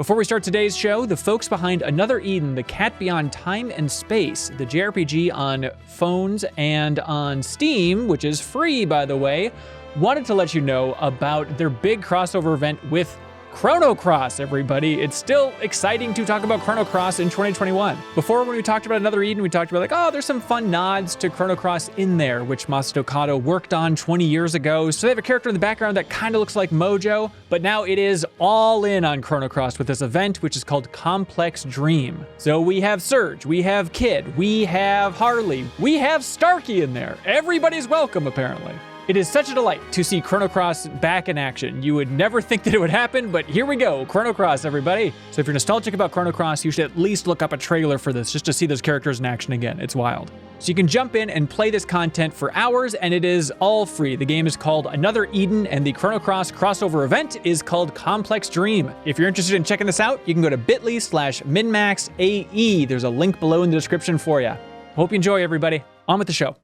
Before we start today's show, the folks behind Another Eden, the cat beyond time and space, the JRPG on phones and on Steam, which is free, by the way, wanted to let you know about their big crossover event with Chrono Cross, everybody. It's still exciting to talk about Chrono Cross in 2021. Before, when we talked about Another Eden, we talked about there's some fun nods to Chrono Cross in there, which Masato Kato worked on 20 years ago. So they have a character in the background that kind of looks like Mojo, but now it is all in on Chrono Cross with this event, which is called Complex Dream. So we have Surge, we have Kid, we have Harley, we have Starkey in there. Everybody's welcome, apparently. It is such a delight to see Chrono Cross back in action. You would never think that it would happen, but here we go, Chrono Cross, everybody. So if you're nostalgic about Chrono Cross, you should at least look up a trailer for this just to see those characters in action again. It's wild. So you can jump in and play this content for hours, and it is all free. The game is called Another Eden, and the Chrono Cross crossover event is called Complex Dream. If you're interested in checking this out, you can go to bit.ly/MinnMaxAE. There's a link below in the description for you. Hope you enjoy, everybody. On with the show.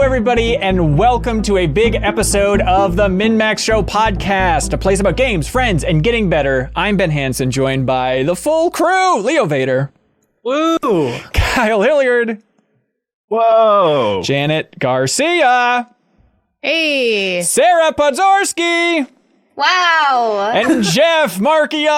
Everybody, and welcome to a big episode of the MinnMax Show podcast, a place about games, friends, and getting better. I'm Ben Hansen, joined by the full crew: Leo Vader, woo, Kyle Hilliard, whoa, Janet Garcia, hey, Sarah Podzorski, wow, and Jeff Markiafava.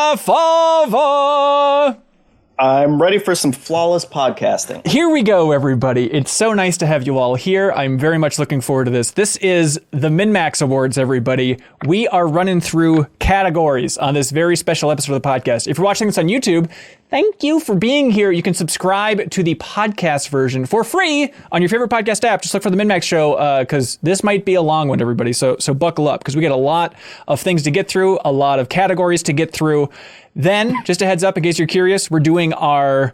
I'm ready for some flawless podcasting. Here we go, everybody. It's so nice to have you all here. I'm very much looking forward to this. This is the MinnMax Awards, everybody. We are running through categories on this very special episode of the podcast. If you're watching this on YouTube, thank you for being here. You can subscribe to the podcast version for free on your favorite podcast app. Just look for the MinnMax Show, because this might be a long one, everybody. So buckle up, because we got a lot of things to get through, a lot of categories to get through. Then, just a heads up, in case you're curious, we're doing our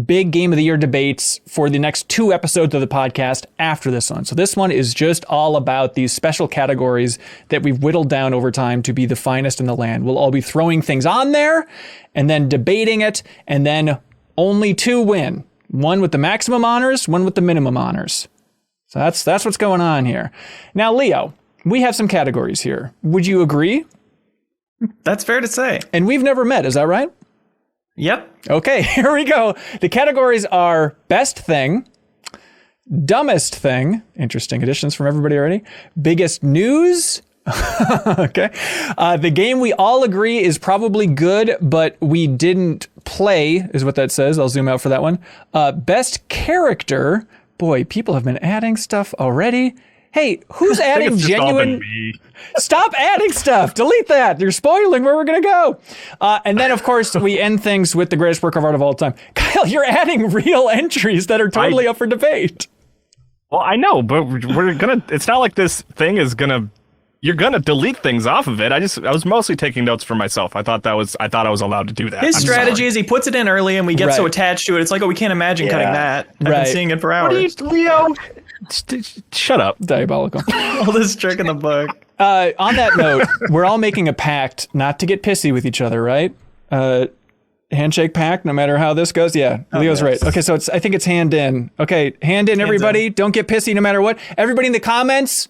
big Game of the Year debates for the next 2 episodes of the podcast after this one. So this one is just all about these special categories that we've whittled down over time to be the finest in the land. We'll all be throwing things on there and then debating it, and then only 2 win. One with the maximum honors, one with the minimum honors. So that's what's going on here. Now, Leo, we have some categories here. Would you agree? That's fair to say. And we've never met, is that right? Yep. Okay, here we go. The categories are Best Thing, Dumbest Thing, interesting additions from everybody already, Biggest News, okay, the game we all agree is probably good, but we didn't play, is what that says. I'll zoom out for that one. Best Character, boy, people have been adding stuff already. Hey, who's adding genuine? Stop adding stuff. Delete that. You're spoiling where we're going to go. And then, of course, we end things with the greatest work of art of all time. Kyle, you're adding real entries that are totally up for debate. Well, I know, but it's not like this thing is you're going to delete things off of it. I was mostly taking notes for myself. I thought I was allowed to do that. His strategy is he puts it in early and we get so attached to it. It's like, we can't imagine cutting that. I've been seeing it for hours. Leo? Shut up. Diabolical. Oldest trick in the book. On that note, we're all making a pact not to get pissy with each other, right? Handshake pact, no matter how this goes. Yeah, Leo's right. Okay, so I think it's hand in. Okay, hand in, everybody. Don't get pissy no matter what. Everybody in the comments,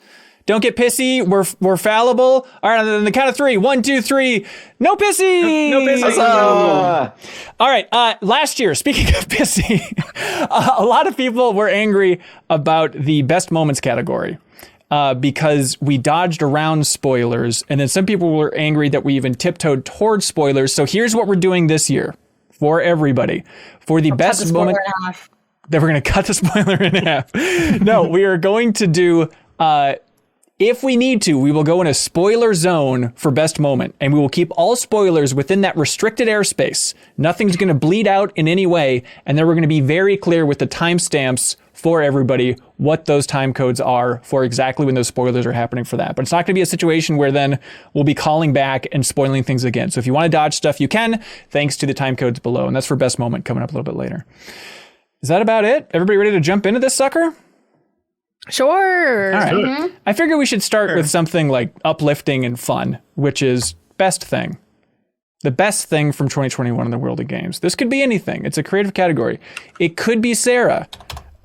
don't get pissy. We're fallible. All right, on the count of 3. 1, 2, 3. No pissy. No pissy. All right. Last year, speaking of pissy, a lot of people were angry about the best moments category because we dodged around spoilers, and then some people were angry that we even tiptoed towards spoilers. So here's what we're doing this year for everybody. For the best moment, that we're going to cut the spoiler in half. No, we are going to do. If we need to, we will go in a spoiler zone for best moment, and we will keep all spoilers within that restricted airspace. Nothing's going to bleed out in any way, and then we're going to be very clear with the timestamps for everybody what those time codes are for exactly when those spoilers are happening for that. But it's not going to be a situation where then we'll be calling back and spoiling things again. So if you want to dodge stuff, you can, thanks to the time codes below, and that's for best moment coming up a little bit later. Is that about it? Everybody ready to jump into this sucker? Sure. All right. I figure we should start with something like uplifting and fun, which is best thing. The best thing from 2021 in the world of games. This could be anything. It's a creative category. It could be Sarah.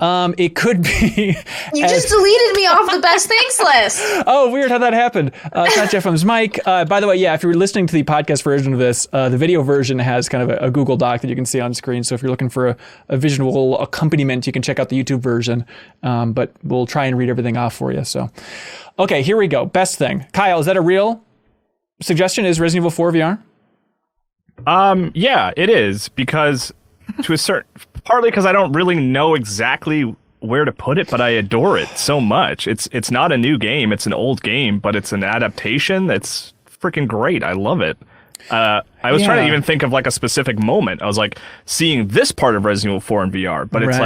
It could be... You just deleted me off the best things list. Oh, weird how that happened. It's not Jeff, it's Mike. By the way, yeah, if you're listening to the podcast version of this, the video version has kind of a Google Doc that you can see on screen. So if you're looking for a visual accompaniment, you can check out the YouTube version. But we'll try and read everything off for you. So, okay, here we go. Best thing. Kyle, is that a real suggestion? Is Resident Evil 4 VR? Yeah, it is, because to a certain, partly because I don't really know exactly where to put it, but I adore it so much. It's not a new game, it's an old game, but it's an adaptation that's freaking great. I love it. I was trying to even think of like a specific moment. I was like seeing this part of Resident Evil 4 in VR, but it's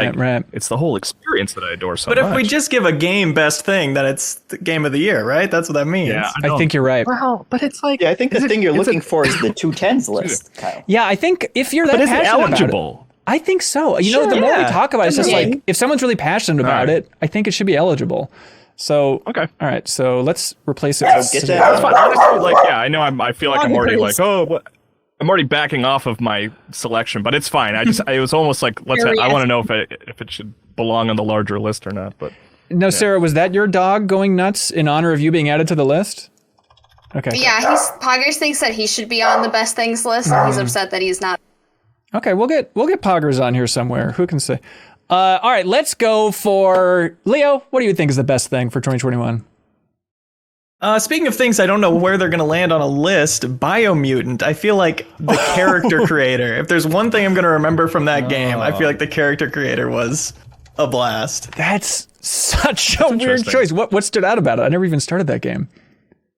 it's the whole experience that I adore so much. But if we just give a game best thing, then it's the game of the year, right? That's what that means. Yeah, I think you're right. Well, but it's like... Yeah, I think the thing you're looking for is the 210s list, Kyle. Yeah, I think if you're that passionate about it... But is it eligible? I think so. You know, the more we talk about it, it's just like, if someone's really passionate about it, I think it should be eligible. So, okay. All right, so let's replace it with... Get That's fine. Honestly, like, yeah, I know I feel like I'm already like, I'm already backing off of my selection, but it's fine. It was almost like, I want to know if it should belong on the larger list or not. But no, Sarah, was that your dog going nuts in honor of you being added to the list? Okay. Yeah, Poggers thinks that he should be on the best things list, and he's upset that he's not. Okay, we'll get Poggers on here somewhere. Who can say? All right, let's go for Leo. What do you think is the best thing for 2021? Speaking of things I don't know where they're going to land on a list, Biomutant. I feel like the character creator. If there's one thing I'm going to remember from that game, I feel like the character creator was a blast. That's such a weird choice. What stood out about it? I never even started that game.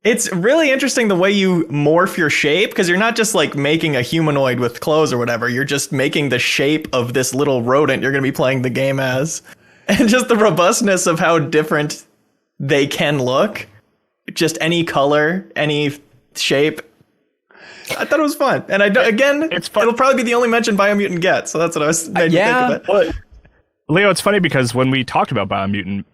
It's really interesting the way you morph your shape, because you're not just like making a humanoid with clothes or whatever. You're just making the shape of this little rodent you're going to be playing the game as. And just the robustness of how different they can look. Just any color, any shape. I thought it was fun. And it's fun. It'll probably be the only mention Biomutant gets. So that's what I was made me think of it. Well, Leo, it's funny because when we talked about Biomutant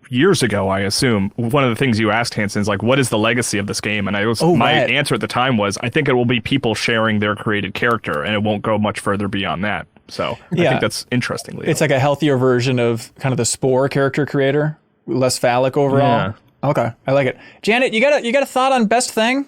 years ago, I assume, one of the things you asked, Hanson, is like, what is the legacy of this game? And my answer at the time was, I think it will be people sharing their created character, and it won't go much further beyond that. So I think that's interesting, Leo. It's like a healthier version of kind of the Spore character creator, less phallic overall. Yeah. Okay, I like it. Janet, you got a thought on best thing?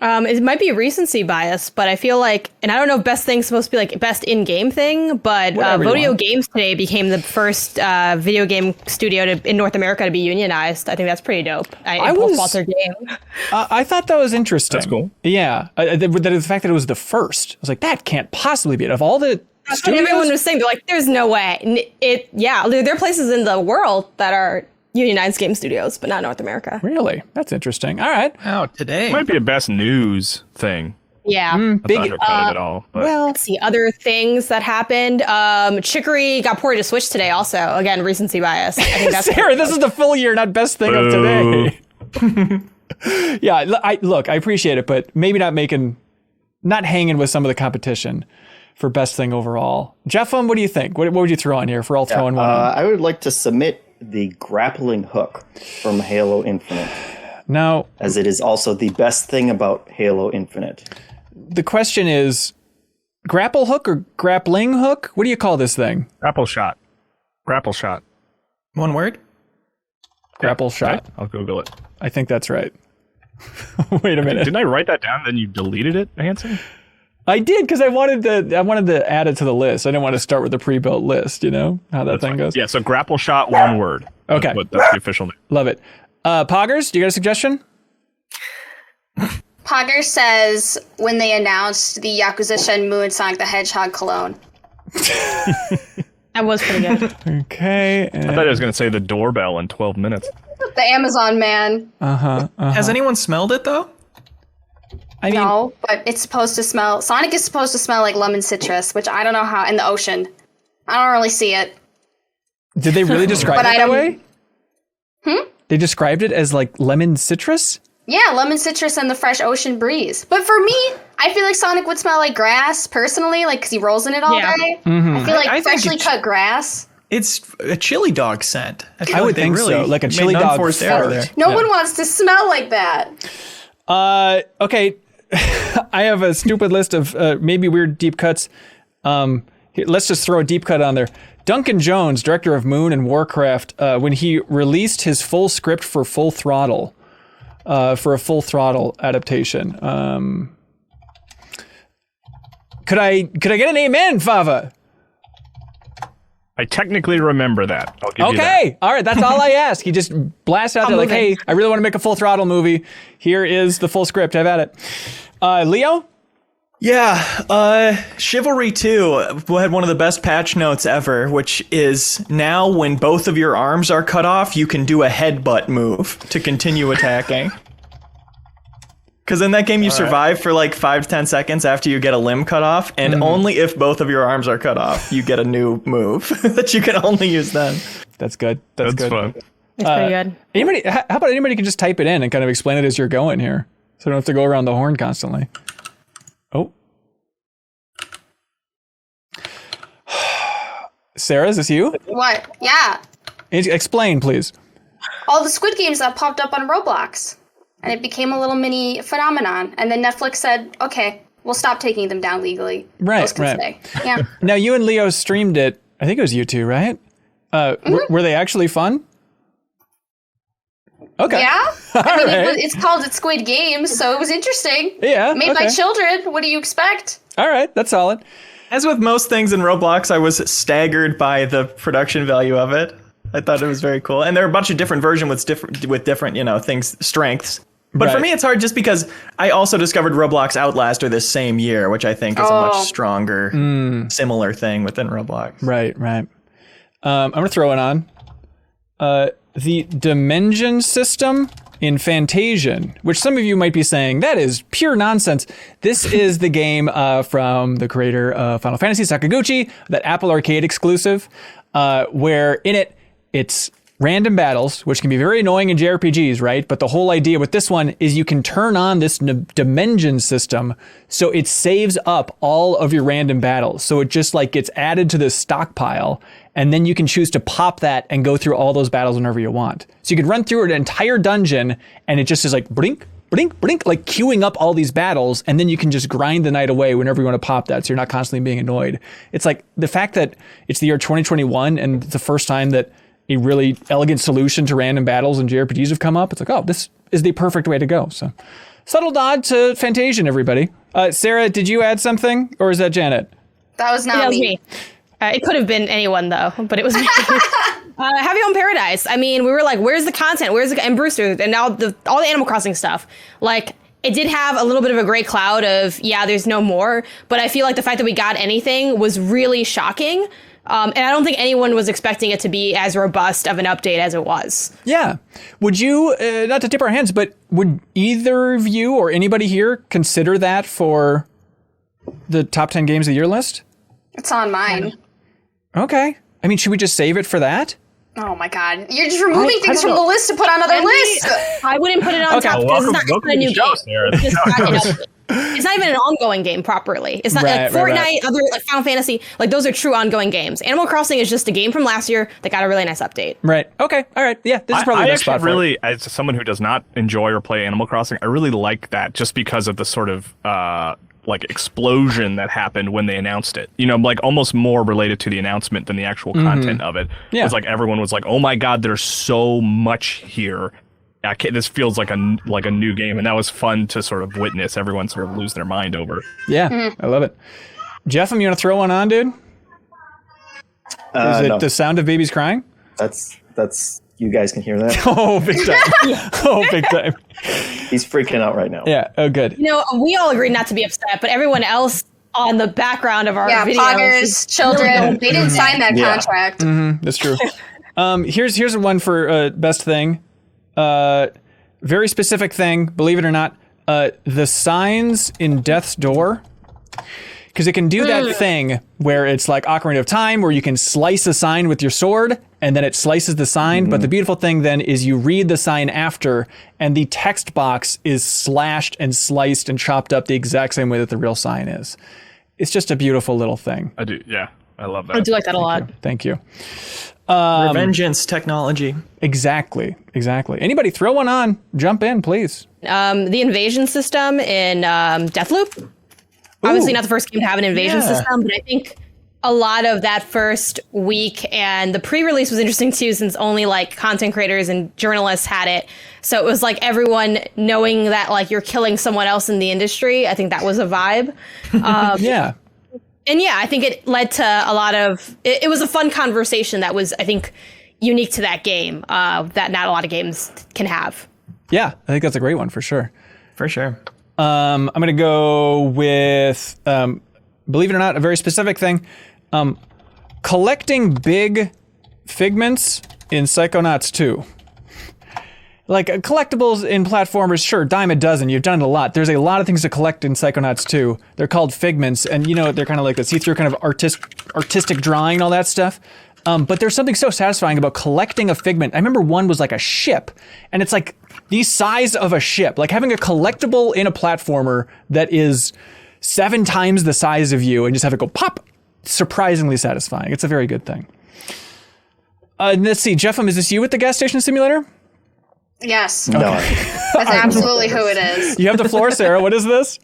It might be recency bias, but I feel like, and I don't know if best thing's supposed to be like best in-game thing, but Vodio Games today became the first video game studio in North America to be unionized. I think that's pretty dope. I bought their game. I thought that was interesting. That's cool. Yeah, the fact that it was the first, I was like, that can't possibly be it. Of all the studios, everyone was saying, they're like, there's no way. There are places in the world that are unionized game studios, but not North America. Really? That's interesting. All right. Oh, today might be a best news thing. Yeah. Big at all. But. Well, let's see other things that happened. Chicory got ported to Switch today. Also, again, recency bias. I think that's Sarah, this is the full year, not best thing of today. Yeah. I appreciate it, but maybe not hanging with some of the competition for best thing overall. Jeff, what do you think? What would you throw on here if we're all throwing one on? I would like to submit the grappling hook from Halo Infinite. Now, as it is also the best thing about Halo Infinite. The question is, grapple hook or grappling hook? What do you call this thing? Grapple shot. Grapple shot. One word? Grapple shot. Right? I'll Google it. I think that's right. Wait a minute. Didn't I write that down, then you deleted it, Hanson? I did, because I wanted to add it to the list. I didn't want to start with a pre-built list, you know how that thing goes? Yeah, so grapple shot, one word. Okay. That's the official name. Love it. Poggers, do you got a suggestion? Poggers says when they announced the Yakuza Shenmue and Sonic the Hedgehog cologne. That was pretty good. Okay. I thought I was going to say the doorbell in 12 minutes. The Amazon man. Has anyone smelled it, though? No, but it's supposed to smell... Sonic is supposed to smell like lemon citrus, which I don't know how... In the ocean. I don't really see it. Did they really describe it that way? They described it as like lemon citrus? Yeah, lemon citrus and the fresh ocean breeze. But for me, I feel like Sonic would smell like grass, personally, like, because he rolls in it all day. Mm-hmm. I feel like freshly cut grass. It's a chili dog scent. I would think so, like a chili dog fart. No one wants to smell like that. Okay, I have a stupid list of maybe weird deep cuts. Here, let's just throw a deep cut on there. Duncan Jones, director of Moon and Warcraft, when he released his full script for Full Throttle, for a Full Throttle adaptation. Could I get an amen, Fava? I technically remember that. I'll give you that. Okay, all right, that's all I ask. He just blasts out there like, hey, I really want to make a Full Throttle movie. Here is the full script. Have at it. Leo? Yeah, Chivalry 2 had one of the best patch notes ever, which is now when both of your arms are cut off, you can do a headbutt move to continue attacking. Because in that game, you survive for like 5 to 10 seconds after you get a limb cut off, and only if both of your arms are cut off, you get a new move that you can only use then. That's good. That's good. Fun. It's pretty good. Anybody? How about anybody can just type it in and kind of explain it as you're going here, so I don't have to go around the horn constantly. Oh. Sarah, is this you? What? Yeah. Explain, please. All the Squid Games that popped up on Roblox. And it became a little mini phenomenon. And then Netflix said, okay, we'll stop taking them down legally. Right, Those can stay. Yeah. Now, you and Leo streamed it. I think it was you two, right? Were they actually fun? Okay. Yeah. I mean, it's called Squid Games, so it was interesting. Yeah. Made by children. What do you expect? All right. That's solid. As with most things in Roblox, I was staggered by the production value of it. I thought it was very cool. And there are a bunch of different versions with different, things, strengths. But for me, it's hard just because I also discovered Roblox Outlaster this same year, which I think is a much stronger, similar thing within Roblox. Right. I'm going to throw it on. The Dimension system in Fantasian, which some of you might be saying, that is pure nonsense. This is the game from the creator of Final Fantasy, Sakaguchi, that Apple Arcade exclusive, where in it, it's random battles, which can be very annoying in JRPGs, right? But the whole idea with this one is you can turn on this dimension system so it saves up all of your random battles. So it just like gets added to this stockpile, and then you can choose to pop that and go through all those battles whenever you want. So you could run through an entire dungeon and it just is like blink, blink, blink, like queuing up all these battles, and then you can just grind the night away whenever you want to pop that, so you're not constantly being annoyed. It's like the fact that it's the year 2021 and it's the first time that a really elegant solution to random battles and JRPGs have come up. It's like, oh, this is the perfect way to go. So subtle nod to Fantasian, everybody. Sarah, did you add something, or is that Janet? That was not me. It could have been anyone though, but it was me. Have Your Own Paradise. I mean, we were like, where's the content? And Brewster, and now all the Animal Crossing stuff. Like, it did have a little bit of a gray cloud of, there's no more. But I feel like the fact that we got anything was really shocking. And I don't think anyone was expecting it to be as robust of an update as it was. Yeah. Would you, not to tip our hands, but would either of you or anybody here consider that for the top 10 games of the year list? It's on mine. Okay. I mean, should we just save it for that? Oh my God. You're just removing things from the list to put on other lists. I wouldn't put it on top because it's not a new game. It's not even an ongoing game properly. It's not like Fortnite, other like Final Fantasy. Like, those are true ongoing games. Animal Crossing is just a game from last year that got a really nice update. Right. Okay. All right. Yeah. This is probably the best spot for it. As someone who does not enjoy or play Animal Crossing, I really like that just because of the sort of like explosion that happened when they announced it. Like almost more related to the announcement than the actual content of it. Yeah. It's like everyone was like, "Oh my God, there's so much here." This feels like a new game, and that was fun to sort of witness everyone sort of lose their mind over. Yeah, I love it. Jeff, you want to throw one on, dude? Is it the sound of babies crying? That's you guys can hear that. Oh, big time! Oh, big time! He's freaking out right now. Yeah. Oh, good. We all agreed not to be upset, but everyone else on the background of our videos, poggers, children, they didn't sign that contract. That's true. Here's one for best thing. Very specific thing, believe it or not, the signs in Death's Door, because it can do that thing where it's like Ocarina of Time, where you can slice a sign with your sword and then it slices the sign. But the beautiful thing then is you read the sign after and the text box is slashed and sliced and chopped up the exact same way that the real sign is. It's just a beautiful little thing. I I love that. I do like that a lot. Thank you. Revengeance technology. Exactly. Anybody throw one on? Jump in, please. The invasion system in Deathloop. Obviously not the first game to have an invasion system, but I think a lot of that first week and the pre-release was interesting too, since only like content creators and journalists had it. So it was like everyone knowing that like you're killing someone else in the industry. I think that was a vibe. Yeah. And yeah, I think it led to a lot of, it was a fun conversation that was, I think, unique to that game that not a lot of games can have. Yeah, I think that's a great one for sure. For sure. I'm going to go with, believe it or not, a very specific thing. Collecting big figments in Psychonauts 2. Like collectibles in platformers, sure, dime a dozen. You've done it a lot. There's a lot of things to collect in Psychonauts 2. They're called figments, and you know they're kind of like the see-through kind of artistic drawing and all that stuff. But there's something so satisfying about collecting a figment. I remember one was like a ship, and it's like the size of a ship. Like having a collectible in a platformer that is 7 times the size of you, and just have it go pop. Surprisingly satisfying. It's a very good thing. Let's see, Jeffem, is this you with the gas station simulator? Yes. No. That's absolutely who it is. You have the floor, Sarah. What is this?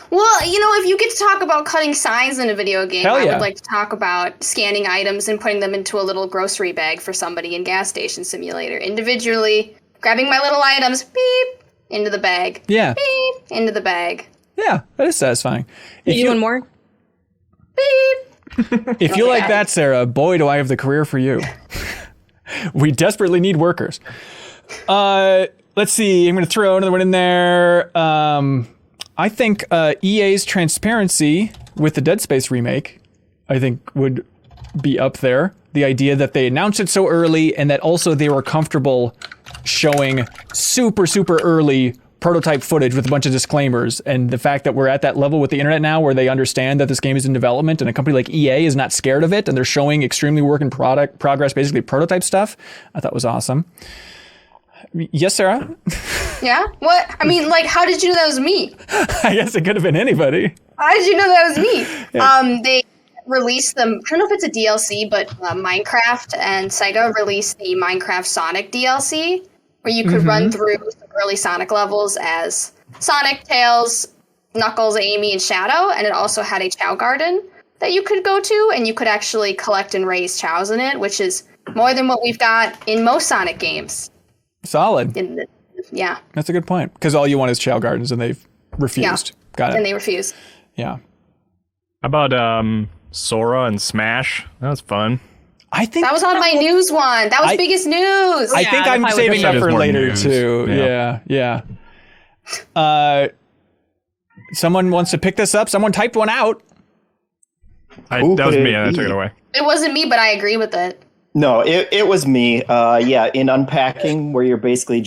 Well, you know, if you get to talk about cutting signs in a video game, Hell I yeah. would like to talk about scanning items and putting them into a little grocery bag for somebody in Gas Station Simulator. Individually, grabbing my little items, beep, into the bag. Yeah. Beep, into the bag. Yeah, that is satisfying. If You doing more? Beep. If you like Okay. that, Sarah, boy, do I have the career for you. We desperately need workers. Let's see. I'm going to throw another one in there. I think EA's transparency with the Dead Space remake, I think would be up there. The idea that they announced it so early and that also they were comfortable showing super, super early prototype footage with a bunch of disclaimers, and the fact that we're at that level with the internet now where they understand that this game is in development and a company like EA is not scared of it and they're showing extremely work in progress, basically prototype stuff, I thought was awesome. Yes, Sarah? Yeah? What? I mean, like, how did you know that was me? I guess it could have been anybody. How did you know that was me? They released them, I don't know if it's a DLC, but Minecraft and Sega released the Minecraft Sonic DLC, where you could run through some early Sonic levels as Sonic, Tails, Knuckles, Amy, and Shadow, and it also had a Chow Garden that you could go to, and you could actually collect and raise chows in it, which is more than what we've got in most Sonic games. Solid. Yeah. That's a good point. Because all you want is Chow Gardens and they've refused. Yeah. Got it. And they refuse. Yeah. How about Sora and Smash? That was fun. I think That was on my news one. That was biggest news. I think I'm saving that for later news. too. Yeah. Someone wants to pick this up. Someone typed one out. That was me, and I took it away. It wasn't me, but I agree with it. No, it was me. Yeah, in unpacking, where you're basically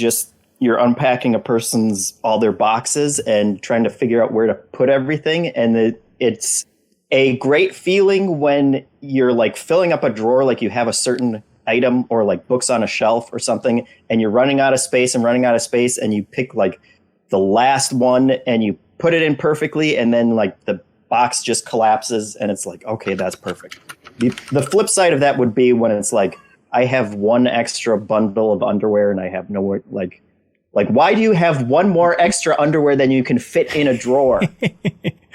you're unpacking a person's all their boxes and trying to figure out where to put everything, and it's a great feeling when you're like filling up a drawer, like you have a certain item or like books on a shelf or something, and you're running out of space, and you pick like the last one and you put it in perfectly, and then like the box just collapses, and it's like, okay, that's perfect. The flip side of that would be when it's like, I have one extra bundle of underwear and I have nowhere, like why do you have one more extra underwear than you can fit in a drawer?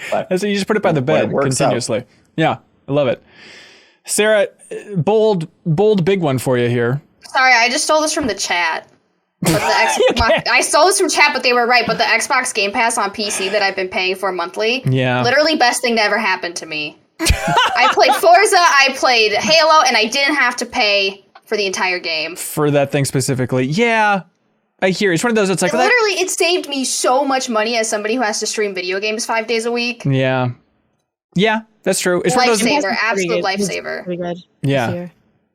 But, So you just put it by the bed continuously. Out. Yeah, I love it. Sarah, bold big one for you here. Sorry, I just stole this from the chat. But I stole this from chat, but they were right. But the Xbox Game Pass on PC that I've been paying for monthly, literally best thing to ever happen to me. I played Forza, I played Halo, and I didn't have to pay for the entire game. For that thing specifically. Yeah, I hear. It's one of those, it's like... Literally, it saved me so much money as somebody who has to stream video games 5 days a week. Yeah. Yeah, that's true. It's one of those... Lifesaver, absolute lifesaver. Pretty good. Yeah.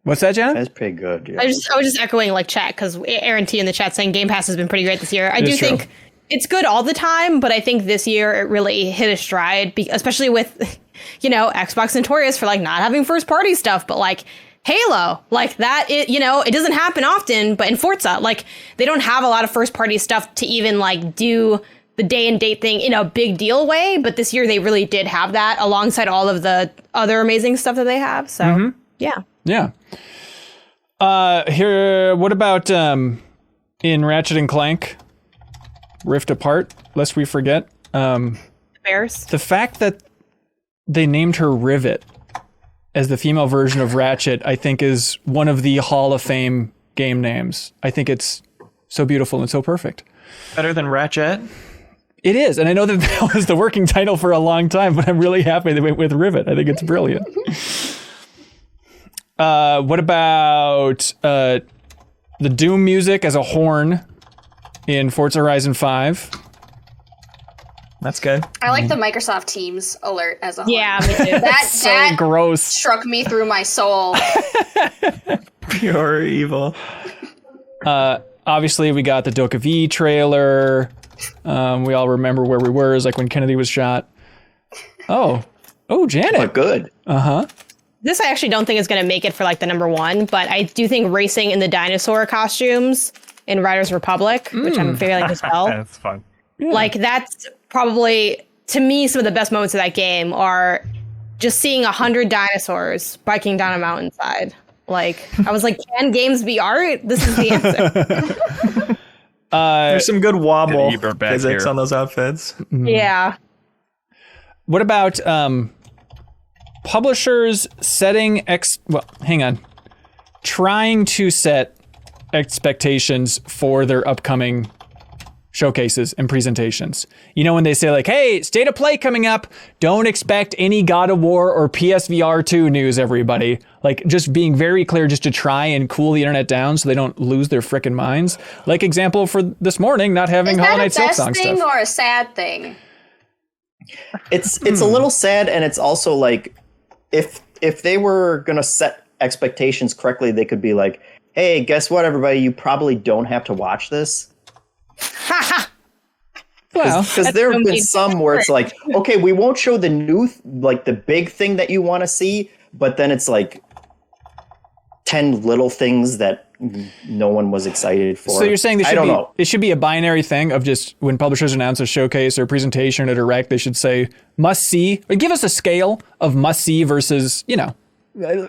What's that, Jenna? That's pretty good. Yeah. I was just echoing like chat because Aaron T in the chat saying Game Pass has been pretty great this year. I do think it's good all the time, but I think this year it really hit a stride, especially with, Xbox notorious for like not having first party stuff, but like Halo, like that, it doesn't happen often, but in Forza, like they don't have a lot of first party stuff to even like do the day and date thing in a big deal way, but this year they really did have that alongside all of the other amazing stuff that they have. So yeah. Here, what about in Ratchet and Clank Rift Apart, lest we forget, Bears. the fact that they named her Rivet as the female version of Ratchet, I think is one of the Hall of Fame game names. I think it's so beautiful and so perfect. Better than Ratchet. It is, and I know that was the working title for a long time, but I'm really happy they went with Rivet. I think it's brilliant. What about the Doom music as a horn in Forza Horizon 5? That's good. I like the Microsoft Teams alert as a whole. Yeah, me too. That Gross. struck me through my soul. Pure evil. Obviously, we got the Doka V trailer. We all remember where we were. It's like when Kennedy was shot. Oh, Janet. But good. This I actually don't think is going to make it for like the number one, but I do think racing in the dinosaur costumes in Riders Republic, which I'm feeling as well. That's fun. Yeah. Like that's probably, to me, some of the best moments of that game are just seeing 100 dinosaurs biking down a mountainside. Like, I was like, can games be art? This is the answer. There's some good wobble Ebert back physics here. on those outfits. Yeah. What about publishers setting trying to set expectations for their upcoming showcases and presentations. You know, when they say like, hey, State of Play coming up, don't expect any God of War or PSVR 2 news, everybody. Like, just being very clear just to try and cool the internet down so they don't lose their frickin' minds. Like, example for this morning, not having Hollow Knight Silksong stuff. Is that a best thing or a sad thing? It's a little sad, and it's also like if they were gonna set expectations correctly, they could be like, hey, guess what, everybody, you probably don't have to watch this. Well, because there have been some where it's like, okay, we won't show the new, like the big thing that you want to see, but then it's like 10 little things that no one was excited for. so you're saying it should be a binary thing of just when publishers announce a showcase or presentation or direct, they should say must see, or give us a scale of must see versus, you know,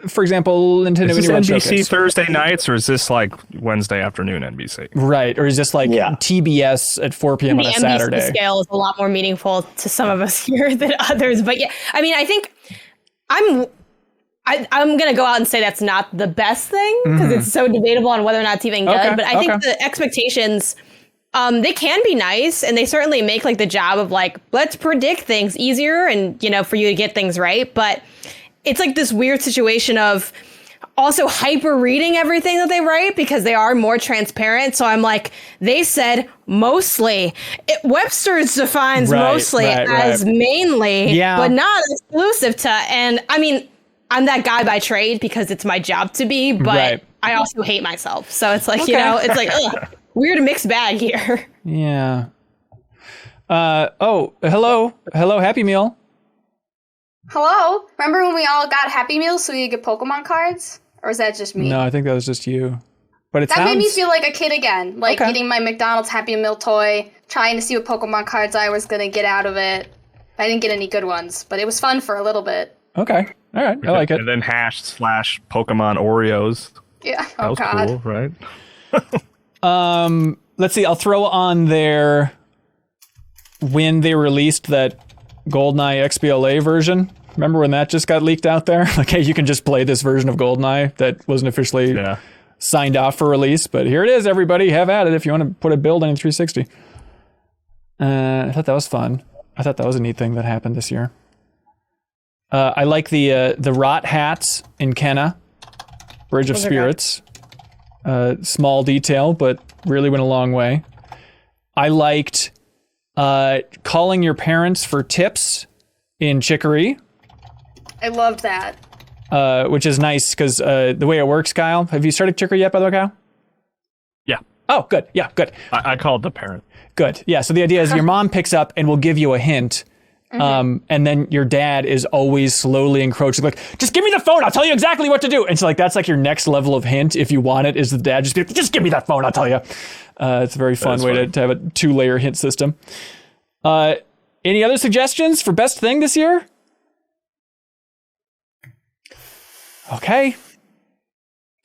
for example, Nintendo Is this Indie World NBC Showcase. Thursday nights, or is this like Wednesday afternoon NBC? Right, or is this like TBS at 4 p.m. on a Saturday? The scale is a lot more meaningful to some of us here than others. But yeah, I mean, I think I'm going to go out and say that's not the best thing because it's so debatable on whether or not it's even good. Okay, but I think the expectations, they can be nice, and they certainly make like the job of like, let's predict things easier and, you know, for you to get things right. But it's like this weird situation of also hyper reading everything that they write because they are more transparent. So I'm like, they said mostly. Webster's defines mostly as mainly, but not exclusive to. And I mean, I'm that guy by trade because it's my job to be, but I also hate myself. So it's like, you know, it's like, ugh, weird mixed bag here. Yeah. Hello, Happy Meal. Hello? Remember when we all got Happy Meals so we could get Pokemon cards? Or is that just me? No, I think that was just you. But that made me feel like a kid again. Like getting my McDonald's Happy Meal toy, trying to see what Pokemon cards I was going to get out of it. I didn't get any good ones, but it was fun for a little bit. Okay. All right. I like it. And then /Pokemon Oreos. Yeah. That was cool, right? Let's see. I'll throw on there when they released that GoldenEye XBLA version. Remember when that just got leaked out there? Like, hey, you can just play this version of GoldenEye that wasn't officially signed off for release, but here it is, everybody. Have at it if you want to put a build on a 360. I thought that was fun. I thought that was a neat thing that happened this year. I like the rot hats in Kenna, Bridge of Spirits. Small detail, but really went a long way. I liked calling your parents for tips in Chicory. I loved that. Which is nice because the way it works, Kyle. Have you started Chicory yet, by the way, Kyle? Yeah. Oh, good. Yeah, good. I called the parent. Good. Yeah. So the idea is your mom picks up and will give you a hint. And then your dad is always slowly encroaching, like, just give me the phone, I'll tell you exactly what to do. And so like that's like your next level of hint if you want it, is the dad just give me that phone, I'll tell you. It's a very fun way to have a 2-layer hint system. Any other suggestions for best thing this year? Okay.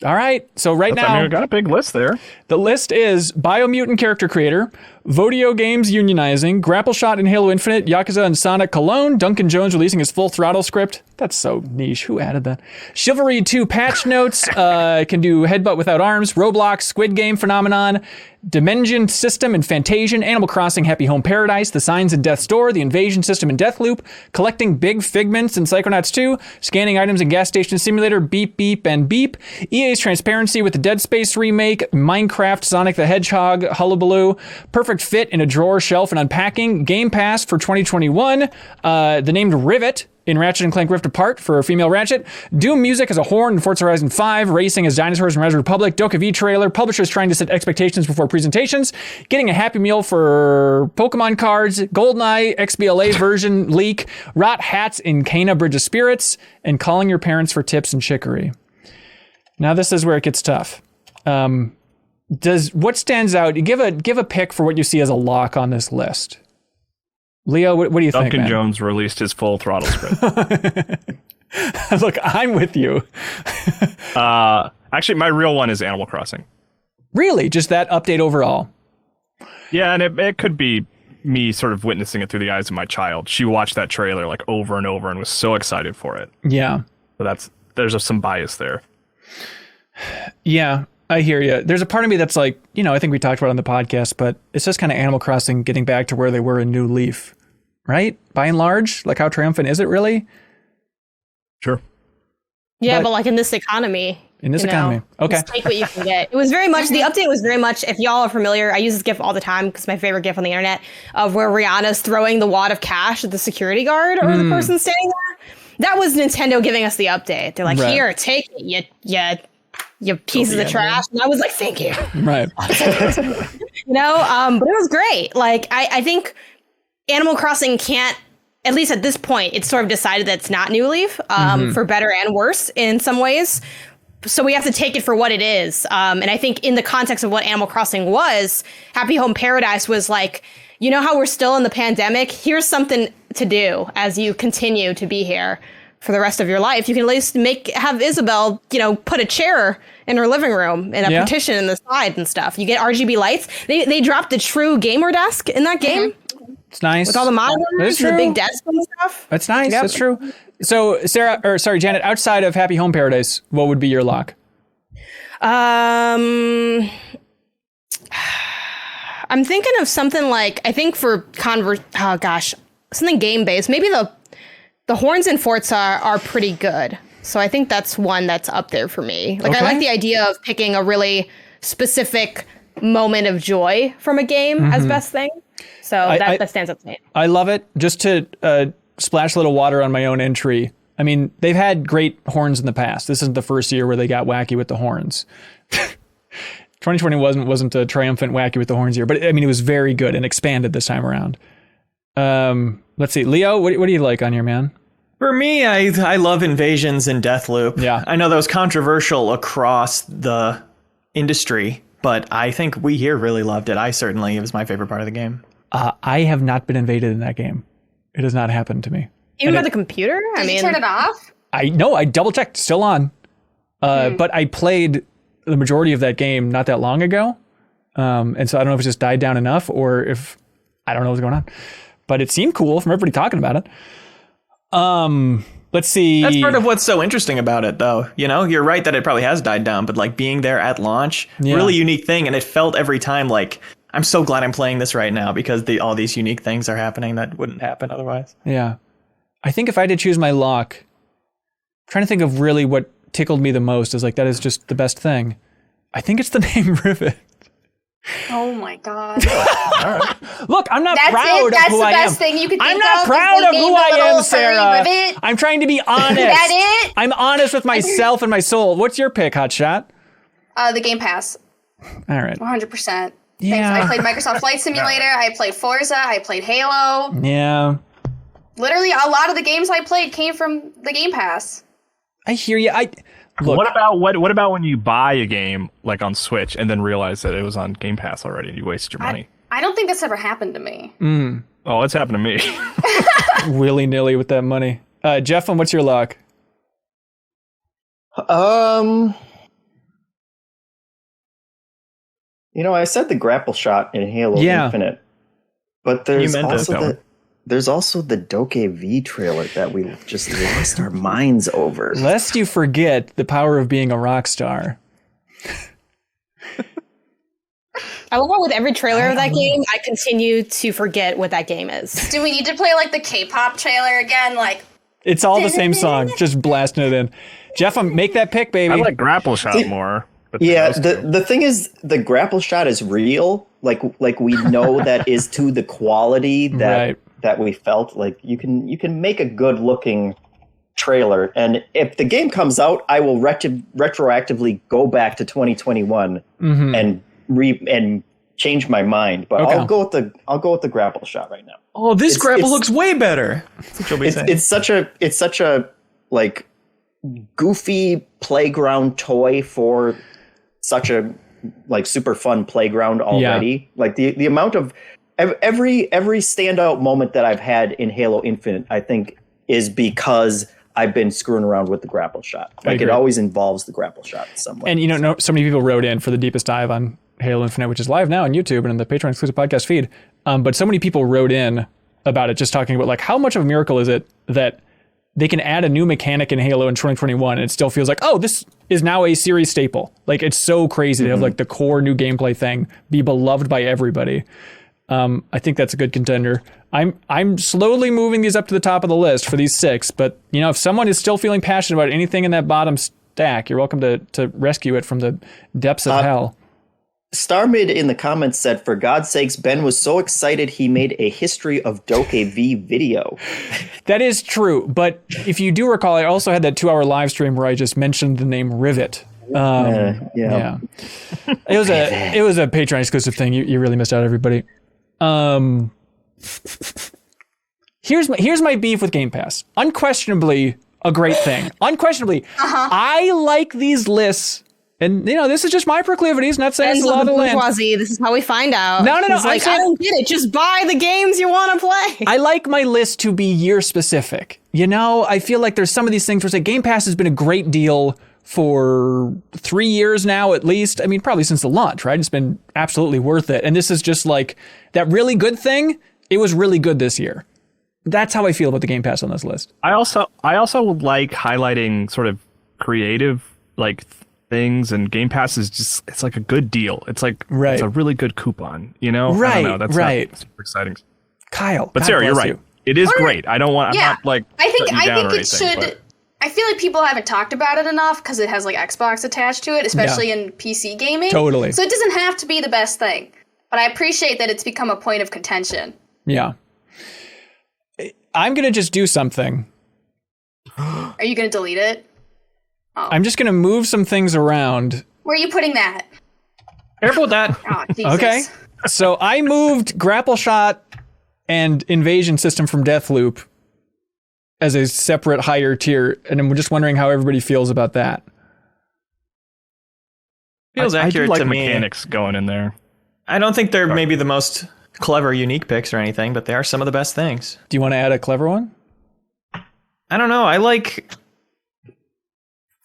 All right. So now, we got a big list there. The list is Biomutant character creator, Vodio Games unionizing, Grappleshot in Halo Infinite, Yakuza and Sonic Cologne, Duncan Jones releasing his Full Throttle script. That's so niche. Who added that? Chivalry 2 patch notes, can do Headbutt Without Arms, Roblox, Squid Game Phenomenon, Dimension System and Fantasian, Animal Crossing Happy Home Paradise, The Signs in Death's Door, The Invasion System in Deathloop, Collecting Big Figments in Psychonauts 2, Scanning Items in Gas Station Simulator, Beep Beep and Beep, EA's Transparency with the Dead Space remake, Minecraft, Sonic the Hedgehog, Hullabaloo, Perfect Fit in a Drawer, Shelf and Unpacking, Game Pass for 2021, the named Rivet in Ratchet & Clank Rift Apart for female Ratchet, Doom music as a horn in Forza Horizon 5, racing as dinosaurs in Res Republic, Doka V trailer, publishers trying to set expectations before presentations, getting a Happy Meal for Pokemon cards, GoldenEye XBLA version leak, rot hats in Kena Bridge of Spirits, and calling your parents for tips and chicory. Now this is where it gets tough. What stands out? Give a pick for what you see as a lock on this list. Leo, what do you think? Duncan Jones released his Full Throttle script. Look, I'm with you. Actually, my real one is Animal Crossing. Really? Just that update overall? Yeah, and it could be me sort of witnessing it through the eyes of my child. She watched that trailer like over and over and was so excited for it. Yeah. So there's some bias there. Yeah, I hear you. There's a part of me that's like, I think we talked about it on the podcast, but it's just kind of Animal Crossing getting back to where they were in New Leaf, right? By and large, like how triumphant is it really? Sure. Yeah, but like in this economy. In this economy. Okay. Just take what you can get. It was very much, the update was very much, if y'all are familiar, I use this GIF all the time because my favorite GIF on the internet, of where Rihanna's throwing the wad of cash at the security guard or the person standing there. That was Nintendo giving us the update. They're like, Here, take it, you pieces of trash. And I was like, thank you. Right. But it was great. Like, I think Animal Crossing can't, at least at this point, it's sort of decided that it's not New Leaf, for better and worse in some ways. So we have to take it for what it is. And I think in the context of what Animal Crossing was, Happy Home Paradise was like, you know how we're still in the pandemic? Here's something to do as you continue to be here for the rest of your life. You can at least have Isabel, put a chair in her living room and a partition in the side and stuff. You get RGB lights. They dropped the true gamer desk in that game. It's nice. With all the monitors, the big desk and stuff. That's nice. Yep. That's true. So Janet, outside of Happy Home Paradise, what would be your lock? I'm thinking of something like, I think for something game-based. Maybe the horns in Forza are pretty good. So I think that's one that's up there for me. Like, I like the idea of picking a really specific moment of joy from a game as best thing. So that stands up to me. I love it. Just to splash a little water on my own entry. I mean, they've had great horns in the past. This isn't the first year where they got wacky with the horns. 2020 wasn't a triumphant wacky with the horns year, but I mean, it was very good and expanded this time around. Let's see, Leo, what do you like on here, man? For me, I love Invasions and Deathloop. Yeah. I know that was controversial across the industry, but I think we here really loved it. It was my favorite part of the game. I have not been invaded in that game. It has not happened to me. Even on the computer? Did you turn it off? I double checked, still on. But I played the majority of that game not that long ago. And so I don't know if it just died down enough or if I don't know what's going on. But it seemed cool from everybody talking about it. Let's see. That's part of what's so interesting about it, though. You're right that it probably has died down, but like being there at launch, really unique thing. And it felt every time like, I'm so glad I'm playing this right now because all these unique things are happening that wouldn't happen otherwise. Yeah. I think if I had to choose my lock, I'm trying to think of really what tickled me the most is like, that is just the best thing. I think it's the name Rivet. Oh my God. Look, I'm not proud of who I am. That's the best thing you could think of. I'm not proud of who I am, Sarah. I'm trying to be honest. Is that it? I'm honest with myself and my soul. What's your pick, Hotshot? The Game Pass. All right. 100%. Yeah. Thanks. I played Microsoft Flight Simulator. I played Forza. I played Halo. Yeah. Literally, a lot of the games I played came from the Game Pass. I hear you. Look, what about when you buy a game like on Switch and then realize that it was on Game Pass already and you wasted your money? I don't think that's ever happened to me. Oh, it's happened to me. Willy-nilly with that money. Jeff, what's your lock? I said the grapple shot in Halo Infinite, but there's also the Doke V trailer that we just lost our minds over. Lest you forget the power of being a rock star. I love how with every trailer of that game, I continue to forget what that game is. Do we need to play like the K-pop trailer again? Like, it's all the same song, just blasting it in. Jeff, make that pick, baby. I like grapple shot more. Yeah, the thing is, the grapple shot is real. Like we know that is to the quality that we felt. Like you can make a good looking trailer, and if the game comes out, I will retroactively go back to 2021 and change my mind. But I'll go with the grapple shot right now. Oh, this grapple looks way better. That's what you'll be saying. It's such a like goofy playground toy for such a like super fun playground already. Yeah. Like the amount of every standout moment that I've had in Halo Infinite, I think, is because I've been screwing around with the grapple shot. Like it always involves the grapple shot in some way. And so many people wrote in for the deepest dive on Halo Infinite, which is live now on YouTube and in the Patreon exclusive podcast feed. But so many people wrote in about it, just talking about like how much of a miracle is it that they can add a new mechanic in Halo in 2021 and it still feels like, oh, this is now a series staple. Like it's so crazy to have like the core new gameplay thing be beloved by everybody. I think that's a good contender. I'm slowly moving these up to the top of the list for these 6, but if someone is still feeling passionate about anything in that bottom stack, you're welcome to rescue it from the depths of hell. Starmid in the comments said, for God's sakes, Ben was so excited he made a History of Doke V video. That is true. But if you do recall, I also had that 2-hour live stream where I just mentioned the name Rivet. Yeah. It was a Patreon exclusive thing. You really missed out, everybody. Here's my beef with Game Pass. Unquestionably a great thing. Unquestionably. I like these lists. And this is just my proclivities. Not saying it's a lot of land. This is how we find out. No. I don't get it. Just buy the games you want to play. I like my list to be year specific. I feel like there's some of these things where Game Pass has been a great deal for 3 years now, at least. I mean, probably since the launch, right? It's been absolutely worth it. And this is just like that really good thing. It was really good this year. That's how I feel about the Game Pass on this list. I also like highlighting sort of creative things, and Game Pass is just, it's like a good deal. It's like it's a really good coupon, Right, I don't know, that's not super exciting. Kyle. But Sarah, you're right. It is great. I don't want. Yeah. I'm not like. I think it should. But I feel like people haven't talked about it enough because it has Xbox attached to it, especially in PC gaming. Totally. So it doesn't have to be the best thing, but I appreciate that it's become a point of contention. Yeah. I'm gonna just do something. Are you gonna delete it? Oh. I'm just gonna move some things around. Where are you putting that? Careful with that. Oh, Jesus. Okay. So I moved Grapple Shot and Invasion System from Deathloop as a separate higher tier, and I'm just wondering how everybody feels about that. Feels accurate I do to me. Mechanics going in there. I don't think they're maybe the most clever, unique picks or anything, but they are some of the best things. Do you want to add a clever one? I don't know. I like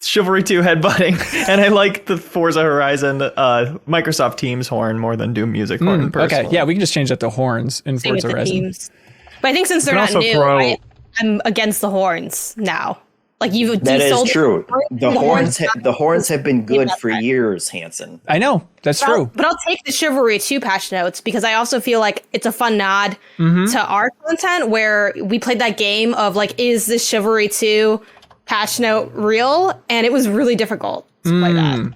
Chivalry 2 headbutting, and I like the Forza Horizon Microsoft Teams horn more than Doom Music horn. Okay, yeah, we can just change that to horns in Forza Horizon. Teams. But I think since they're not new, I'm against the horns now. That is true. The horns have been good for years, Hanson. I know, that's true. But I'll take the Chivalry 2 patch notes because I also feel like it's a fun nod to our content where we played that game of is this Chivalry 2 patch note real? And it was really difficult to play that.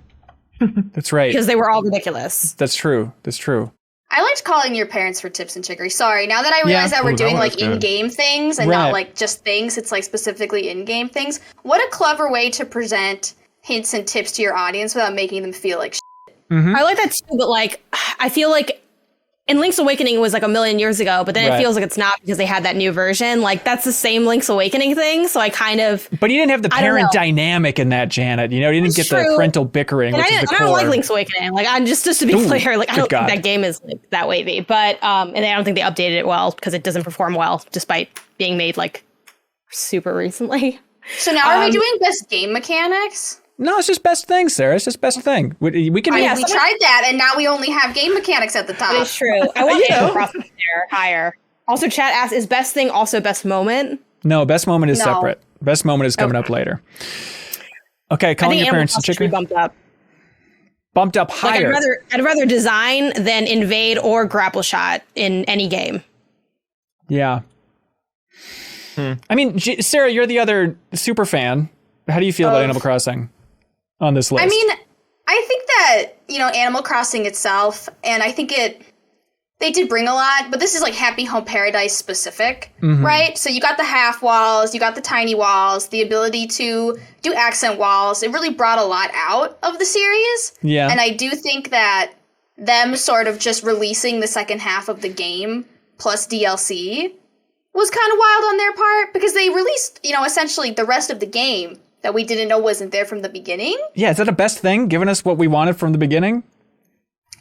That's right. Because they were all ridiculous. That's true. That's true. I liked calling your parents for tips and trickery. Sorry, now that I realize that we're doing in-game things and not just things, it's specifically in-game things. What a clever way to present hints and tips to your audience without making them feel like shit. I like that too, but I feel like And Link's Awakening was like a million years ago, but then it feels like it's not because they had that new version. Like, that's the same Link's Awakening thing, so I kind of... But you didn't have the parent dynamic in that, Janet. You know, you didn't get the parental bickering, which is the core. I don't like Link's Awakening. Like, I'm just to be clear, like, I don't think that game is like, that wavy. But, and I don't think they updated it well because it doesn't perform well, despite being made, like, super recently. So now are we doing best game mechanics? No, it's just best thing, Sarah. It's just best thing. We can. We tried that, and now we only have game mechanics at the top. It's true. I want Animal Crossing there higher. Also, chat asks, is best thing also best moment? No, best moment is separate. Best moment is coming up later. Okay, calling your parents to chicken. Bumped up. Bumped up higher. Like, I'd rather design than invade or grapple shot in any game. Yeah. I mean, Sarah, you're the other super fan. How do you feel about Animal Crossing on this list? I mean, I think that, Animal Crossing itself, and I think they did bring a lot, but this is like Happy Home Paradise specific, right? So you got the half walls, you got the tiny walls, the ability to do accent walls. It really brought a lot out of the series. Yeah. And I do think that them sort of just releasing the second half of the game plus DLC was kind of wild on their part, because they released, essentially the rest of the game that we didn't know wasn't there from the beginning. Yeah, is that a best thing, giving us what we wanted from the beginning?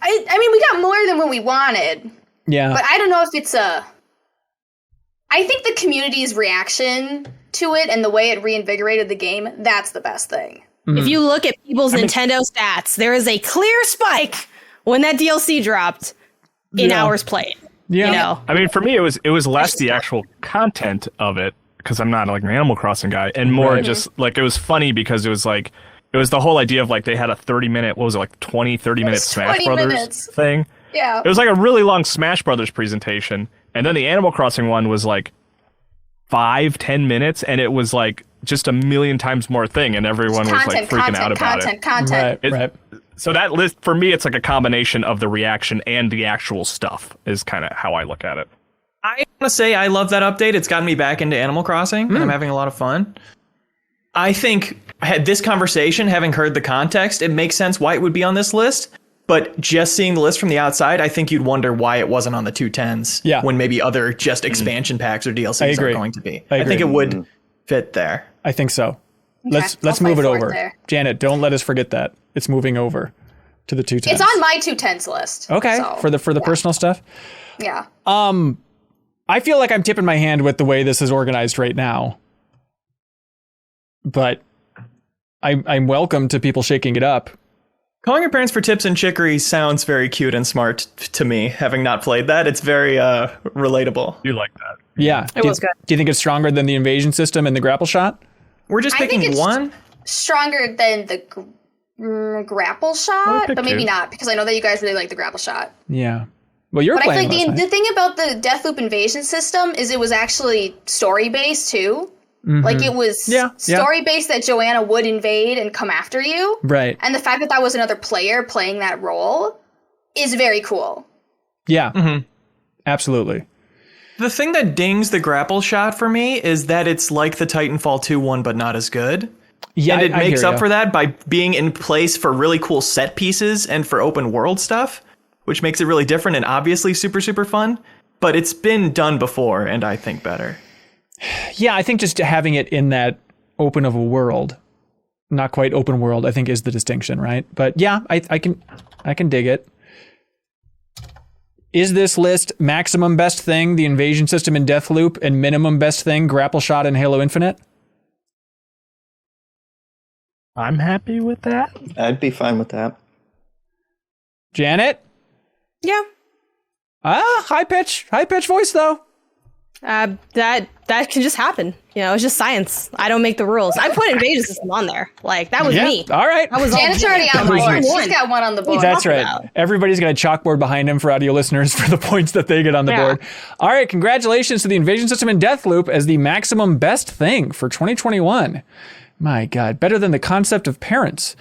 I mean, we got more than what we wanted. Yeah. But I don't know if it's I think the community's reaction to it and the way it reinvigorated the game, that's the best thing. If you look at people's Nintendo stats, there is a clear spike when that DLC dropped in hours played. Yeah. I mean, for me, it was less the actual content of it, because I'm not like an Animal Crossing guy, and more just like, it was funny because it was the whole idea of like they had a 30-minute, 30-minute Smash Brothers thing. Yeah. It was like a really long Smash Brothers presentation, and then the Animal Crossing one was like 5-10 minutes, and it was like just a million times more thing, and everyone was like freaking out about it. Content. Right. So that list, for me, it's like a combination of the reaction and the actual stuff is kind of how I look at it. I want to say I love that update. It's gotten me back into Animal Crossing, and I'm having a lot of fun. I think this conversation, having heard the context, it makes sense why it would be on this list. But just seeing the list from the outside, I think you'd wonder why it wasn't on the 210s when maybe other just expansion packs or DLCs are going to be. I think it would fit there. I think so. Okay, Let's move it over. There. Janet, don't let us forget that. It's moving over to the 210s. It's on my 210s list. Okay, so, for the personal stuff? Yeah. I feel like I'm tipping my hand with the way this is organized right now. But I'm welcome to people shaking it up. Calling your parents for tips and chicory sounds very cute and smart to me, having not played that. It's very relatable. You like that. Yeah. It was good. Do you think it's stronger than the invasion system and the grapple shot? We're just picking one? Stronger than the grapple shot, but maybe not, because I know that you guys really like the grapple shot. Yeah. Well, you're playing. But I feel like the thing about the Deathloop invasion system is it was actually story-based, too. Like, it was story-based that Joanna would invade and come after you. Right. And the fact that that was another player playing that role is very cool. Yeah. Absolutely. The thing that dings the grapple shot for me is that it's like the Titanfall 2 one, but not as good. Yeah, and it makes up for that by being in place for really cool set pieces and for open world stuff, which makes it really different and obviously super, super fun. But it's been done before, and I think better. Yeah, I think just having it in that open of a world, not quite open world, I think is the distinction, right? But yeah, I can dig it. Is this list maximum best thing, the invasion system in Deathloop, and minimum best thing, grapple shot in Halo Infinite? I'm happy with that. I'd be fine with that. Janet? Yeah. High pitch voice though. That can just happen. It's just science. I don't make the rules. I put invasion system on there. Like, that was me. All right. That was Janet's already on the board. She's got one on the board. That's right. Everybody's got a chalkboard behind him for audio listeners for the points that they get on the board. All right. Congratulations to the invasion system in Deathloop as the maximum best thing for 2021. My God. Better than the concept of parents.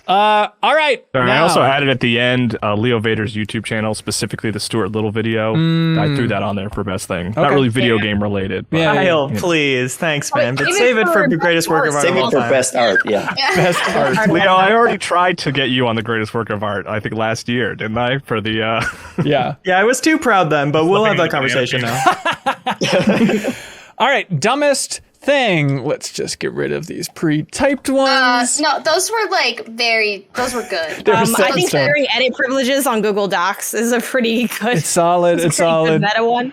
All right. And I now- also added at the end Leo Vader's YouTube channel, specifically the Stuart Little video. I threw that on there for best thing. Not really video game related. But, Yeah, Kyle, please. Thanks, man. But save save it it for for the greatest work of art. Save of all it for time. best art. Yeah. best art. Leo, I already tried to get you on the greatest work of art, I think last year, didn't I? For the Yeah. Yeah, I was too proud then, but we'll have that conversation now. All right. Dumbest thing. Let's just get rid of these pre-typed ones. No, those were those were good. They're I so think dumb. sharing edit privileges on Google Docs is a pretty good. It's solid. It's pretty good solid. meta one.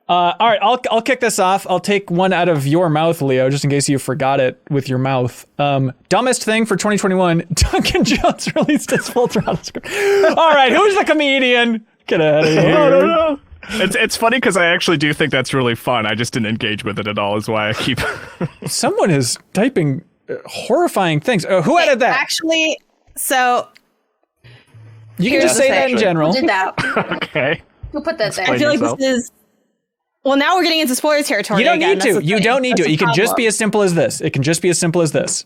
All right, I'll kick this off. I'll take one out of your mouth, Leo, just in case you forgot it with your mouth. Dumbest thing for 2021: Duncan Jones released his full throttle script. All right, who's the comedian? Get out of here! I don't know. It's funny because I actually do think that's really fun. I just didn't engage with it at all. Is why I keep. Someone is typing horrifying things. Who added that? Actually, so You can here's just the say that thing. in general. Who did that? Okay. Who put that there? I feel like yourself. this is. Well, now we're getting into spoiler territory. You don't again. need That's to. the You thing. don't need That's to. the It can just be problem. as simple as this. It can just be as simple as this.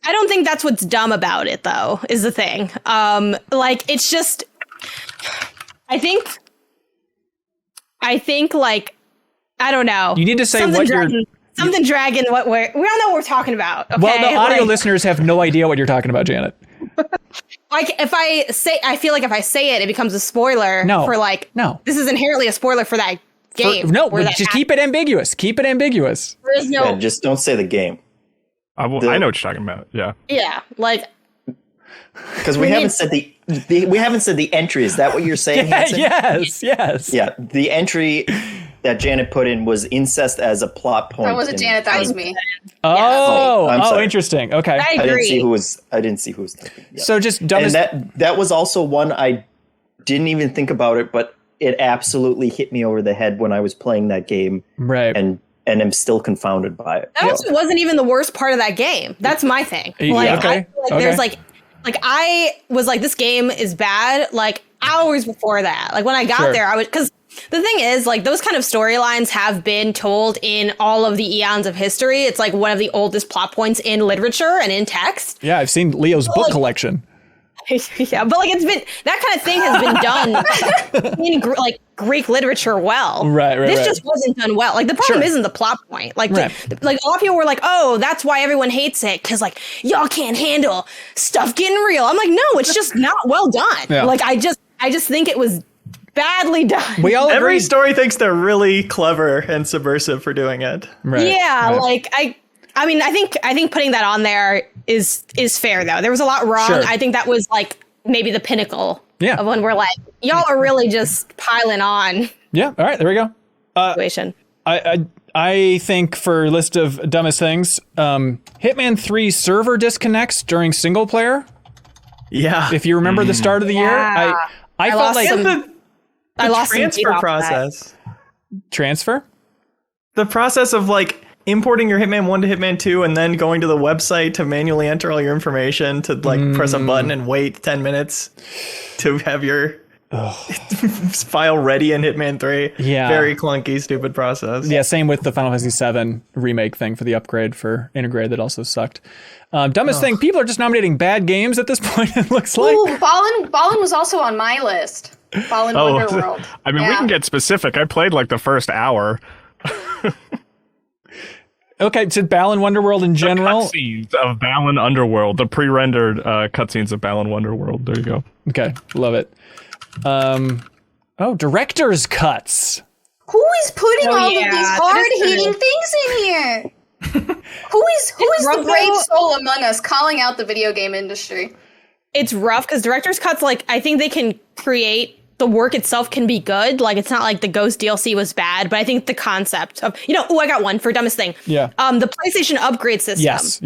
I don't think that's what's dumb about it, though. Is the thing. Like it's just. I think. Like, I don't know. You need to say something what dragon, you're. Something dragon. We don't know what we're talking about. Okay? Well, the audio Like- listeners have no idea what you're talking about, Janet. Like if I feel like if I say it, it becomes a spoiler. No. For like. No. This is inherently a spoiler for that game. No, where that just keep it ambiguous. Keep it ambiguous. There is no. Yeah, just don't say the game. I know what you're talking about. Yeah. Yeah. Like. Because we haven't said we haven't said the entry. Is that what you're saying, Hanson? Yes. Yeah, the entry that Janet put in was incest as a plot point. That wasn't Janet. That was me. Oh, I'm sorry. interesting. Okay. I I didn't agree. see who was. I didn't see who was typing. Yeah. So just And dumbest. that was also one I didn't even think about it, but it absolutely hit me over the head when I was playing that game, Right. and I'm still confounded by it. That also wasn't even the worst part of that game. That's my thing. Yeah, Like, okay, I feel like okay. there's like I was like, this game is bad. Like hours before that, like when I got Sure. there, I was because the thing is like those kind of storylines have been told in all of the eons of history. It's like one of the oldest plot points in literature and in text. Yeah, I've seen Leo's book collection. Yeah, but like it's been that kind of thing has been done in like Greek literature well. Right, This right. just wasn't done well. Like the problem Sure. isn't the plot point. Like Right. like a lot of people were like, "Oh, that's why everyone hates it cuz like y'all can't handle stuff getting real." I'm like, "No, it's just not well done." Yeah. Like I just think it was badly done. We all Every agree. story thinks they're really clever and subversive for doing it. Right, yeah, right. like I mean, I think putting that on there is fair though. There was a lot wrong. Sure. I think that was like maybe the pinnacle Yeah. of when we're like, y'all are really just piling on Yeah. All right. There we go. situation. I think for list of dumbest things, Hitman 3 server disconnects during single player. Yeah. If you remember the start of the year, Yeah. I felt lost like some- the I lost some transfer feet off that. process. transfer. The process of like importing your Hitman 1 to Hitman 2 and then going to the website to manually enter all your information to like press a button and wait 10 minutes to have your file ready in Hitman 3. Yeah. Very clunky, stupid process. Yeah, same with the Final Fantasy VII remake thing for the upgrade for Integrate that also sucked. Dumbest thing, people are just nominating bad games at this point, it looks like. Ooh, Ballin was also on my list. Ballin Wonderworld. I mean, we Yeah. can get specific. I played like the first hour. Okay, so Balan Wonderworld in general. Cutscenes of Balan Underworld, the pre-rendered cutscenes of Balan Wonderworld. There you go. Okay, love it. Director's cuts. Who is putting Oh, all yeah, of these that is hard-hitting true. things in here? Who is the rough brave though. soul among us calling out the video game industry? It's rough because director's cuts, like, I think they can create the work itself can be good. Like, it's not like the Ghost DLC was bad, but I think the concept of, I got one for dumbest thing. Yeah. The PlayStation upgrade system. Yes.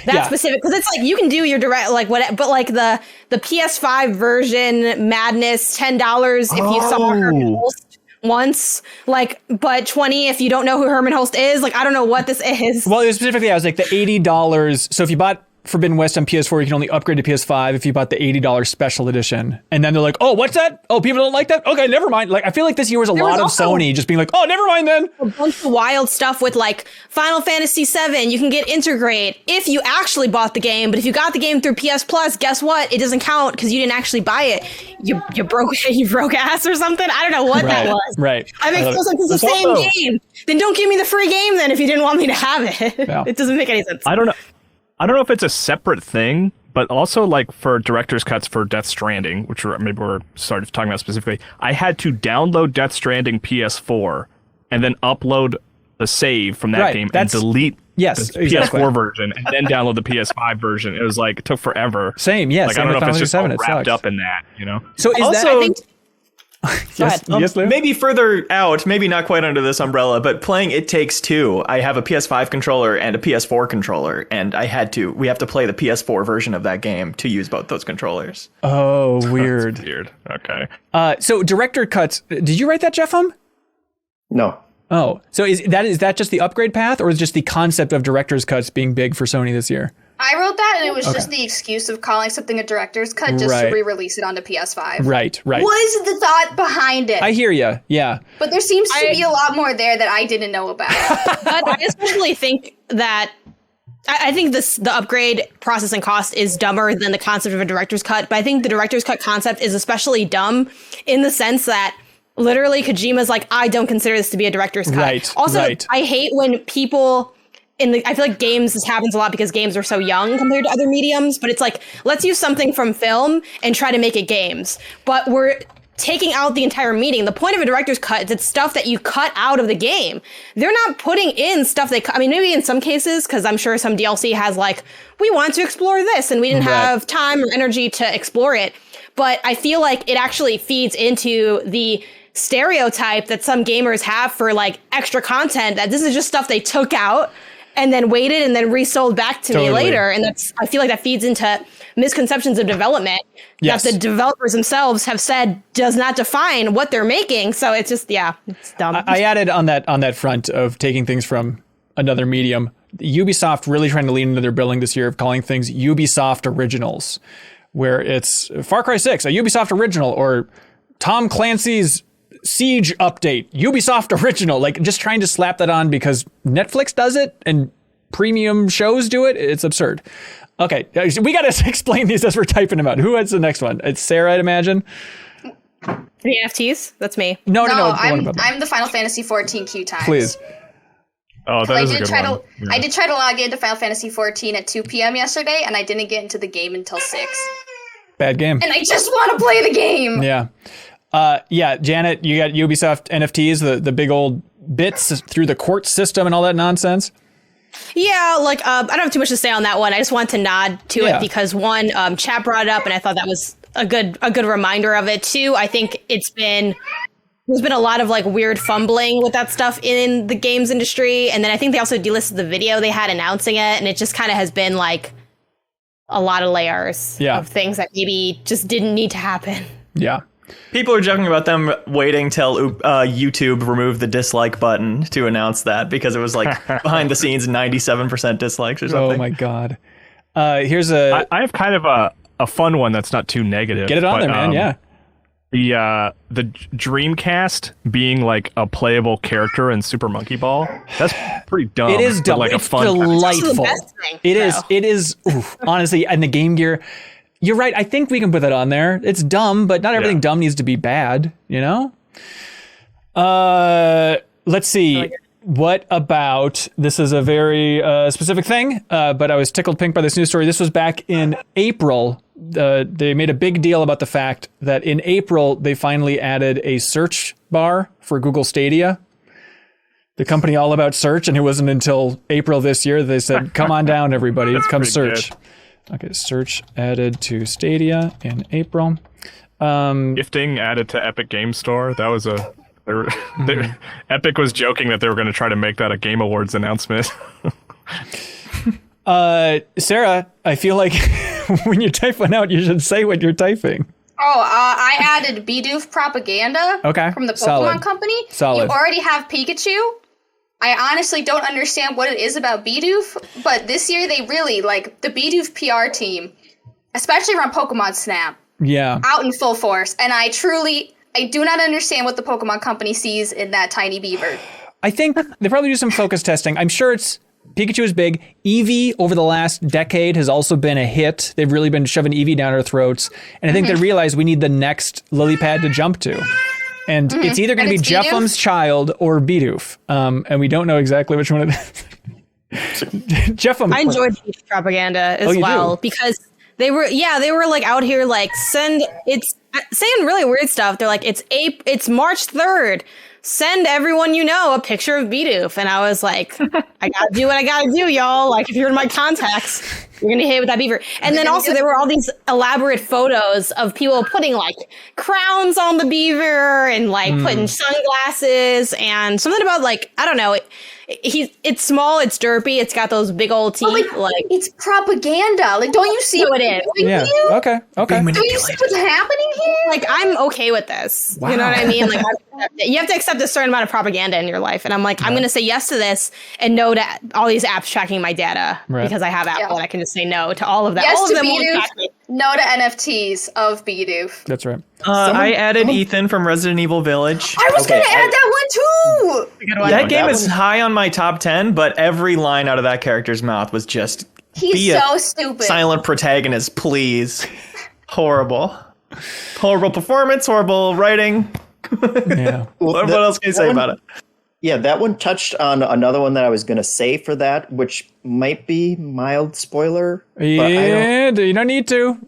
That's Yeah. specific because it's like you can do your direct like what, but like the PS5 version madness $10 if you saw Herman Holst once, like, but 20 if you don't know who Herman Holst is. Like, I don't know what this is. Well, it was specifically, I was like the $80. So if you bought Forbidden West on PS4, you can only upgrade to PS5 if you bought the $80 special edition. And then they're like, oh, what's that? Oh, people don't like that? Okay, never mind. Like, I feel like this year was a lot of Sony just being like, oh, never mind then. A bunch of wild stuff with like Final Fantasy VII, you can get Integrate if you actually bought the game. But if you got the game through PS Plus, guess what? It doesn't count because you didn't actually buy it. You broke ass or something. I don't know what that was. Right. I make feels like it's the same game. Then don't give me the free game then if you didn't want me to have it. Yeah. It doesn't make any sense. I don't know if it's a separate thing, but also like for director's cuts for Death Stranding, which maybe we're started talking about specifically, I had to download Death Stranding PS4 and then upload the save from that game and delete the PS4 version and then download the PS5 version. It was like, it took forever. Same, yes. Like, I don't know if it's just all wrapped up in that, you know? So is also, that... Yes, Lou? maybe further out, maybe not quite under this umbrella, but playing It Takes Two, I have a PS5 controller and a PS4 controller, and we have to play the PS4 version of that game to use both those controllers. Oh, weird. That's weird. Okay. So director cuts, did you write that, Jeff? No. Oh, so is that just the upgrade path, or is just the concept of director's cuts being big for Sony this year? I wrote that, and it was just the excuse of calling something a director's cut just to re-release it onto PS5. Right. Was the thought behind it? I hear you, yeah. But there seems to be a lot more there that I didn't know about. But I especially think that I think the upgrade process and cost is dumber than the concept of a director's cut. But I think the director's cut concept is especially dumb in the sense that literally Kojima's like, I don't consider this to be a director's cut. Right. Also, I hate when people... I feel like games, this happens a lot because games are so young compared to other mediums, but it's like, let's use something from film and try to make it games. But we're taking out the entire meaning. The point of a director's cut is it's stuff that you cut out of the game. They're not putting in stuff maybe in some cases, because I'm sure some DLC has like, we want to explore this and we didn't have time or energy to explore it. But I feel like it actually feeds into the stereotype that some gamers have for like extra content, that this is just stuff they took out and then waited and then resold back to me later. And I feel like that feeds into misconceptions of development that the developers themselves have said does not define what they're making. So it's just, it's dumb. I added on that front of taking things from another medium, Ubisoft really trying to lean into their billing this year of calling things Ubisoft originals, where it's Far Cry 6, a Ubisoft original, or Tom Clancy's Siege update, Ubisoft original, like just trying to slap that on because Netflix does it and premium shows do it. It's absurd. Okay, we got to explain these as we're typing them out. Who has the next one? It's Sarah, I'd imagine. The NFTs? That's me. No. I'm the Final Fantasy 14 queue times. Please. Oh, that is a good one. I did try to log into Final Fantasy 14 at 2 p.m. yesterday, and I didn't get into the game until 6. Bad game. And I just want to play the game. Yeah. Janet, you got Ubisoft NFTs, the big old bits through the court system and all that nonsense. Yeah, like I don't have too much to say on that one. I just want to nod to it because one, chat brought it up, and I thought that was a good reminder of it. Two, I think there's been a lot of like weird fumbling with that stuff in the games industry, and then I think they also delisted the video they had announcing it, and it just kind of has been like a lot of layers of things that maybe just didn't need to happen. Yeah. People are joking about them waiting till YouTube removed the dislike button to announce that, because it was like behind the scenes 97% dislikes or something. Oh my god. Here's I have kind of a fun one that's not too negative. Get it on there, man. Yeah. The Dreamcast being like a playable character in Super Monkey Ball. That's pretty dumb. It is dumb. Like it's a fun delightful. It is. Honestly, and the Game Gear. You're right. I think we can put that on there. It's dumb, but not everything dumb needs to be bad, you know? Let's see. What about, this is a very specific thing, but I was tickled pink by this news story. This was back in April. They made a big deal about the fact that in April, they finally added a search bar for Google Stadia. The company all about search, and it wasn't until April this year they said, come on down, everybody, come search. Good. Okay, search added to Stadia in April. Gifting added to Epic Game Store. That was Epic was joking that they were going to try to make that a Game Awards announcement. Sarah, I feel like when you type one out, you should say what you're typing. I added Bidoof propaganda from the Pokemon Company. Solid. You already have Pikachu. I honestly don't understand what it is about Bidoof, but this year they really, like, the Bidoof PR team, especially around Pokemon Snap, out in full force. And I do not understand what the Pokemon Company sees in that tiny beaver. I think they probably do some focus testing. I'm sure Pikachu is big. Eevee over the last decade has also been a hit. They've really been shoving Eevee down our throats. And I think they realize we need the next lily pad to jump to. And it's either going to be Jeffum's Child or Bidoof. And we don't know exactly which one it is. Jeffum. I enjoyed the propaganda as well because they were like out here like saying really weird stuff. They're like, it's March 3rd. Send everyone you know a picture of Bidoof. And I was like, I gotta do what I gotta do, y'all. Like, if you're in my contacts, you're gonna hit with that beaver. And then also there were all these elaborate photos of people putting like crowns on the beaver and like putting sunglasses and something about like, I don't know. It's small, it's derpy, it's got those big old teeth. Like it's propaganda. Like, don't you see what it is? Yeah. Okay. Don't you see what's happening here? Like, I'm okay with this. Wow. You know what I mean? Like, you have to accept a certain amount of propaganda in your life. And I'm like, I'm going to say yes to this and no to all these apps tracking my data because I have Apple and I can just say no to all of that. Yes all of to them Bidoof, no to NFTs of Bidoof. That's right. I added Ethan from Resident Evil Village. I was going to add that one too. That game is high on my top 10, but every line out of that character's mouth was just, he's so stupid. Silent protagonist, please. Horrible performance, horrible writing. Yeah. What else can you say about it? Yeah, that one touched on another one that I was going to say for that, which might be mild spoiler. Yeah, you don't need to.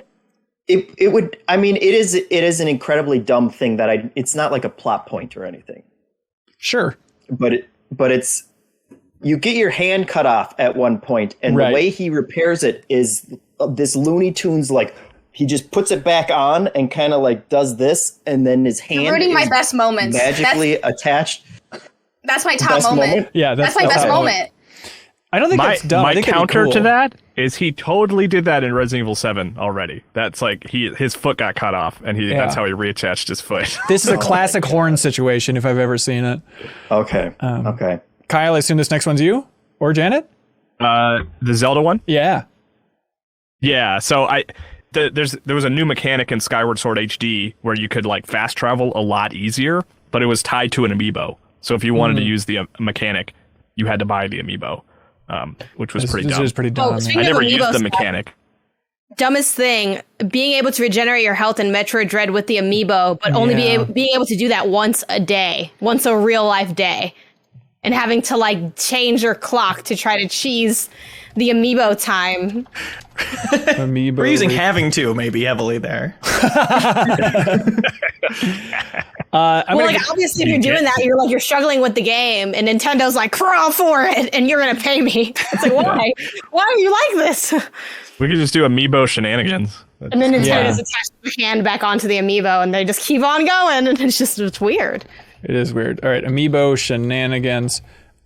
It would. I mean, it is an incredibly dumb thing that it's not like a plot point or anything. Sure. But it's you get your hand cut off at one point, and the way he repairs it is this Looney Tunes like. He just puts it back on and kind of like does this, and then his hand You're ruining my best moments. Magically attached. That's my top moment. Yeah, that's my best moment. I don't think that's dumb. My counter to that is he totally did that in Resident Evil 7 already. That's like his foot got cut off, and that's how he reattached his foot. This is a classic horn situation if I've ever seen it. Okay. Okay. Kyle, I assume this next one's you or Janet? The Zelda one? Yeah. Yeah. So there was a new mechanic in Skyward Sword HD where you could like fast travel a lot easier, but it was tied to an amiibo. So if you wanted to use the mechanic, you had to buy the amiibo, which was pretty dumb. This is pretty dumb. I never used the mechanic. Dumbest thing, being able to regenerate your health in Metroid Dread with the amiibo, but only being able to do that once a day, once a real life day, and having to like change your clock to try to cheese the amiibo time. We're using having to maybe heavily there. Obviously, if you're doing that, you're struggling with the game, and Nintendo's like, crawl for it, and you're gonna pay me. It's like, why? Why are you like this? We could just do amiibo shenanigans. And then Nintendo's attached the hand back onto the amiibo, and they just keep on going, and it's weird. It is weird. All right, amiibo shenanigans.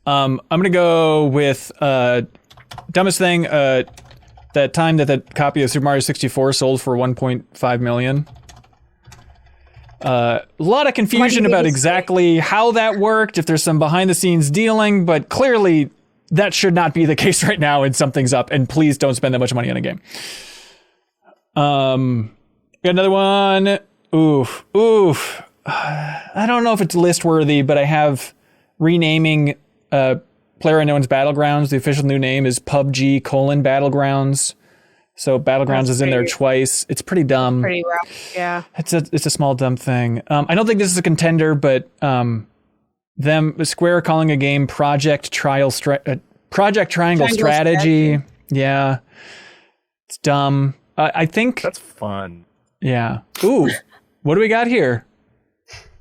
I'm gonna go with dumbest thing. That time that copy of Super Mario 64 sold for 1.5 million. A lot of confusion about exactly how that worked, if there's some behind the scenes dealing, but clearly that should not be the case right now, and something's up, and please don't spend that much money on a game. Got another one. Oof. I don't know if it's list worthy, but I have renaming PlayerUnknown's Battlegrounds. The official new name is PUBG: Battlegrounds. So Battlegrounds is in there twice. It's pretty dumb. Pretty rough, yeah. It's a small dumb thing. I don't think this is a contender, but Square calling a game Project Triangle Strategy. Yeah, it's dumb. I think that's fun. Yeah. Ooh, what do we got here?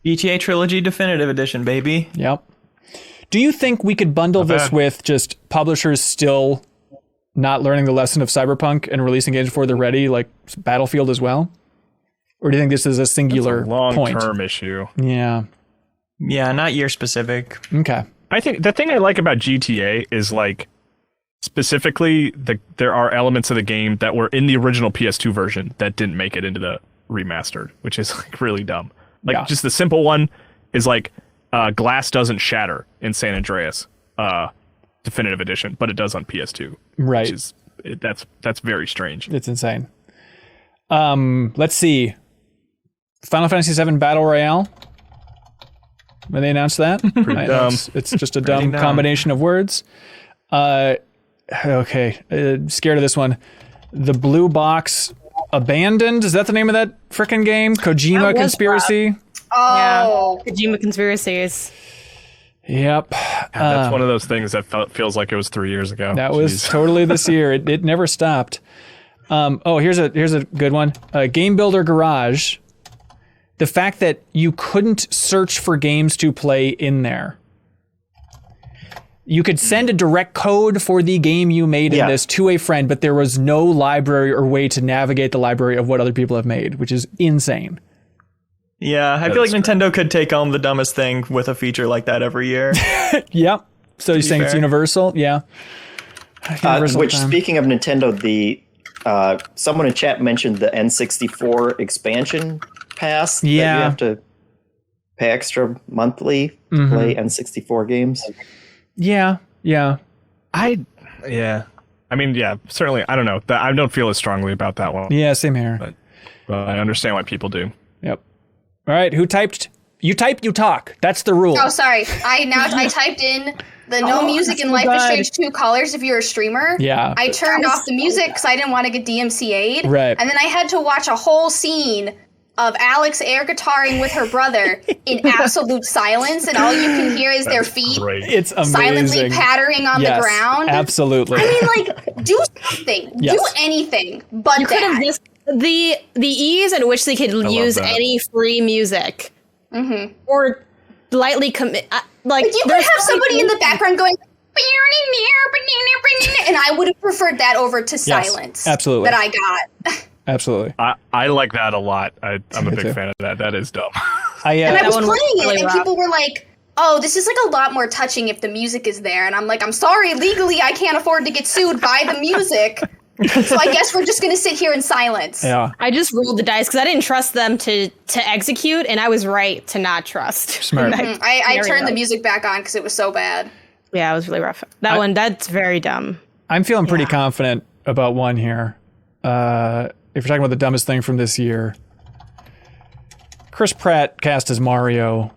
GTA Trilogy Definitive Edition, baby. Yep. Do you think we could bundle this with just publishers still not learning the lesson of Cyberpunk and releasing games before they're ready, like Battlefield as well? Or do you think this is a singular long-term issue? Yeah. Yeah, not year specific. Okay. I think the thing I like about GTA is like specifically there are elements of the game that were in the original PS2 version that didn't make it into the remastered, which is like really dumb. Like just the simple one is like glass doesn't shatter in San Andreas. definitive edition, but it does on PS2. Right. Which is that's very strange. It's insane. Let's see. Final Fantasy VII Battle Royale. When they announced that, Pretty dumb. It's just a dumb combination of words. Okay, scared of this one. The Blue Box Abandoned. Is that the name of that frickin' game? Kojima Conspiracy. Oh, yeah. Kojima Conspiracies. Yep. That's one of those things that feels like it was 3 years ago. That was totally this year. It never stopped. Here's a good one. Game Builder Garage. The fact that you couldn't search for games to play in there. You could send a direct code for the game you made in this to a friend, but there was no library or way to navigate the library of what other people have made, which is insane. Yeah, I feel like Nintendo could take home the dumbest thing with a feature like that every year. Yep. So you're saying it's universal? Yeah. Which, speaking of Nintendo, someone in chat mentioned the N64 expansion pass. That you have to pay extra monthly to play N64 games. Yeah. I mean, certainly. I don't know. I don't feel as strongly about that one. Yeah, same here. But I understand why people do. Yep. All right. Who typed? You type, you talk. That's the rule. Oh, sorry. I typed in the no music in Life is Strange 2 colors if you're a streamer. Yeah. I turned off the music because I didn't want to get DMCA'd. Right. And then I had to watch a whole scene of Alex air guitaring with her brother in absolute silence, and all you can hear is their feet It's amazing. silently pattering on the ground. Absolutely. I mean, like, do something. Yes. Do anything but You could have just the ease in which they could use any free music, or lightly commit. Like you could have somebody in the background going, and I would have preferred that over to silence. Absolutely. That I got. Absolutely. I like that a lot. I'm a big fan of that. That is dumb. And I was playing it, and people were like, oh, this is like a lot more touching if the music is there. And I'm like, I'm sorry, legally I can't afford to get sued by the music. So I guess we're just going to sit here in silence. Yeah. I just rolled the dice because I didn't trust them to execute, and I was right to not trust. Smart. I turned the music back on because it was so bad. Yeah, it was really rough. That's very dumb. I'm feeling pretty confident about one here. If you're talking about the dumbest thing from this year, Chris Pratt cast as Mario.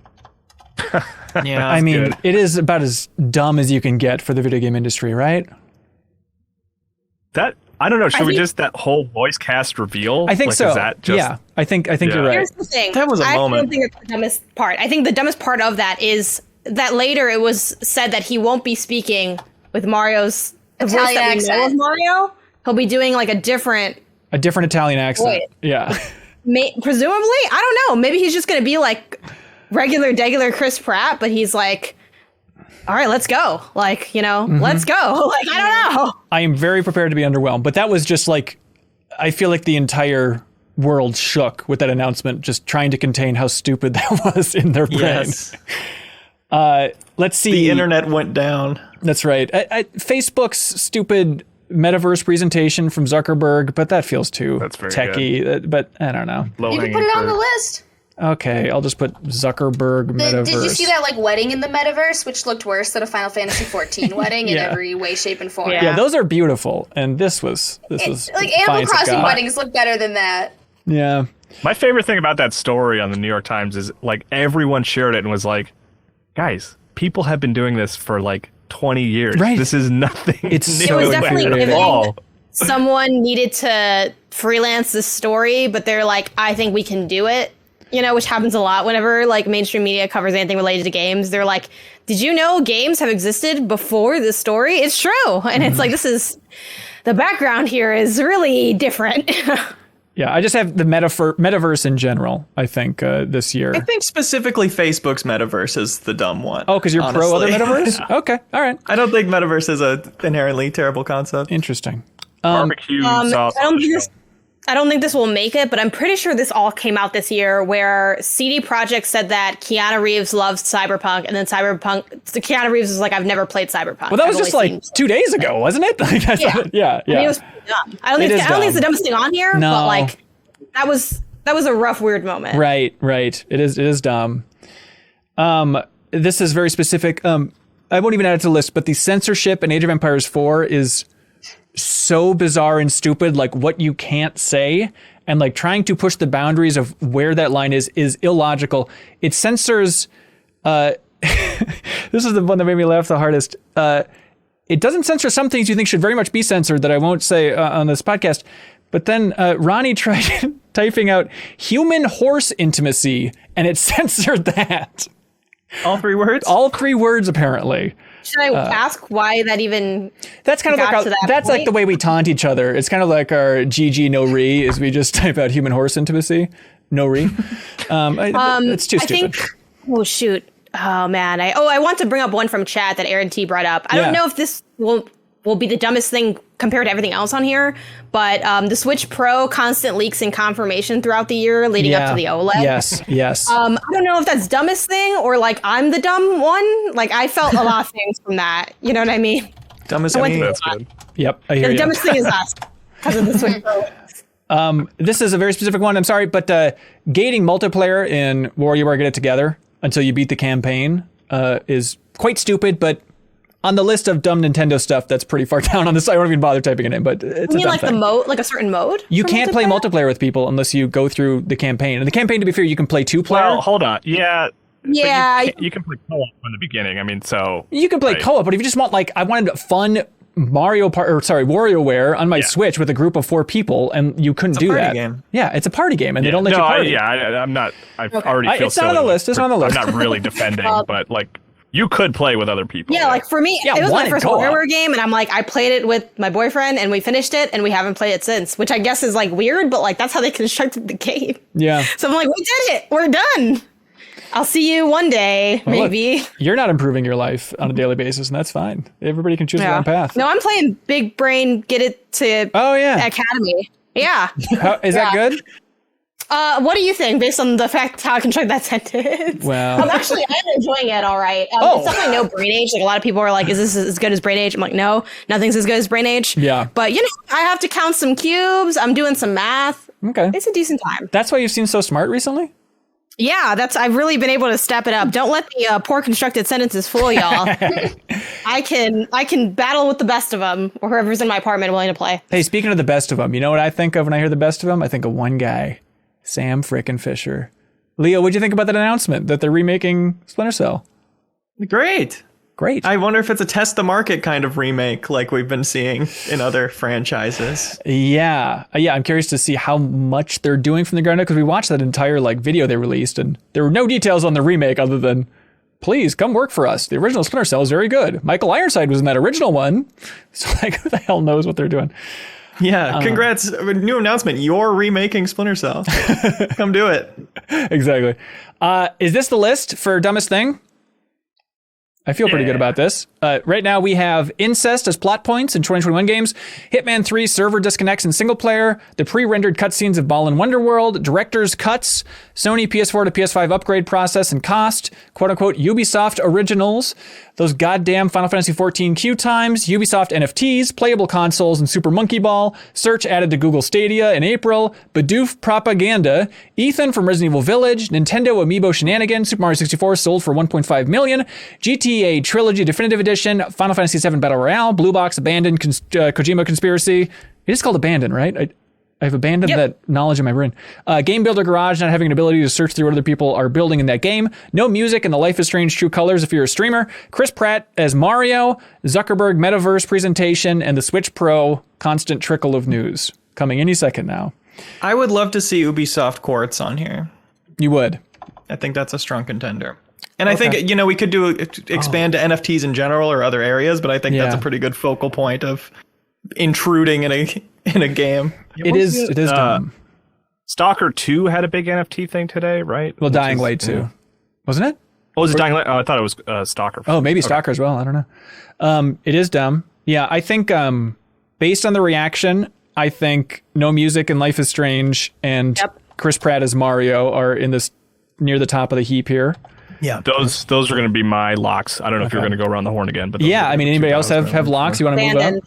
Yeah, I mean, it is about as dumb as you can get for the video game industry, right? I don't know. Should we just that whole voice cast reveal? I think so. Is that just, I think you're right. Here's the thing. That was a moment. I don't think it's the dumbest part. I think the dumbest part of that is that later it was said that he won't be speaking with Mario's the voice that we know of Mario. He'll be doing like a different Italian accent. Wait. Yeah. Presumably, I don't know. Maybe he's just going to be like regular Chris Pratt, but he's like, all right, let's go. Like, let's go. Like, I don't know. I am very prepared to be underwhelmed, but that was just like, I feel like the entire world shook with that announcement, just trying to contain how stupid that was in their brain. Yes. Let's see. The internet went down. That's right. Facebook's stupid metaverse presentation from Zuckerberg, but that feels too techie. But I don't know. You can put it on the list. Okay, I'll just put Zuckerberg metaverse. Did you see that like wedding in the metaverse, which looked worse than a Final Fantasy XIV wedding in every way, shape, and form? Yeah, those are beautiful, and this was like Animal Crossing weddings look better than that. Yeah. My favorite thing about that story on the New York Times is like everyone shared it and was like, guys, people have been doing this for like 20 years. Right. This is nothing. It's new so It was definitely at giving all. someone needed to freelance this story, but they're like, I think we can do it. Which happens a lot whenever like mainstream media covers anything related to games. They're like, did you know games have existed before this story? It's true. And it's like, the background here is really different. Yeah, I just have the metaverse in general, I think, this year. I think specifically Facebook's metaverse is the dumb one. Oh, because you're pro other metaverse? Okay, all right. I don't think metaverse is a inherently terrible concept. Interesting. Barbecue sauce. I don't think this will make it, but I'm pretty sure this all came out this year where CD Projekt said that Keanu Reeves loves Cyberpunk, and then Keanu Reeves was like, I've never played Cyberpunk. Well, that was just like 2 days ago, wasn't it? Yeah. I mean, it was dumb. I don't think it's the dumbest thing on here, but like that was a rough, weird moment. Right. It is dumb. This is very specific. I won't even add it to the list, but the censorship in Age of Empires 4 is so bizarre and stupid, like what you can't say, and like trying to push the boundaries of where that line is illogical. It censors, this is the one that made me laugh the hardest. It doesn't censor some things you think should very much be censored that I won't say on this podcast. But then Ronnie tried typing out human horse intimacy, and it censored that. All 3 words? All 3 words, apparently. Should I ask why that even? That's kind of like that's like the way we taunt each other. It's kind of like our GG no re is we just type out human horse intimacy, no re. It's too stupid. Oh shoot. Oh man. I want to bring up one from chat that Aaron T brought up. I don't know if this will be the dumbest thing compared to everything else on here, but the Switch Pro constant leaks and confirmation throughout the year leading up to the OLED. Yes. I don't know if that's dumbest thing or like I'm the dumb one. Like I felt a lot of things from that. You know what I mean? Dumbest thing. That's good. Yep, I hear the you. dumbest thing is us because of the Switch Pro. This is a very specific one. I'm sorry, but gating multiplayer in WarioWare Get It Together until you beat the campaign is quite stupid, but on the list of dumb Nintendo stuff, that's pretty far down on this. I won't even bother typing it in, but it's You mean a dumb like thing. the mode, like a certain mode? You can't play multiplayer with people unless you go through the campaign. And the campaign, to be fair, you can play 2-player. Well, hold on. Yeah. Yeah. You can play co-op from the beginning. I mean, so You can play co-op, but if you just want, like, I wanted fun WarioWare on my Switch with a group of 4 people, and you couldn't do that. Game. Yeah, it's a party game, and they don't let you party. I'm not. I already feel it's not on the list. It's not on the list. I'm not really defending, but like you could play with other people. Yeah, like for me, it was my first co-op. WarioWare game, and I'm like, I played it with my boyfriend, and we finished it, and we haven't played it since, which I guess is like weird, but like that's how they constructed the game. Yeah. So I'm like, we did it. We're done. I'll see you one day, maybe. Look, you're not improving your life on a daily basis, and that's fine. Everybody can choose their own path. No, I'm playing Big Brain Get It to Academy. Yeah. Is that good? What do you think, based on the fact how I construct that sentence? Well, I'm enjoying it all right. It's definitely no Brain Age. Like a lot of people are like, is this as good as Brain Age? I'm like, no, nothing's as good as Brain Age. Yeah. But you know, I have to count some cubes. I'm doing some math. Okay. It's a decent time. That's why you've seen So Smart recently? Yeah, I've really been able to step it up. Don't let the poor constructed sentences fool y'all. I can battle with the best of them, or whoever's in my apartment willing to play. Hey, speaking of the best of them, you know what I think of when I hear the best of them? I think of one guy, Sam frickin' Fisher. Leo, what'd you think about that announcement that they're remaking Splinter Cell? Great. I wonder if it's a test the market kind of remake like we've been seeing in other franchises. Yeah, I'm curious to see how much they're doing from the ground up, because we watched that entire video they released, and there were no details on the remake other than, please come work for us. The original Splinter Cell is very good. Michael Ironside was in that original one, so like who the hell knows what they're doing? Yeah, congrats. New announcement. You're remaking Splinter Cell. Come do it. Exactly. Is this the list for dumbest thing? I feel pretty good about this. Right now we have incest as plot points in 2021 games, Hitman 3 server disconnects in single player, the pre-rendered cutscenes of Ball and Wonderworld, director's cuts, Sony PS4 to PS5 upgrade process and cost, quote-unquote Ubisoft originals, those goddamn Final Fantasy 14 queue times, Ubisoft NFTs, playable consoles and Super Monkey Ball, search added to Google Stadia in April, Bidoof propaganda, Ethan from Resident Evil Village, Nintendo Amiibo shenanigans, Super Mario 64 sold for 1.5 million, GTA Trilogy Definitive Edition, Final Fantasy VII Battle Royale, Blue Box Abandoned, Kojima Conspiracy. It is called Abandoned, right? I have abandoned that knowledge in my brain. Game Builder Garage, not having an ability to search through what other people are building in that game. No music in the Life is Strange True Colors if you're a streamer. Chris Pratt as Mario, Zuckerberg Metaverse presentation, and the Switch Pro constant trickle of news. Coming any second now. I would love to see Ubisoft Quartz on here. You would? I think that's a strong contender. And I think, we could expand to NFTs in general or other areas, but I think that's a pretty good focal point of intruding in a game. It is dumb. Stalker 2 had a big NFT thing today, right? Well, Dying Light too. Wasn't it? Oh, was it Dying Light? Oh, I thought it was Stalker. Oh, maybe Stalker as well. I don't know. It is dumb. Yeah, I think based on the reaction, I think no music in Life is Strange and Chris Pratt as Mario are in this near the top of the heap here. Yeah, those are going to be my locks. I don't know if you're going to go around the horn again, but yeah, I mean, anybody else have locks? You want to move up?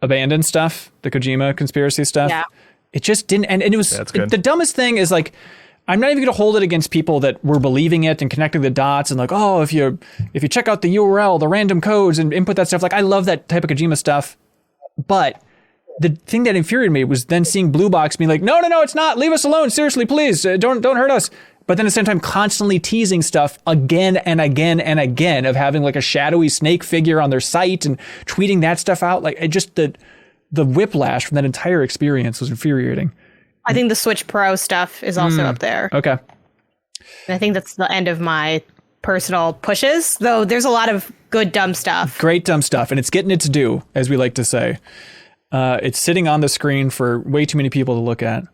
Abandoned stuff, the Kojima conspiracy stuff. Yeah, it just didn't, and it was the dumbest thing is like, I'm not even going to hold it against people that were believing it and connecting the dots and like, oh, if you check out the URL, the random codes and input that stuff, like I love that type of Kojima stuff. But the thing that infuriated me was then seeing Blue Box being like, no, it's not. Leave us alone. Seriously, please. Don't hurt us. But then at the same time, constantly teasing stuff again and again and again of having like a shadowy snake figure on their site and tweeting that stuff out. Like it just the whiplash from that entire experience was infuriating. I think the Switch Pro stuff is also up there. Okay. And I think that's the end of my personal pushes, though there's a lot of good dumb stuff. Great dumb stuff. And it's getting its due, as we like to say. It's sitting on the screen for way too many people to look at.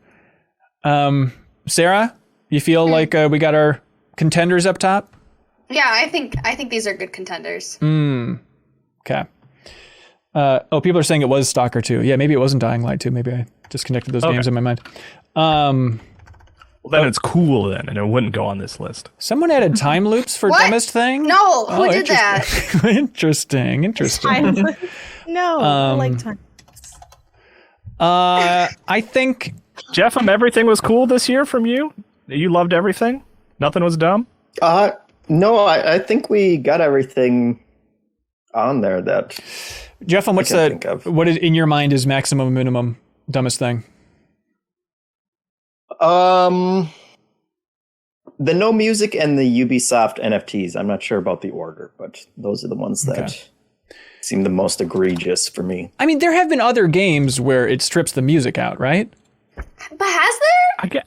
Sarah, you feel like we got our contenders up top? Yeah, I think these are good contenders. Okay. People are saying it was Stalker 2. Yeah, maybe it wasn't Dying Light 2. Maybe I disconnected those games in my mind. Well, then it's cool then, and it wouldn't go on this list. Someone added time loops for What? dumbest thing? No, who did that? Interesting. No, I like time. I think... Jeff, everything was cool this year from you? You loved everything? Nothing was dumb? No, I think we got everything on there that... Jeff, what is in your mind is maximum and minimum dumbest thing? The no music and the Ubisoft NFTs. I'm not sure about the order, but those are the ones that seem the most egregious for me. I mean, there have been other games where it strips the music out, right? But has there?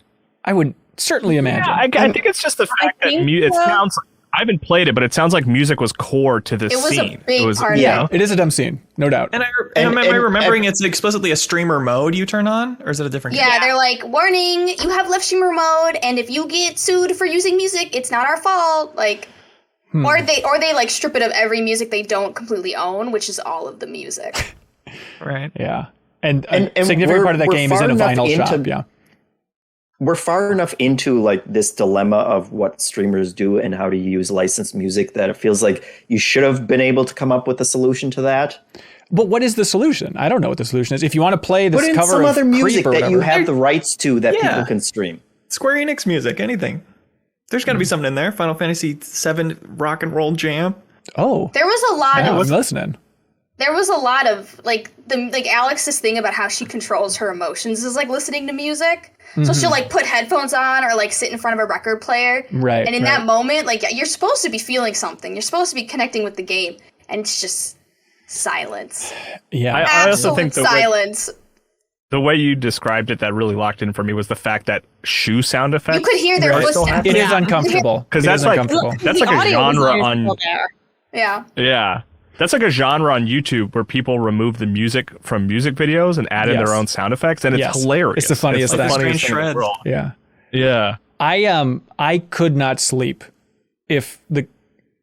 I would certainly imagine. Yeah, I think it's just the fact that it sounds like, I haven't played it, but it sounds like music was core to this scene. It was a big part of it. It is a dumb scene, no doubt. And am I remembering it's explicitly a streamer mode you turn on? Or is it a different game? Yeah, they're like, warning, you have left streamer mode, and if you get sued for using music, it's not our fault. Like, or they like strip it of every music they don't completely own, which is all of the music. Right. Yeah. And a significant part of that game is in a vinyl shop, yeah. We're far enough into like this dilemma of what streamers do and how to use licensed music that it feels like you should have been able to come up with a solution to that. But what is the solution? I don't know what the solution is. If you want to play this cover some of other music Creep or that you whatever. have the rights to that people can stream. Square Enix music, anything. There's got to be something in there. Final Fantasy VII rock and roll jam. Oh. There was a lot I'm of listening. There was a lot of like Alex's thing about how she controls her emotions is like listening to music. So she'll like put headphones on or like sit in front of a record player. Right. And in that moment, like you're supposed to be feeling something. You're supposed to be connecting with the game. And it's just silence. Yeah. I also think silence. The way you described it that really locked in for me was the fact that shoe sound effects. You could hear their footsteps. It is uncomfortable. Because that's like a genre on... Yeah. Yeah. That's like a genre on YouTube where people remove the music from music videos and add in their own sound effects, and it's hilarious. It's the funniest thing. Funniest thing in the world. Yeah. Yeah. I could not sleep if the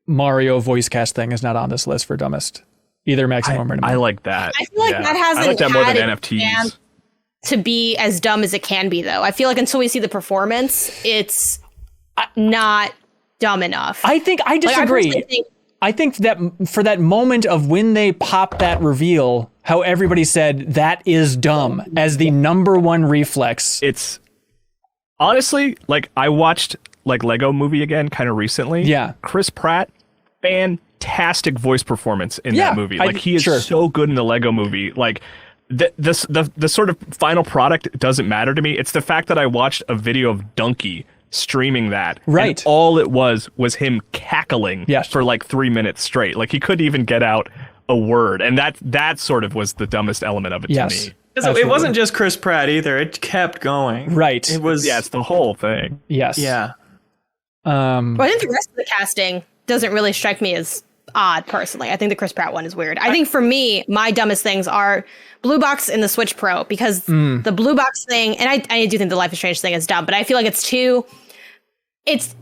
Mario voice cast thing is not on this list for dumbest. Either maximum or minimum. I like that. I feel like that hasn't I like that more than had NFTs. to be as dumb as it can be, though. I feel like until we see the performance, it's not dumb enough. I disagree. I think that for that moment of when they pop that reveal, how everybody said that is dumb as the number one reflex. It's honestly like I watched like Lego Movie again kind of recently. Yeah. Chris Pratt, fantastic voice performance in that movie. Like he is so good in the Lego Movie. Like the sort of final product doesn't matter to me. It's the fact that I watched a video of Donkey streaming that, right? And all it was him cackling for like 3 minutes straight. Like he couldn't even get out a word, and that sort of was the dumbest element of it to me. It wasn't just Chris Pratt either. It kept going. Right. It was. Yeah, it's the whole thing. Yes. Yeah. But I think the rest of the casting doesn't really strike me as odd, personally. I think the Chris Pratt one is weird. I think for me, my dumbest things are Blue Box and the Switch Pro, because the Blue Box thing, and I do think the Life is Strange thing is dumb, but I feel like it's too...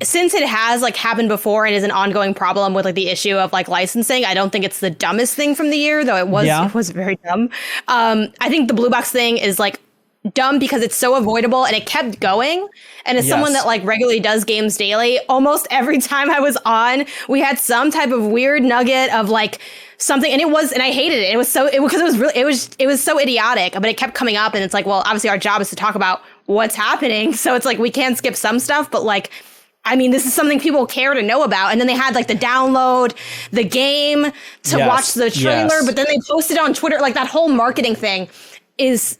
since it has like happened before and is an ongoing problem with like the issue of like licensing, I don't think it's the dumbest thing from the year, though it was very dumb. I think the Blue Box thing is like dumb because it's so avoidable and it kept going. And as someone that like regularly does games daily, almost every time I was on, we had some type of weird nugget of like something, and I hated it. It was so idiotic, but it kept coming up, and it's like, well, obviously our job is to talk about what's happening. So it's like, we can skip some stuff, but like, I mean, this is something people care to know about. And then they had like the download the game to watch the trailer, but then they posted on Twitter. Like that whole marketing thing is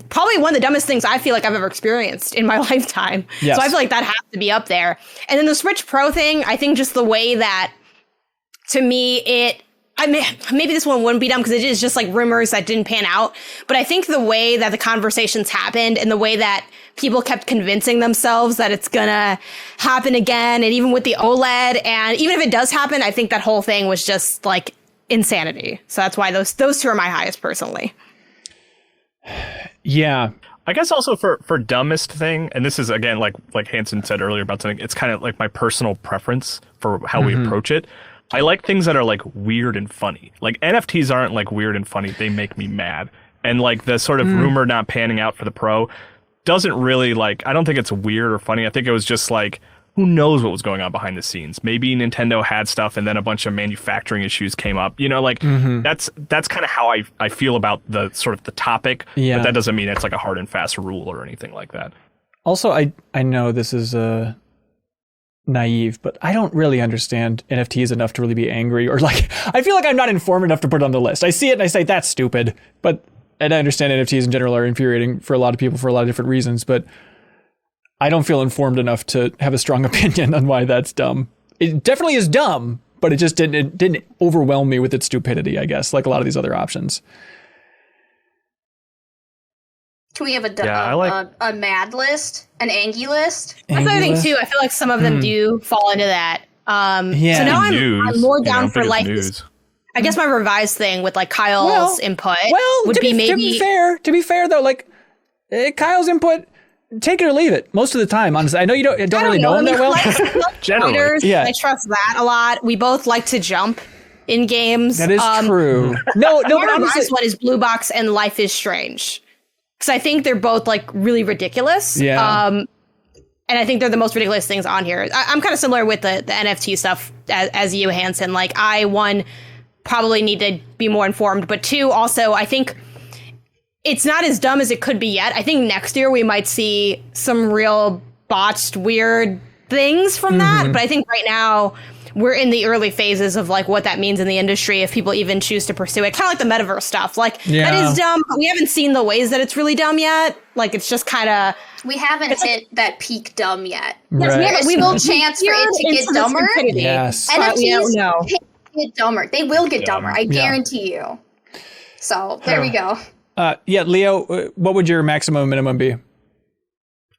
probably one of the dumbest things I feel like I've ever experienced in my lifetime. Yes. So I feel like that has to be up there. And then the Switch Pro thing, I think just the way that, to me, maybe this one wouldn't be dumb because it is just like rumors that didn't pan out. But I think the way that the conversations happened and the way that people kept convincing themselves that it's gonna happen again, and even with the OLED, and even if it does happen, I think that whole thing was just like insanity. So that's why those two are my highest personally. Yeah. I guess also for dumbest thing, and this is again like Hanson said earlier about something, it's kind of like my personal preference for how we approach it. I like things that are like weird and funny. Like NFTs aren't like weird and funny. They make me mad. And like the sort of rumor not panning out for the Pro doesn't really like, I don't think it's weird or funny. I think it was just like, who knows what was going on behind the scenes? Maybe Nintendo had stuff and then a bunch of manufacturing issues came up. You know, like that's kind of how I feel about the sort of the topic. Yeah. But that doesn't mean it's like a hard and fast rule or anything like that. Also, I know this is naive, but I don't really understand NFTs enough to really be angry, or like, I feel like I'm not informed enough to put it on the list. I see it and I say, that's stupid. And I understand NFTs in general are infuriating for a lot of people for a lot of different reasons, but I don't feel informed enough to have a strong opinion on why that's dumb. It definitely is dumb, but it just didn't overwhelm me with its stupidity, I guess, like a lot of these other options. Do we have a mad list, an Angie list? That's the other thing too. I feel like some of them do fall into that. So now I'm more down for like this, I guess my revised thing with like Kyle's input would be maybe. To be fair though, like Kyle's input, take it or leave it. Most of the time, honestly, I know you don't really know him that well. Generally, I trust that a lot. We both like to jump in games. That is true. No, but honestly, revised one is Blue Box and Life is Strange. Because I think they're both like really ridiculous. Yeah. And I think they're the most ridiculous things on here. I'm kind of similar with the NFT stuff as you, Hanson. Like one, probably need to be more informed. But two, also, I think it's not as dumb as it could be yet. I think next year we might see some real botched, weird things from that. But I think right now we're in the early phases of like what that means in the industry if people even choose to pursue it. Kind of like the metaverse stuff. Like that is dumb, but we haven't seen the ways that it's really dumb yet. Like it's just kind of we haven't hit that peak dumb yet. Right. Yes, we have a still chance for it to get dumber. Yes. NFTs get dumber. They will get dumber. I guarantee you. So there we go. Leo, what would your maximum and minimum be?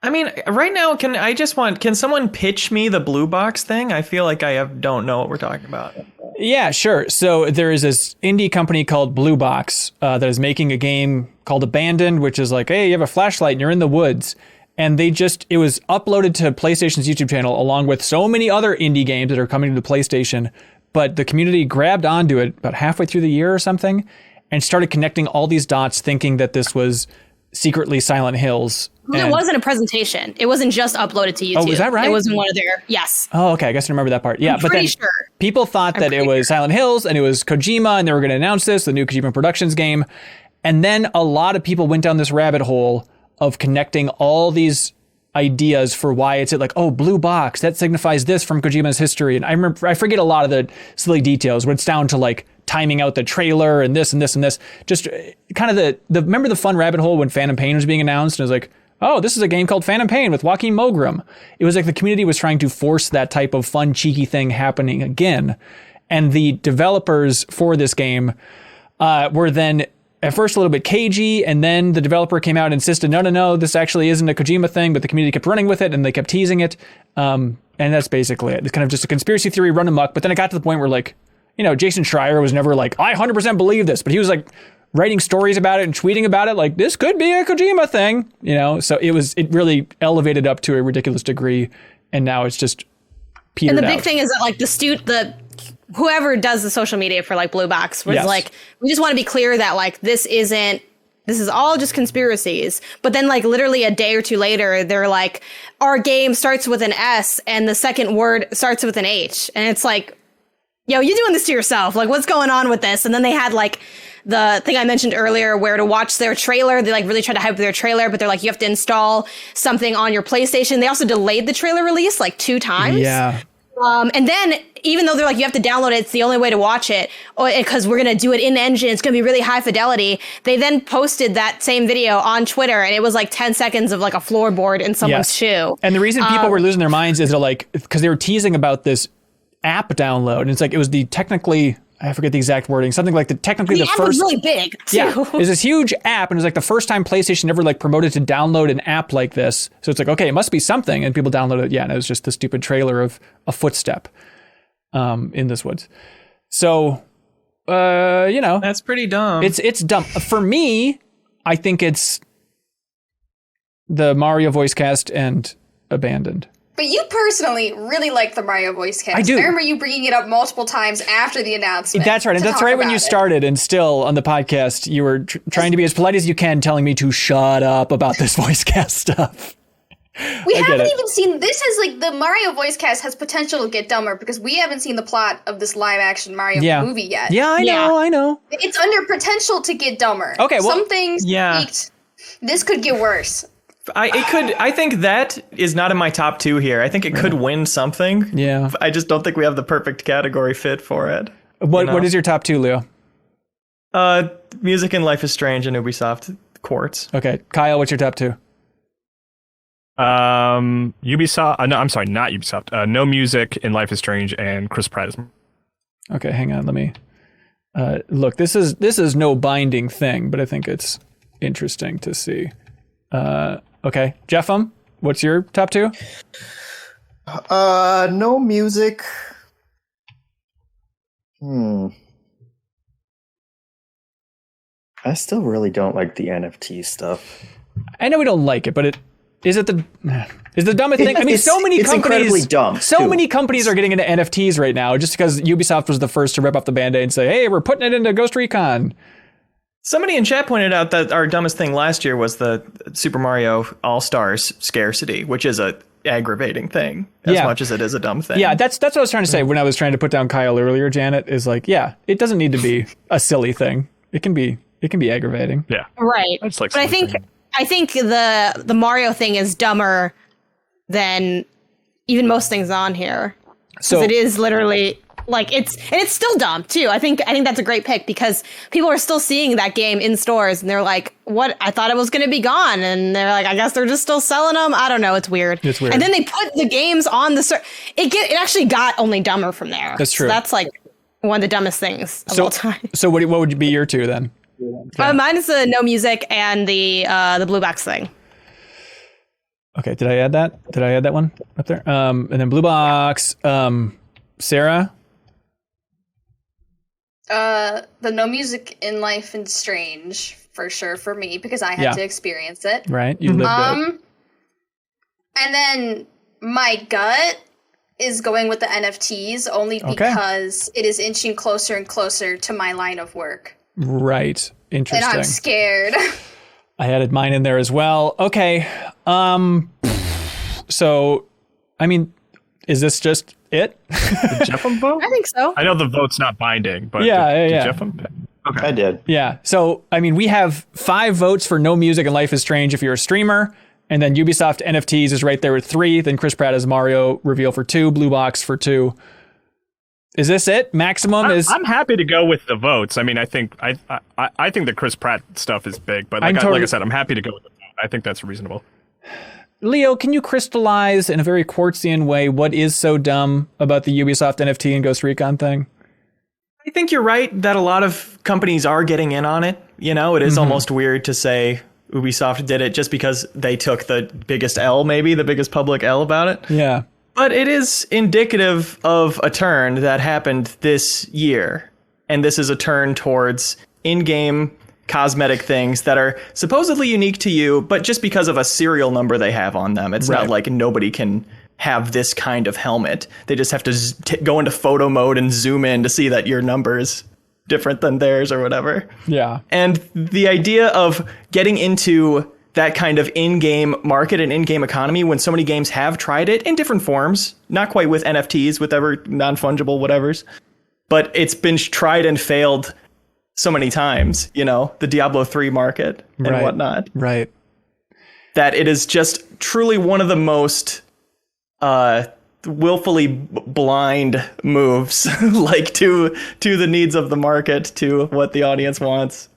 I mean, right now, can someone pitch me the Blue Box thing? I feel like don't know what we're talking about. Yeah, sure. So there is this indie company called Blue Box that is making a game called Abandoned, which is like, hey, you have a flashlight and you're in the woods. And it was uploaded to PlayStation's YouTube channel along with so many other indie games that are coming to the PlayStation. But the community grabbed onto it about halfway through the year or something and started connecting all these dots thinking that this was secretly Silent Hills. It wasn't a presentation. It wasn't just uploaded to YouTube. Oh, is that right? It wasn't one of their, yes. Oh, okay. I guess I remember that part. Yeah, I'm pretty sure. People thought that it was Silent Hills and it was Kojima and they were going to announce this, the new Kojima Productions game. And then a lot of people went down this rabbit hole of connecting all these ideas for why it's like, oh, Blue Box, that signifies this from Kojima's history. And I forget a lot of the silly details when it's down to like timing out the trailer and this and this and this. Just kind of remember the fun rabbit hole when Phantom Pain was being announced and it was like, oh, this is a game called Phantom Pain with Joaquin Mogrim. It was like the community was trying to force that type of fun, cheeky thing happening again. And the developers for this game were then at first a little bit cagey, and then the developer came out and insisted, no, this actually isn't a Kojima thing, but the community kept running with it and they kept teasing it. And that's basically it. It's kind of just a conspiracy theory run amok. But then it got to the point where like, Jason Schreier was never like, I 100% believe this, but he was like writing stories about it and tweeting about it like, this could be a Kojima thing, so it really elevated up to a ridiculous degree, and now it's just petered out. And the big thing is that like whoever does the social media for like Blue Box was like, we just want to be clear that like this is all just conspiracies. But then like literally a day or two later, they're like, our game starts with an S and the second word starts with an H. And it's like, yo, you doing this to yourself? Like, what's going on with this? And then they had like the thing I mentioned earlier where to watch their trailer. They like really tried to hype their trailer, but they're like, you have to install something on your PlayStation. They also delayed the trailer release like 2 times. Yeah. And then even though they're like, you have to download it, it's the only way to watch it because we're going to do it in engine. It's going to be really high fidelity. They then posted that same video on Twitter and it was like 10 seconds of like a floorboard in someone's shoe. And the reason people were losing their minds is they're like, because they were teasing about this app download. And it's like, it was the technically, I forget the exact wording, something like the app first. Was really big too. Yeah, it was this huge app, and it was like the first time PlayStation ever like promoted to download an app like this. So it's like, okay, it must be something, and people downloaded it. Yeah, and it was just the stupid trailer of a footstep in this woods. So, that's pretty dumb. It's dumb for me. I think it's the Mario voice cast and Abandoned. But you personally really like the Mario voice cast. I do. I remember you bringing it up multiple times after the announcement. That's right. And that's right when you started. And still on the podcast, you were trying to be as polite as you can, telling me to shut up about this voice cast stuff. We haven't even seen, this is like, the Mario voice cast has potential to get dumber because we haven't seen the plot of this live action Mario movie yet. Yeah, I know. It's under potential to get dumber. Okay, well. Some things leaked. This could get worse. I think that is not in my top 2 here. I think it could win something. Yeah. I just don't think we have the perfect category fit for it. What is your top 2, Leo? Music and Life is Strange and Ubisoft Quartz. Okay. Kyle, what's your top 2? Ubisoft. No, I'm sorry, not Ubisoft. No Music in Life is Strange and Chris Pratt is. Okay, hang on. Let me look. This is no binding thing, but I think it's interesting to see. Okay, Jeffem, what's your top 2? No Music. I still really don't like the NFT stuff. I know we don't like it, but is the dumbest thing. I mean, so many companies, incredibly dumb. Many companies are getting into NFTs right now, just because Ubisoft was the first to rip off the Band-Aid and say, "Hey, we're putting it into Ghost Recon." Somebody in chat pointed out that our dumbest thing last year was the Super Mario All-Stars scarcity, which is a aggravating thing as much as it is a dumb thing. Yeah, that's what I was trying to say when I was trying to put down Kyle earlier, Janet, is like, yeah, it doesn't need to be a silly thing. It can be aggravating. Yeah. Right. But I think the Mario thing is dumber than even most things on here. So it is literally like it's still dumb too. I think that's a great pick because people are still seeing that game in stores and they're like, "What? I thought it was going to be gone." And they're like, "I guess they're just still selling them." I don't know. It's weird. And then they put the games on the it actually got only dumber from there. That's true. So that's like one of the dumbest things of all time. So what would be your 2 then? Mine is the No Music and the Blue Box thing. Okay, did I add that one up there? And then Blue Box, Sarah? The No Music in Life is Strange, for sure, for me, because I had to experience it. Right, you lived it. And then my gut is going with the NFTs, only because it is inching closer and closer to my line of work. Right, interesting. And I'm scared. I added mine in there as well. Okay, so, I mean, is this just it? Did Jeffem vote? I think so. I know the vote's not binding, but did Jeffem? Okay. I did. Yeah. So, I mean, we have 5 votes for No Music and Life is Strange if you're a streamer. And then Ubisoft NFTs is right there with 3. Then Chris Pratt as Mario reveal for 2. Blue Box for 2. Is this it? Maximum is... I'm happy to go with the votes. I mean, I think the Chris Pratt stuff is big, but like I said, I'm happy to go with the vote. I think that's reasonable. Leo, can you crystallize in a very Quartzian way what is so dumb about the Ubisoft NFT and Ghost Recon thing? I think you're right that a lot of companies are getting in on it. You know, it is almost weird to say Ubisoft did it just because they took the biggest L, maybe the biggest public L about it. Yeah. But it is indicative of a turn that happened this year. And this is a turn towards in-game cosmetic things that are supposedly unique to you, but just because of a serial number they have on them. It's not like nobody can have this kind of helmet. They just have to go into photo mode and zoom in to see that your number is different than theirs or whatever. Yeah. And the idea of getting into that kind of in-game market and in-game economy when so many games have tried it in different forms, not quite with NFTs, with ever non-fungible whatevers, but it's been tried and failed so many times, the Diablo 3 market and whatnot. Right. That it is just truly one of the most willfully blind moves, like to the needs of the market, to what the audience wants.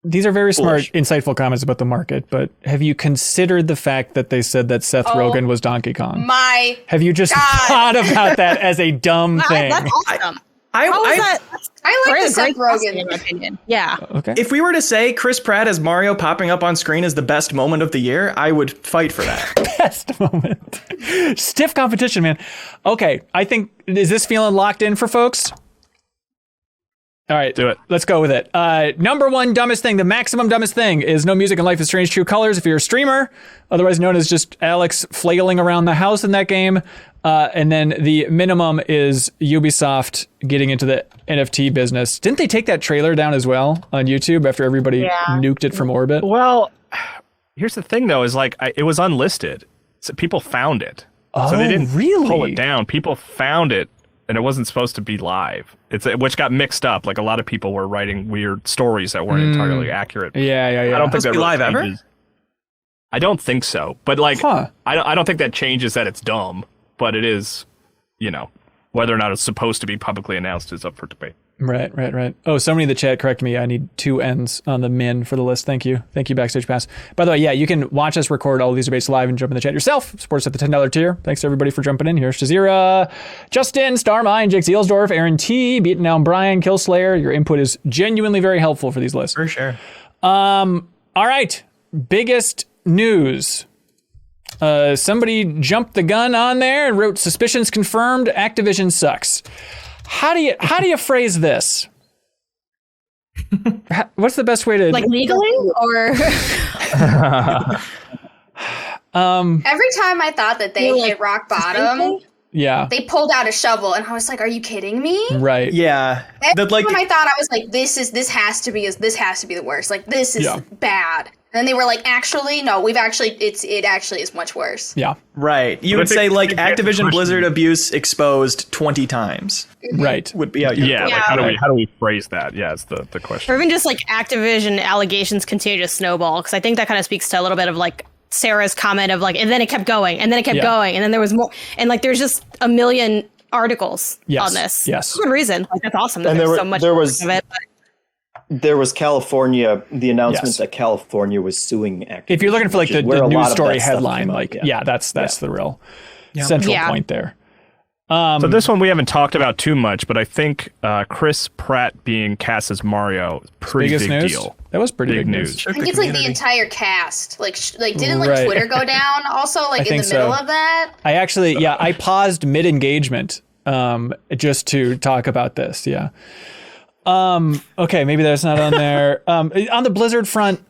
These are very smart, insightful comments about the market, but have you considered the fact that they said that Seth Rogen was Donkey Kong? Have you just thought about that as a dumb thing? That's awesome. I like the Seth Rogen, in my opinion. Yeah. Okay. If we were to say Chris Pratt as Mario popping up on screen is the best moment of the year, I would fight for that. Best moment. Stiff competition, man. Okay, I think, is this feeling locked in for folks? All right, do it. Let's go with it. Number one dumbest thing, the maximum dumbest thing is no music in Life is Strange True Colors if you're a streamer, otherwise known as just Alex flailing around the house in that game. And then the minimum is Ubisoft getting into the NFT business. Didn't they take that trailer down as well on YouTube after everybody nuked it from orbit? Well, here's the thing, though, is it was unlisted. So people found it. So they didn't pull it down. People found it, and it wasn't supposed to be live. Which got mixed up. Like, a lot of people were writing weird stories that weren't entirely accurate. Yeah. I don't think that live ever. I don't think so. But I don't think that changes that it's dumb. But it is, whether or not it's supposed to be publicly announced is up for debate. Right. Oh, somebody in the chat corrected me. I need 2 N's on the min for the list. Thank you, Backstage Pass. By the way, you can watch us record all of these debates live and jump in the chat yourself. Support us at the $10 tier. Thanks to everybody for jumping in. Here's Shazira, Justin, Starmine, Jake Zielsdorf, Aaron T, BeatenDownBrian, Killslayer. Your input is genuinely very helpful for these lists. For sure. All right. Biggest news. Somebody jumped the gun on there and wrote suspicions confirmed. Activision sucks. How do you phrase this? What's the best way to legally or? Every time I thought that they hit rock bottom, they pulled out a shovel, and I was like, "Are you kidding me?" Right. Yeah. Every time I thought, I was like, "This has to be the worst. Like, this is bad." And then they were like, actually, no, it actually is much worse. Yeah. Right. You would say Activision Blizzard abuse exposed 20 times. Right. Would be out. Yeah. Like, how do we phrase that? Yeah, is the question. Or even just Activision allegations continue to snowball, because I think that kind of speaks to a little bit of Sarah's comment of and then it kept going, and then it kept going, and then there was more, and there's just a million articles on this. Yes. For good reason. That's awesome. And there's so much of it. There was California, the announcement that California was suing Activision. If you're looking for the news story headline, that's the real central point there. So this one we haven't talked about too much, but I think Chris Pratt being cast as Mario is pretty big deal. That was pretty big news. I think it's the entire cast. Didn't Twitter go down also in the middle of that? I actually I paused mid engagement just to talk about this. Yeah. Okay, maybe that's not on there. On the Blizzard front,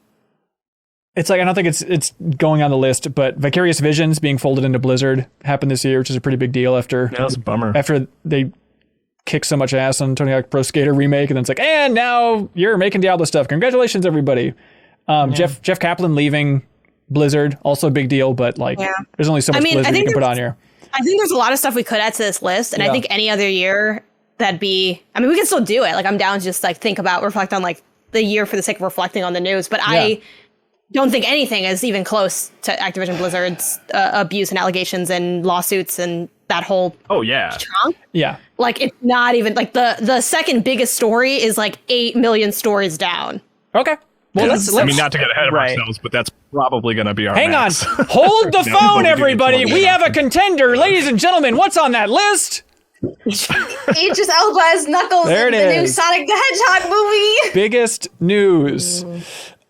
it's I don't think it's going on the list, but Vicarious Visions being folded into Blizzard happened this year, which is a pretty big deal after that was a bummer. After they kicked so much ass on Tony Hawk Pro Skater remake, and then it's and now you're making Diablo stuff. Congratulations, everybody. Jeff Kaplan leaving Blizzard, also a big deal, but there's only so much Blizzard you can put on here. I think there's a lot of stuff we could add to this list, and I think any other year that'd be, we can still do it. I'm down to just reflect on the year for the sake of reflecting on the news. But I don't think anything is even close to Activision Blizzard's abuse and allegations and lawsuits and that whole chunk. Yeah. It's not even the second biggest story is 8 million stories down. Okay. Well, let's not to get ahead of ourselves, but that's probably going to be our max. Hang on. Hold the phone, everybody. We have a contender. Ladies and gentlemen, what's on that list? Idris Elba's Knuckles in the new Sonic the Hedgehog movie. Biggest news.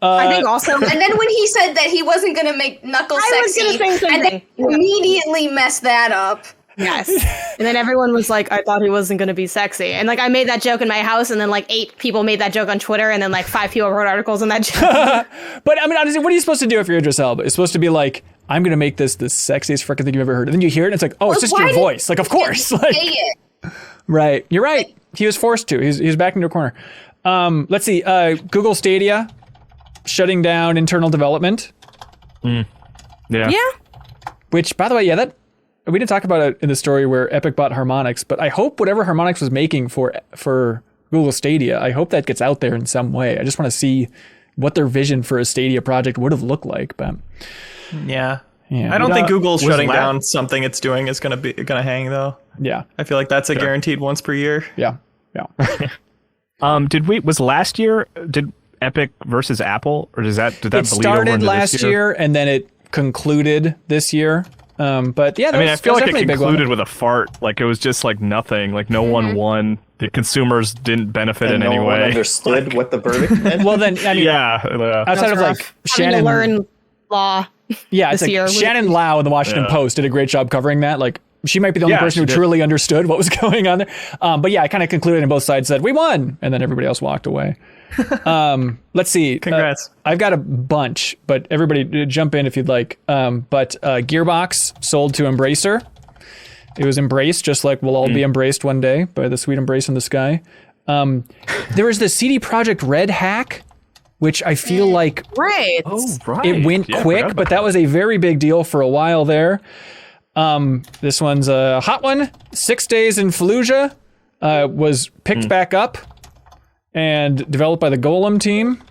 I think also, and then when he said that he wasn't going to make Knuckles sexy, and then immediately messed that up. Yes. And then everyone was like, I thought he wasn't going to be sexy. And I made that joke in my house, and then 8 people made that joke on Twitter, and then 5 people wrote articles on that joke. But honestly, what are you supposed to do if you're Idris Elba? It's supposed to be I'm going to make this the sexiest freaking thing you've ever heard. And then you hear it, and it's it's just your voice. Of course. Right. You're right. He was forced to. He's back into a corner. Let's see. Google Stadia shutting down internal development. Yeah. Which, by the way, that we didn't talk about it in the story where Epic bought Harmonix, but I hope whatever Harmonix was making for Google Stadia, I hope that gets out there in some way. I just want to see what their vision for a Stadia project would have looked like. But yeah. I don't think Google shutting down something it's doing is gonna hang though. Yeah, I feel like that's a guaranteed once per year. Yeah. Was last year did Epic versus Apple, or did that bleed over into this year? It started last year and then it concluded this year. But yeah, I feel like it concluded with a fart. Like it was just like nothing. Like no one won. The consumers didn't benefit in any way. No one understood what the verdict meant. Well, then I mean, outside of like Shannon learn law. Yeah, it's like Shannon Lau in the Washington Post did a great job covering that. Like she might be the only person who truly understood what was going on there. But yeah, I kind of concluded, and both sides said we won, and then everybody else walked away. Let's see. Congrats. I've got a bunch, but everybody jump in if you'd like. But Gearbox sold to Embracer. It was embraced, just like we'll all be embraced one day by the sweet embrace in the sky. There was the CD Projekt Red hack, which I feel like it went quick, but that was a very big deal for a while there. This one's a hot one. 6 Days in Fallujah was picked back up and developed by the Golem team.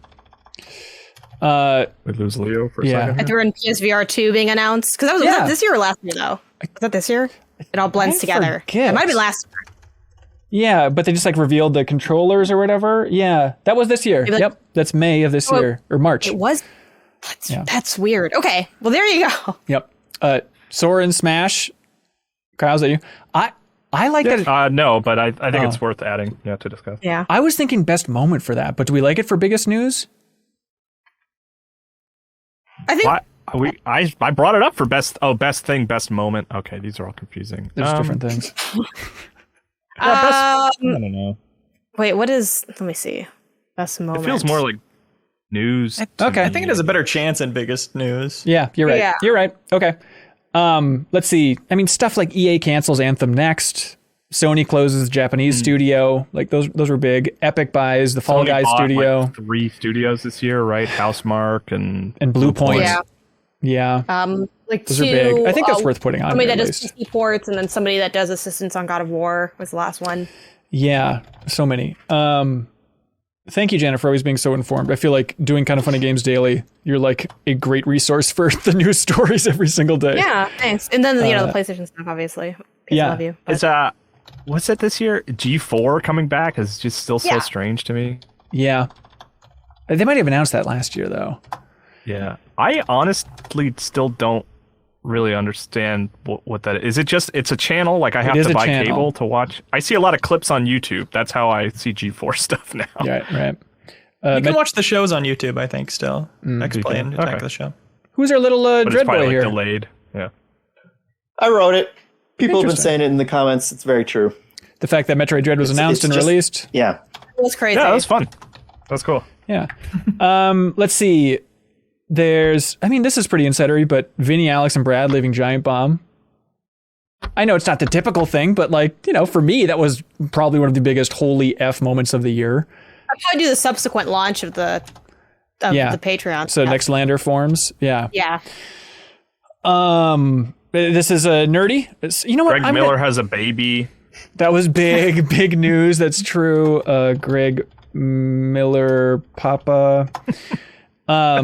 We lose Leo for a second. I threw in PSVR 2 being announced. Because was that this year or last year, though? Was that this year? It all blends together. It might be last year. Yeah, but they just like revealed the controllers or whatever. Yeah, that was this year. Yep, that's May of this year or March. It was. That's weird. Okay, well there you go. Yep. Sora and Smash. Kyle, is that you? I like that. No, but I think it's worth adding to discuss. Yeah. I was thinking best moment for that, but do we like it for biggest news? I think. I brought it up for best thing, best moment. Okay, these are all confusing. There's different things. I don't know. Wait, what is? Let me see. Best moment. It feels more like news. Okay, I think it has a better chance in biggest news. Yeah, you're right. Yeah. You're right. Okay. Let's see. I mean, stuff like EA cancels Anthem next. Sony closes the Japanese studio. Like those were big. Epic buys the Fall Sony Guys bought, studio. like, 3 studios this year, right? Housemarque and Bluepoint. Yeah. Like those two, are big. I think that's worth putting on. Somebody there, that does PC ports, and then somebody that does assistance on God of War was the last one. Yeah, so many. Thank you, Janet, for always being so informed. I feel like doing Kind of Funny Games Daily, you're like a great resource for the news stories every single day. Yeah, thanks. And then the PlayStation stuff, obviously. I love you. It's what's that this year? G4 coming back is just still so strange to me. Yeah. They might have announced that last year, though. Yeah. I honestly still don't really understand what that is. Is it just, it's a channel? Like I have to buy cable to watch? I see a lot of clips on YouTube. That's how I see G4 stuff now. Right. You can watch the shows on YouTube, I think, still. X-Play and Attack the Show. Who's our little Dread boy here? Delayed. Yeah. I wrote it. People have been saying it in the comments. It's very true. The fact that Metroid Dread was announced and released? Yeah. It was crazy. Yeah, that was fun. That's cool. Yeah. Let's see. This is pretty insidery, but Vinny, Alex, and Brad leaving Giant Bomb. I know it's not the typical thing, but for me, that was probably one of the biggest holy F moments of the year. I'll probably do the subsequent launch of the Patreon. So next Lander forms. Yeah. Yeah. This is a nerdy. You know what? Greg Miller has a baby. That was big, big news. That's true. Greg Miller, Papa. Oh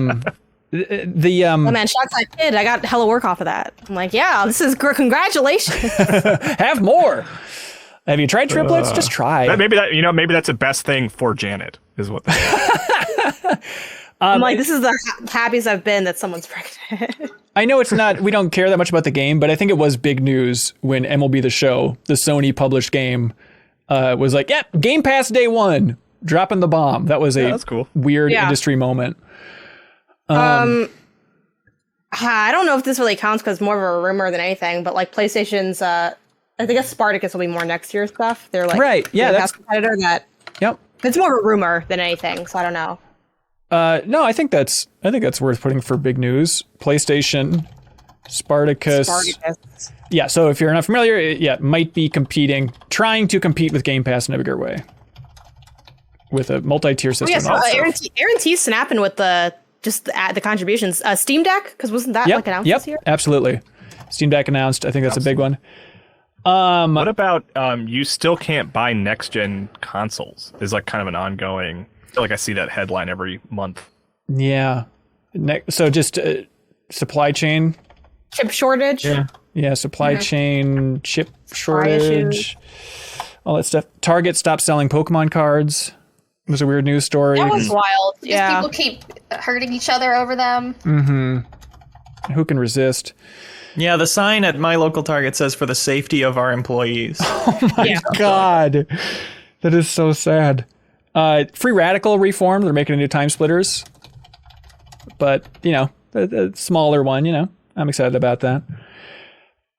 man, shots I did. I got hella work off of that. I'm like, yeah, this is congratulations. Have more. Have you tried triplets? Just try. Maybe that's the best thing for Janet is what. I'm like, this is the happiest I've been that someone's pregnant. I know it's not, we don't care that much about the game, but I think it was big news when MLB The Show, the Sony published game, was like, yep, Game Pass day one, dropping the bomb. That was that's cool. Weird industry moment. I don't know if this really counts because it's more of a rumor than anything, but like PlayStation's, I think Spartacus will be more next year's stuff. They're like, right, yeah, that's competitor that. Yep. It's more of a rumor than anything, so I don't know. No, I think that's worth putting for big news. PlayStation, Spartacus. Yeah, so if you're not familiar, it might be trying to compete with Game Pass in a bigger way. With a multi-tier system. Aaron T's snapping with the contributions. Steam Deck, because wasn't that announced this year? Absolutely. Steam Deck announced. I think that's a big one. What about you still can't buy next-gen consoles? Is like kind of an ongoing... I feel like I see that headline every month. Yeah. So just supply chain... Chip shortage. Yeah, supply chain, chip shortage, all that stuff. Target stopped selling Pokemon cards. It was a weird news story. That was wild. Yeah. People keep hurting each other over them. Mm-hmm. Who can resist? Yeah, the sign at my local Target says for the safety of our employees. Oh my God. That is so sad. Free Radical reformed. They're making a new Time Splitters. But, you know, a smaller one, you know. I'm excited about that.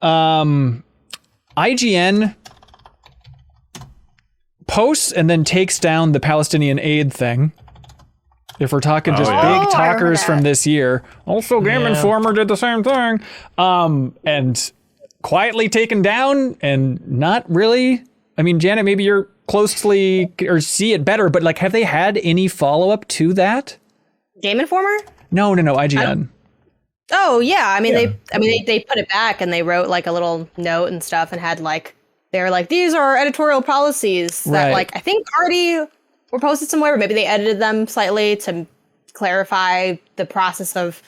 IGN posts and then takes down the Palestinian aid thing. If we're talking just big talkers from this year. Also, Game Informer did the same thing. And quietly taken down and not really. I mean, Janet, maybe you're closely or see it better, but like, have they had any follow-up to that? Game Informer? No, IGN. Oh yeah, I mean they put it back and they wrote like a little note and stuff and had like they're like these are editorial policies that like I think already were posted somewhere, but maybe they edited them slightly to clarify the process of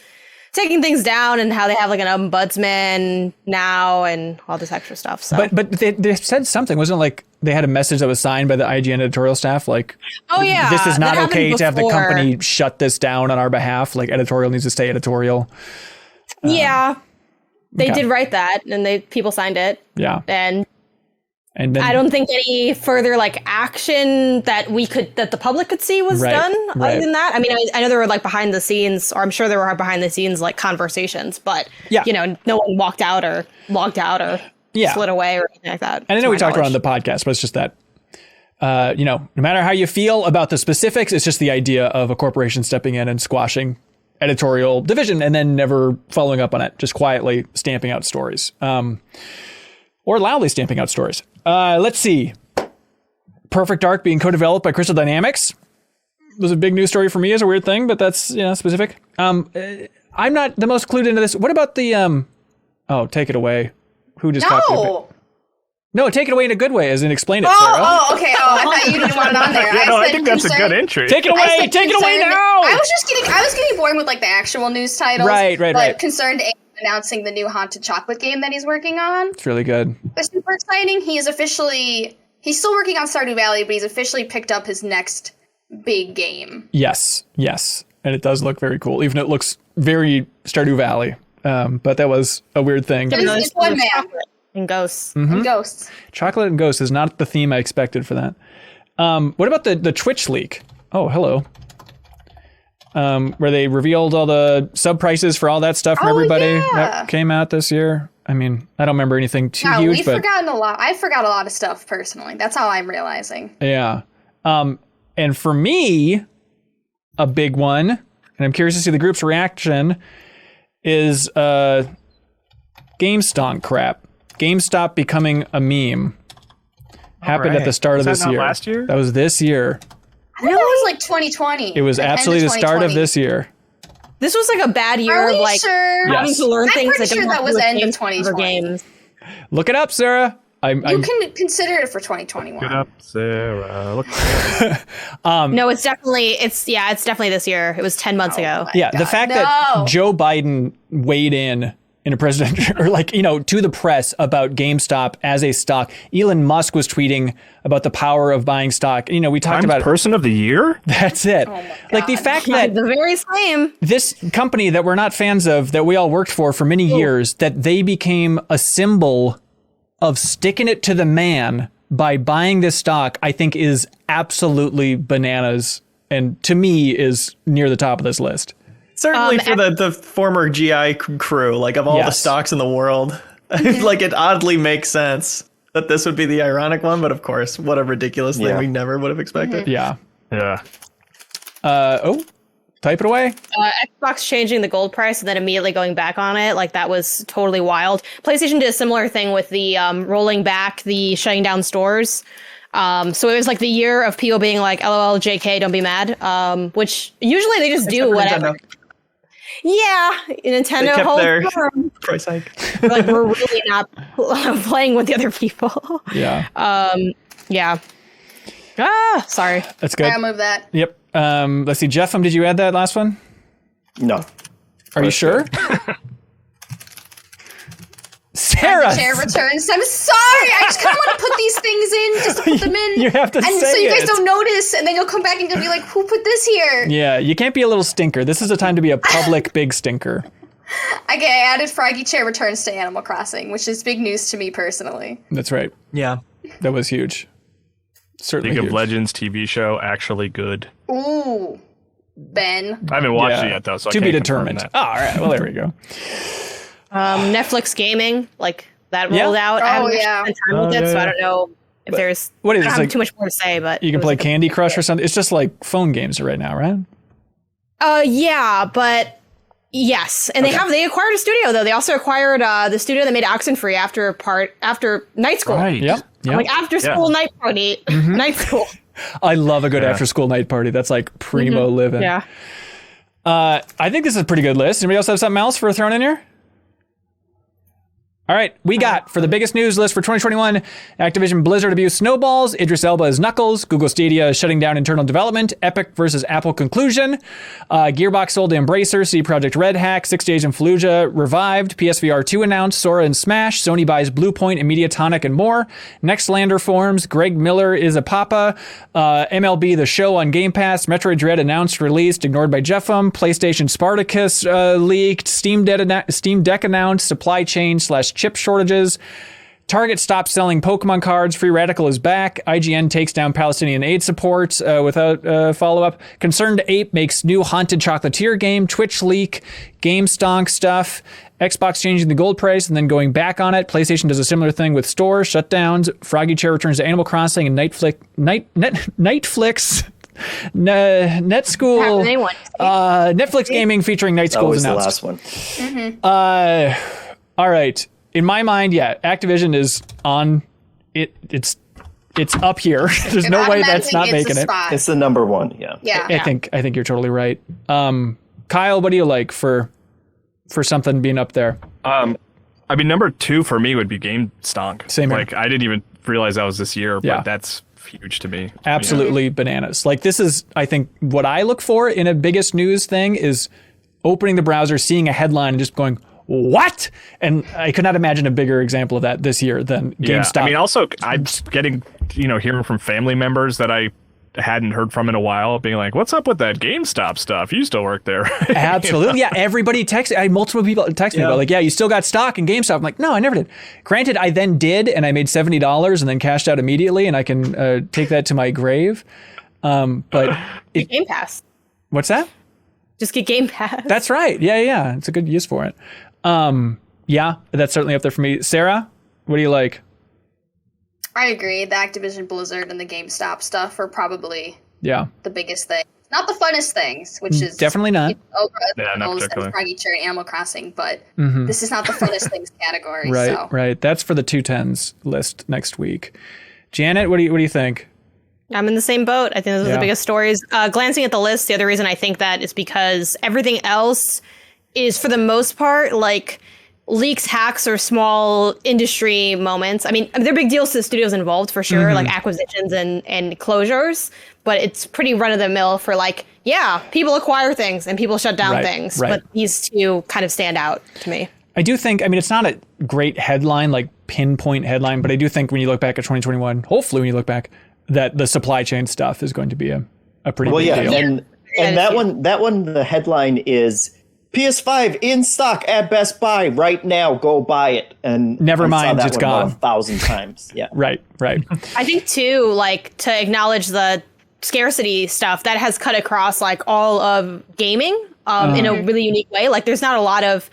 taking things down and how they have like an ombudsman now and all this extra stuff. So but they said something, wasn't it like they had a message that was signed by the IGN editorial staff like this is not okay to have the company shut this down on our behalf, like editorial needs to stay editorial. Yeah, they did write that, and people signed it. Yeah, and then I don't think any further like action that the public could see was done. Other than that, I mean, I know there were like behind the scenes, or I'm sure there were behind the scenes like conversations, but you know, no one walked out or logged out or slid away or anything like that. And I know we talked about it on the podcast, but it's just that. You know, no matter how you feel about the specifics, it's just the idea of a corporation stepping in and squashing editorial division and then never following up on it, just quietly stamping out stories, or loudly stamping out stories. Let's see. Perfect Dark being co-developed by Crystal Dynamics was a big news story for me as a weird thing, but that's specific. I'm not the most clued into this. What about the take it away. Who just copied it? No, take it away in a good way, as in explain it, Sarah. Okay. I thought you didn't want it on there. I think that's a good entry. Take it away! Take it away now! I was getting bored with like the actual news titles. Right. Concerned announcing the new Haunted Chocolate game that he's working on. It's really good. It's super exciting. He's still working on Stardew Valley, but he's officially picked up his next big game. Yes. And it does look very cool, even though it looks very Stardew Valley. But that was a weird thing. It's one man. And ghosts. Mm-hmm. And ghosts. Chocolate and ghosts is not the theme I expected for that. What about the Twitch leak? Oh, hello. Where they revealed all the sub prices for all that stuff from everybody that came out this year. I mean, I don't remember anything too huge. We've forgotten a lot. I forgot a lot of stuff personally. That's how I'm realizing. Yeah. And for me, a big one, and I'm curious to see the group's reaction, is GameStop crap. GameStop becoming a meme. Happened at the start of this year. Last year? That was this year. I think it was like 2020. It was absolutely the start of this year. This was like a bad year of like having to learn things that don't have to do with end of games 2020. Games. Look it up, Sarah. You can consider it for 2021. Look it up, Sarah. No, it's definitely this year. It was 10 months ago. Yeah, God, the fact that Joe Biden weighed in a president or to the press about GameStop as a stock. Elon Musk was tweeting about the power of buying stock. We talked about person of the year. That's it. Oh my God. Like the fact that the very same. This company that we're not fans of, that we all worked for many years, that they became a symbol of sticking it to the man by buying this stock, I think is absolutely bananas, and to me is near the top of this list. Certainly for the former GI crew, like of all the stocks in the world, like it oddly makes sense that this would be the ironic one. But of course, what a ridiculous thing we never would have expected. Yeah. Type it away. Xbox changing the gold price and then immediately going back on it. Like that was totally wild. PlayStation did a similar thing with the rolling back the shutting down stores. So it was like the year of people being like, LOL, JK, don't be mad. Which usually they just do whatever. Nintendo. Yeah, Nintendo holds firm. Price hike. Like we're really not playing with the other people. Yeah. Yeah. Sorry. That's good. I'll move that. Yep. Let's see. Jeff, did you add that last one? No. Are you sure? Sarah! Chair returns. I'm sorry. I just kind of want to put these things in just to put them in. You have to and say so you guys it. don't notice, and then you'll come back and you'll be like, who put this here? Yeah, you can't be a little stinker. This is a time to be a public big stinker. Okay, I added Froggy Chair returns to Animal Crossing, which is big news to me personally. That's right. Yeah. That was huge. Certainly League huge. of Legends TV show, actually good. Ooh, Ben. I haven't watched Yeah. it yet, though, so to I be can't confirm determined. that. Oh, all right. Well, there we go. Netflix gaming, like that Yeah. rolled out. I Oh, haven't yeah. spent time with it, yeah, so I yeah. don't know if there's. what is I it? don't It's have like- too much more to say, but You it can was play like- Candy Crush or something. It's just like phone games right now, right? Yeah, but yes, and they acquired a studio though. They also acquired the studio that made Oxenfree after Night School. Right. Yep. Yep. Like after school night party, night school. I love a good after school night party. That's like primo living. Yeah. I think this is a pretty good list. Anybody else have something else for thrown in here? All right, we got for the biggest news list for 2021, Activision Blizzard abuse snowballs, Idris Elba as Knuckles, Google Stadia is shutting down internal development, Epic versus Apple conclusion, Gearbox sold to Embracer, CD Projekt Red hack, 6 Days in Fallujah revived, PSVR 2 announced, Sora and Smash, Sony buys Bluepoint and Mediatonic and more, Nextlander forms, Greg Miller is a papa, MLB The Show on Game Pass, Metroid Dread announced, released, ignored by Jeffem, PlayStation Spartacus leaked, Steam Deck announced, supply chain / chip shortages. Target stopped selling Pokemon cards. Free Radical is back. IGN takes down Palestinian aid support without follow-up. Concerned Ape makes new Haunted Chocolatier game. Twitch leak. GameStonk stuff. Xbox changing the gold price and then going back on it. PlayStation does a similar thing with stores, shutdowns. Froggy Chair returns to Animal Crossing and Netflix. Net School. Netflix gaming featuring Night School is Always the announced. last one. All right. In my mind, yeah, Activision is on it. It's up here. There's no way that's not making it. It's the number one. Yeah. Yeah. I think you're totally right. Kyle, what do you like for something being up there? I mean, number 2 for me would be GameStonk. Same here. Like, I didn't even realize that was this year, but Yeah. that's huge to me. Absolutely bananas. Like this is, I think, what I look for in a biggest news thing is opening the browser, seeing a headline, and just going, what? And I could not imagine a bigger example of that this year than GameStop. I mean, also, I'm getting, hearing from family members that I hadn't heard from in a while, being like, what's up with that GameStop stuff? You still work there. Absolutely. Yeah. Everybody texted. I had multiple people text me about like, yeah, you still got stock in GameStop. I'm like, no, I never did. Granted, I then did, and I made $70 and then cashed out immediately, and I can take that to my grave. But Game Pass. What's that? Just get Game Pass. That's right. Yeah. It's a good use for it. Yeah, that's certainly up there for me. Sarah, what do you like? I agree. The Activision Blizzard and the GameStop stuff are probably Yeah. the biggest thing. Not the funnest things, which is Definitely not. Yeah, not particularly. Froggy Chair and Animal Crossing, but this is not the funnest things category. Right, so. right. That's for the 210s list next week. Janet, what do you think? I'm in the same boat. I think those are Yeah. the biggest stories. Glancing at the list, the other reason I think that is because everything else is, for the most part, like leaks, hacks, or small industry moments. I mean, they're big deals to the studios involved for sure, like acquisitions and closures, but it's pretty run-of-the-mill for like, yeah, people acquire things and people shut down things, right. but these two kind of stand out to me. I do think, I mean, it's not a great headline, like pinpoint headline, but I do think when you look back at 2021, hopefully when you look back, that the supply chain stuff is going to be a pretty big deal. And that one, the headline is PS5 in stock at Best Buy right now. Go buy it. And Never I saw mind, that it's one gone. about 1,000 times. Yeah. Right. I think too, like, to acknowledge the scarcity stuff that has cut across like all of gaming in a really unique way. Like, there's not a lot of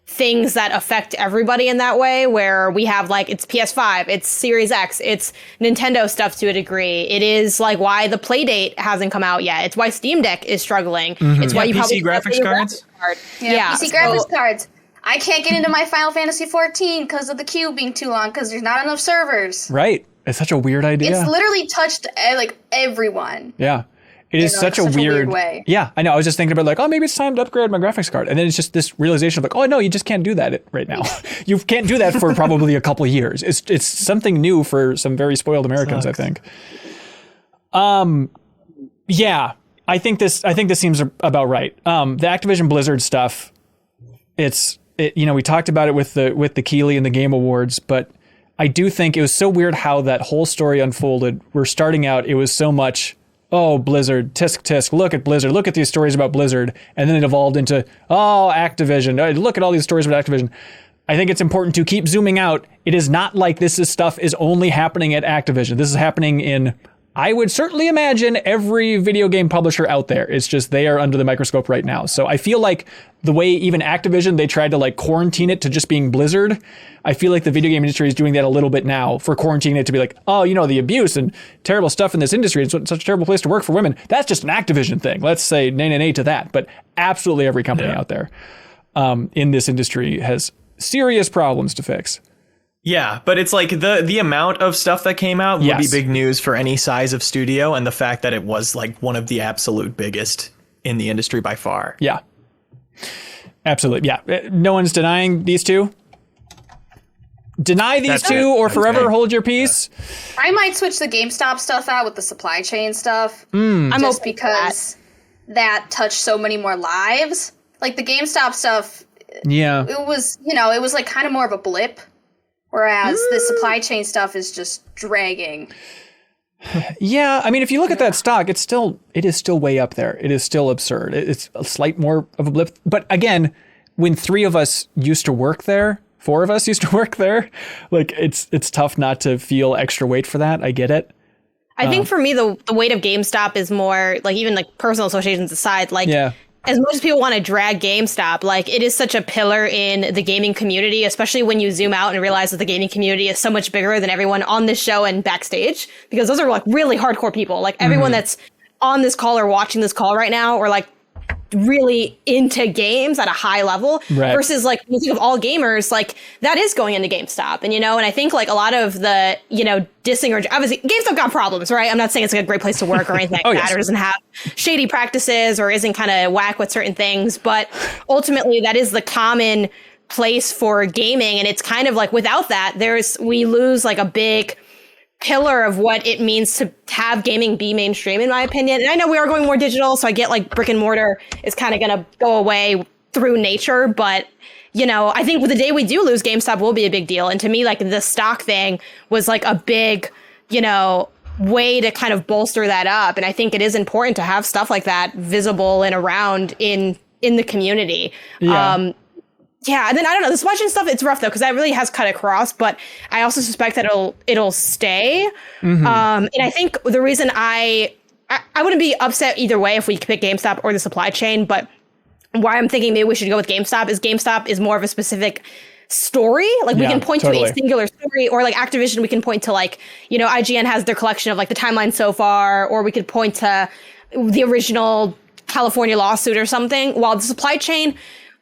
things that affect everybody in that way, where we have like, it's PS5, it's Series X, it's Nintendo stuff to a degree. It is like why the Playdate hasn't come out yet. It's why Steam Deck is struggling. It's why you PC probably graphics cards. Yeah, PC graphics cards. I can't get into my Final Fantasy 14 because of the queue being too long because there's not enough servers. Right. It's such a weird idea. It's literally touched like everyone. Yeah. It is such a weird way. Yeah, I know. I was just thinking about like, oh, maybe it's time to upgrade my graphics card. And then it's just this realization of like, oh, no, you just can't do that right now. You can't do that for probably a couple of years. It's something new for some very spoiled Americans, I think. Yeah, I think this seems about right. The Activision Blizzard stuff, we talked about it with the Keighley and the Game Awards, but I do think it was so weird how that whole story unfolded. We're starting out, it was so much, oh, Blizzard, tisk, look at Blizzard, look at these stories about Blizzard. And then it evolved into, oh, Activision, look at all these stories about Activision. I think it's important to keep zooming out. It is not like stuff is only happening at Activision. This is happening in, I would certainly imagine, every video game publisher out there. It's just they are under the microscope right now. So I feel like the way even Activision, they tried to like quarantine it to just being Blizzard. I feel like the video game industry is doing that a little bit now for quarantining it to be like, oh, the abuse and terrible stuff in this industry. It's such a terrible place to work for women. That's just an Activision thing. Let's say nay to that. But absolutely every company out there in this industry has serious problems to fix. Yeah, but it's like the amount of stuff that came out would be big news for any size of studio, and the fact that it was like one of the absolute biggest in the industry by far. Yeah. Absolutely. Yeah. No one's denying these two. Deny these two or forever hold your peace. I might switch the GameStop stuff out with the supply chain stuff. I'm just because that touched so many more lives. Like the GameStop stuff, it was like kind of more of a blip. Whereas the supply chain stuff is just dragging. Yeah, I mean, if you look at that stock, it is still way up there. It is still absurd. It's a slight more of a blip. But again, when 3 of us used to work there, 4 of us used to work there, like it's tough not to feel extra weight for that. I get it. I think for me, the weight of GameStop is more like, even like personal associations aside, like as much as people want to drag GameStop, like it is such a pillar in the gaming community, especially when you zoom out and realize that the gaming community is so much bigger than everyone on this show and backstage, because those are like really hardcore people. Like everyone that's on this call or watching this call right now, or like really into games at a high level, versus like when you think of all gamers, like that is going into GameStop. And, and I think like a lot of the, dissing or obviously GameStop got problems, right? I'm not saying it's like a great place to work or anything like that, or doesn't have shady practices or isn't kind of whack with certain things. But ultimately that is the common place for gaming. And it's kind of like without that, we lose like a big pillar of what it means to have gaming be mainstream, in my opinion. And I know we are going more digital, so I get like brick and mortar is kind of going to go away through nature. But, I think the day we do lose GameStop will be a big deal. And to me, like the stock thing was like a big, way to kind of bolster that up. And I think it is important to have stuff like that visible and around in the community. Yeah, and then I don't know, the supply chain stuff, it's rough though, because that really has cut across, but I also suspect that it'll stay. And I think the reason I wouldn't be upset either way if we pick GameStop or the supply chain, but why I'm thinking maybe we should go with GameStop is more of a specific story. Like we can point to a singular story, or like Activision, we can point to like, IGN has their collection of like the timeline so far, or we could point to the original California lawsuit or something, while the supply chain,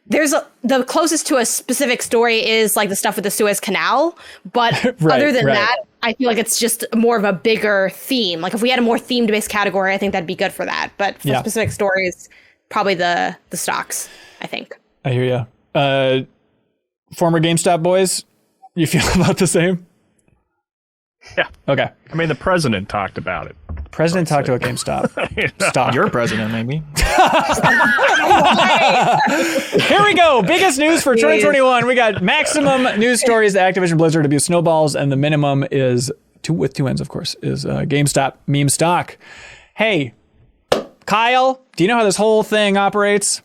the closest to a specific story is like the stuff with the Suez Canal. But other than that, I feel like it's just more of a bigger theme. Like if we had a more themed based category, I think that'd be good for that. But for specific stories, probably the stocks, I think. I hear you. Former GameStop boys, you feel about the same? Yeah. Okay. I mean, the president talked about it. President talked about GameStop. Stop. Your president, maybe. Here we go. Biggest news for 2021. We got maximum news stories that Activision Blizzard abuse snowballs, and the minimum is with 2 N's, of course, is GameStop meme stock. Hey, Kyle, do you know how this whole thing operates?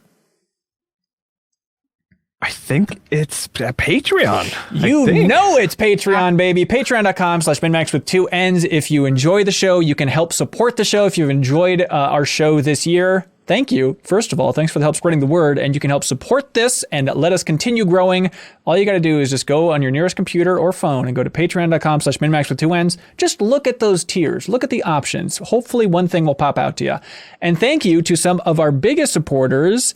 I think it's Patreon. You know it's Patreon, baby. Patreon.com/MinnMax with 2 N's. If you enjoy the show, you can help support the show. If you've enjoyed our show this year, thank you. First of all, thanks for the help spreading the word. And you can help support this and let us continue growing. All you got to do is just go on your nearest computer or phone and go to patreon.com/MinnMax with 2 N's. Just look at those tiers. Look at the options. Hopefully one thing will pop out to you. And thank you to some of our biggest supporters,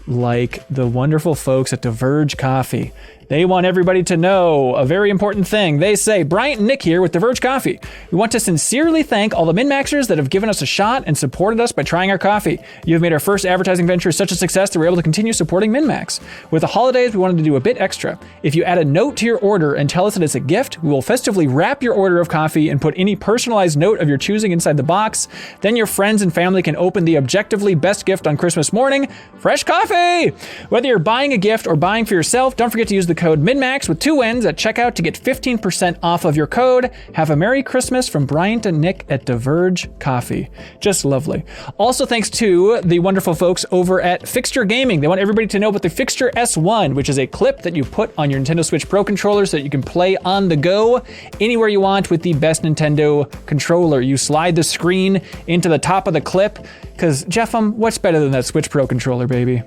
like the wonderful folks at Diverge Coffee. They want everybody to know a very important thing. They say, Bryant and Nick here with Diverge Coffee. We want to sincerely thank all the MinnMaxers that have given us a shot and supported us by trying our coffee. You have made our first advertising venture such a success that we're able to continue supporting MinnMax. With the holidays, we wanted to do a bit extra. If you add a note to your order and tell us that it's a gift, we will festively wrap your order of coffee and put any personalized note of your choosing inside the box. Then your friends and family can open the objectively best gift on Christmas morning, fresh coffee! Whether you're buying a gift or buying for yourself, don't forget to use the code MinnMax with 2 N's at checkout to get 15% off of your code. Have a Merry Christmas from Bryant and Nick at Diverge Coffee. Just lovely. Also thanks to the wonderful folks over at Fixture Gaming. They want everybody to know about the Fixture S1, which is a clip that you put on your Nintendo Switch Pro controller so that you can play on the go anywhere you want with the best Nintendo controller. You slide the screen into the top of the clip, because Jeff, what's better than that Switch Pro controller, baby?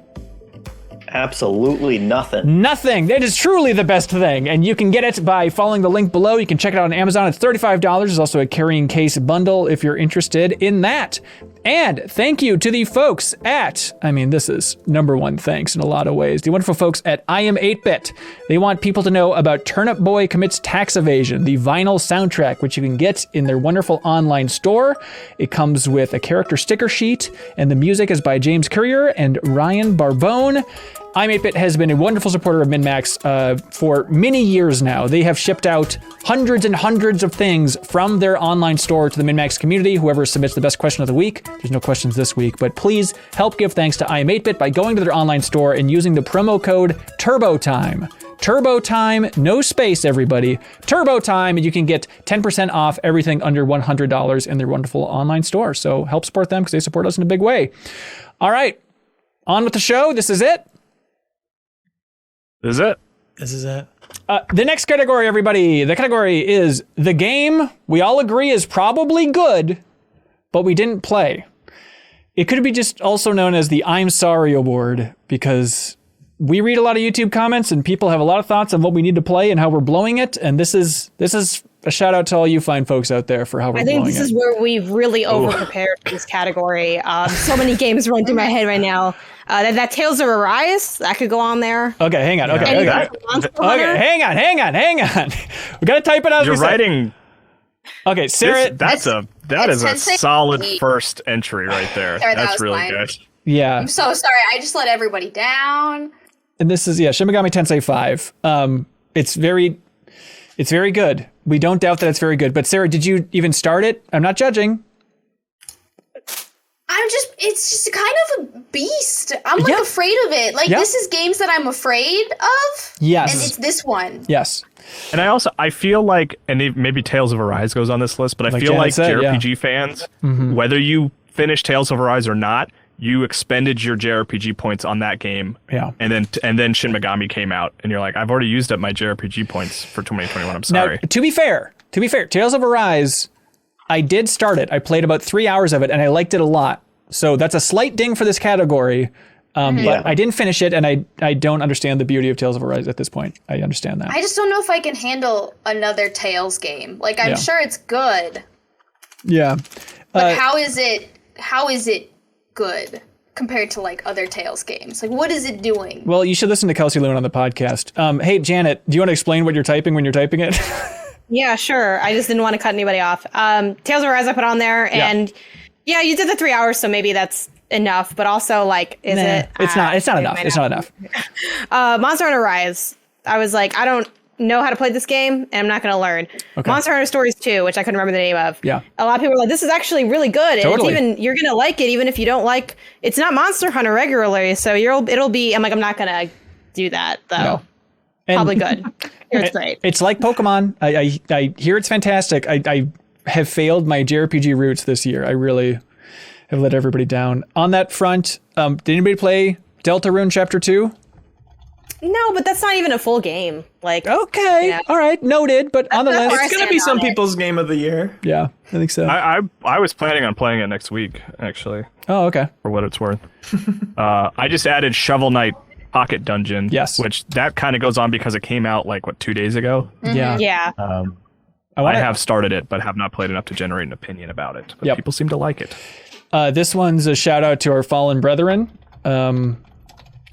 Absolutely nothing. Nothing. That is truly the best thing. And you can get it by following the link below. You can check it out on Amazon. It's $35. There's also a carrying case bundle if you're interested in that. And thank you to the folks at, this is number one thanks in a lot of ways, the wonderful folks at I Am 8-Bit. They want people to know about Turnip Boy Commits Tax Evasion, the vinyl soundtrack, which you can get in their wonderful online store. It comes with a character sticker sheet, and the music is by James Currier and Ryan Barbone. I'm 8-Bit has been a wonderful supporter of MinnMax for many years now. They have shipped out hundreds and hundreds of things from their online store to the MinnMax community. Whoever submits the best question of the week, there's no questions this week, but please help give thanks to I Am 8-Bit by going to their online store and using the promo code TurboTime. TurboTime, no space, everybody. TurboTime, and you can get 10% off everything under $100 in their wonderful online store. So help support them because they support us in a big way. All right, on with the show. This is it. This is it. The next category, everybody. The category is the game we all agree is probably good, but we didn't play. It could be just also known as the I'm Sorry Award, because we read a lot of YouTube comments and people have a lot of thoughts on what we need to play and how we're blowing it. And this is a shout out to all you fine folks out there for how we're blowing it. I think this is where we've really over-prepared for this category. So many games run through my head right now. That Tales of Arise, that could go on there. Okay, hang on. Okay, hang on. We gotta type it out. You're writing. Okay, Sarah. That is a solid first entry right there. That's really fine. Good. Yeah. I'm so sorry. I just let everybody down. And this is Shin Megami Tensei 5. It's very good. We don't doubt that it's very good. But Sarah, did you even start it? I'm not judging. It's just kind of a beast. I'm afraid of it. This is games that I'm afraid of. Yes. And it's this one. Yes. And I feel like, and maybe Tales of Arise goes on this list, but I feel Janet like said, JRPG fans, whether you finish Tales of Arise or not, you expended your JRPG points on that game. Yeah. And then Shin Megami came out, and you're like, I've already used up my JRPG points for 2021. I'm sorry. Now, to be fair, Tales of Arise, I did start it. I played about 3 hours of it, and I liked it a lot. So that's a slight ding for this category. But I didn't finish it, and I don't understand the beauty of Tales of Arise at this point. I understand that. I just don't know if I can handle another Tales game. I'm sure it's good. Yeah. But how is it good compared to other Tales games? What is it doing? Well, you should listen to Kelsey Loon on the podcast. Hey, Janet, do you want to explain what you're typing when you're typing it? Yeah, sure. I just didn't want to cut anybody off. Tales of Arise I put on there, and yeah, you did the 3 hours, so maybe that's enough. But also, it? It's not enough. It's not enough. Monster Hunter Rise. I was like, I don't know how to play this game, and I'm not going to learn. Okay. Monster Hunter Stories 2, which I couldn't remember the name of. Yeah. A lot of people were like, this is actually really good. Totally. And you're going to like it, even if you don't like, it's not Monster Hunter regularly. So it'll be, I'm not going to do that though. No. Probably good. It's great. It's like Pokemon. I hear it's fantastic. I have failed my JRPG roots this year. I really have let everybody down. On that front, did anybody play Deltarune Chapter 2? No, but that's not even a full game. Okay, all right, noted. But on the list, it's gonna be some people's game of the year. Yeah, I think so. I was planning on playing it next week, actually. Oh, okay. For what it's worth, I just added Shovel Knight Pocket Dungeon. Yes, which that kind of goes on because it came out 2 days ago. Mm-hmm. Yeah. I have started it, but have not played enough to generate an opinion about it. But people seem to like it. This one's a shout out to our fallen brethren.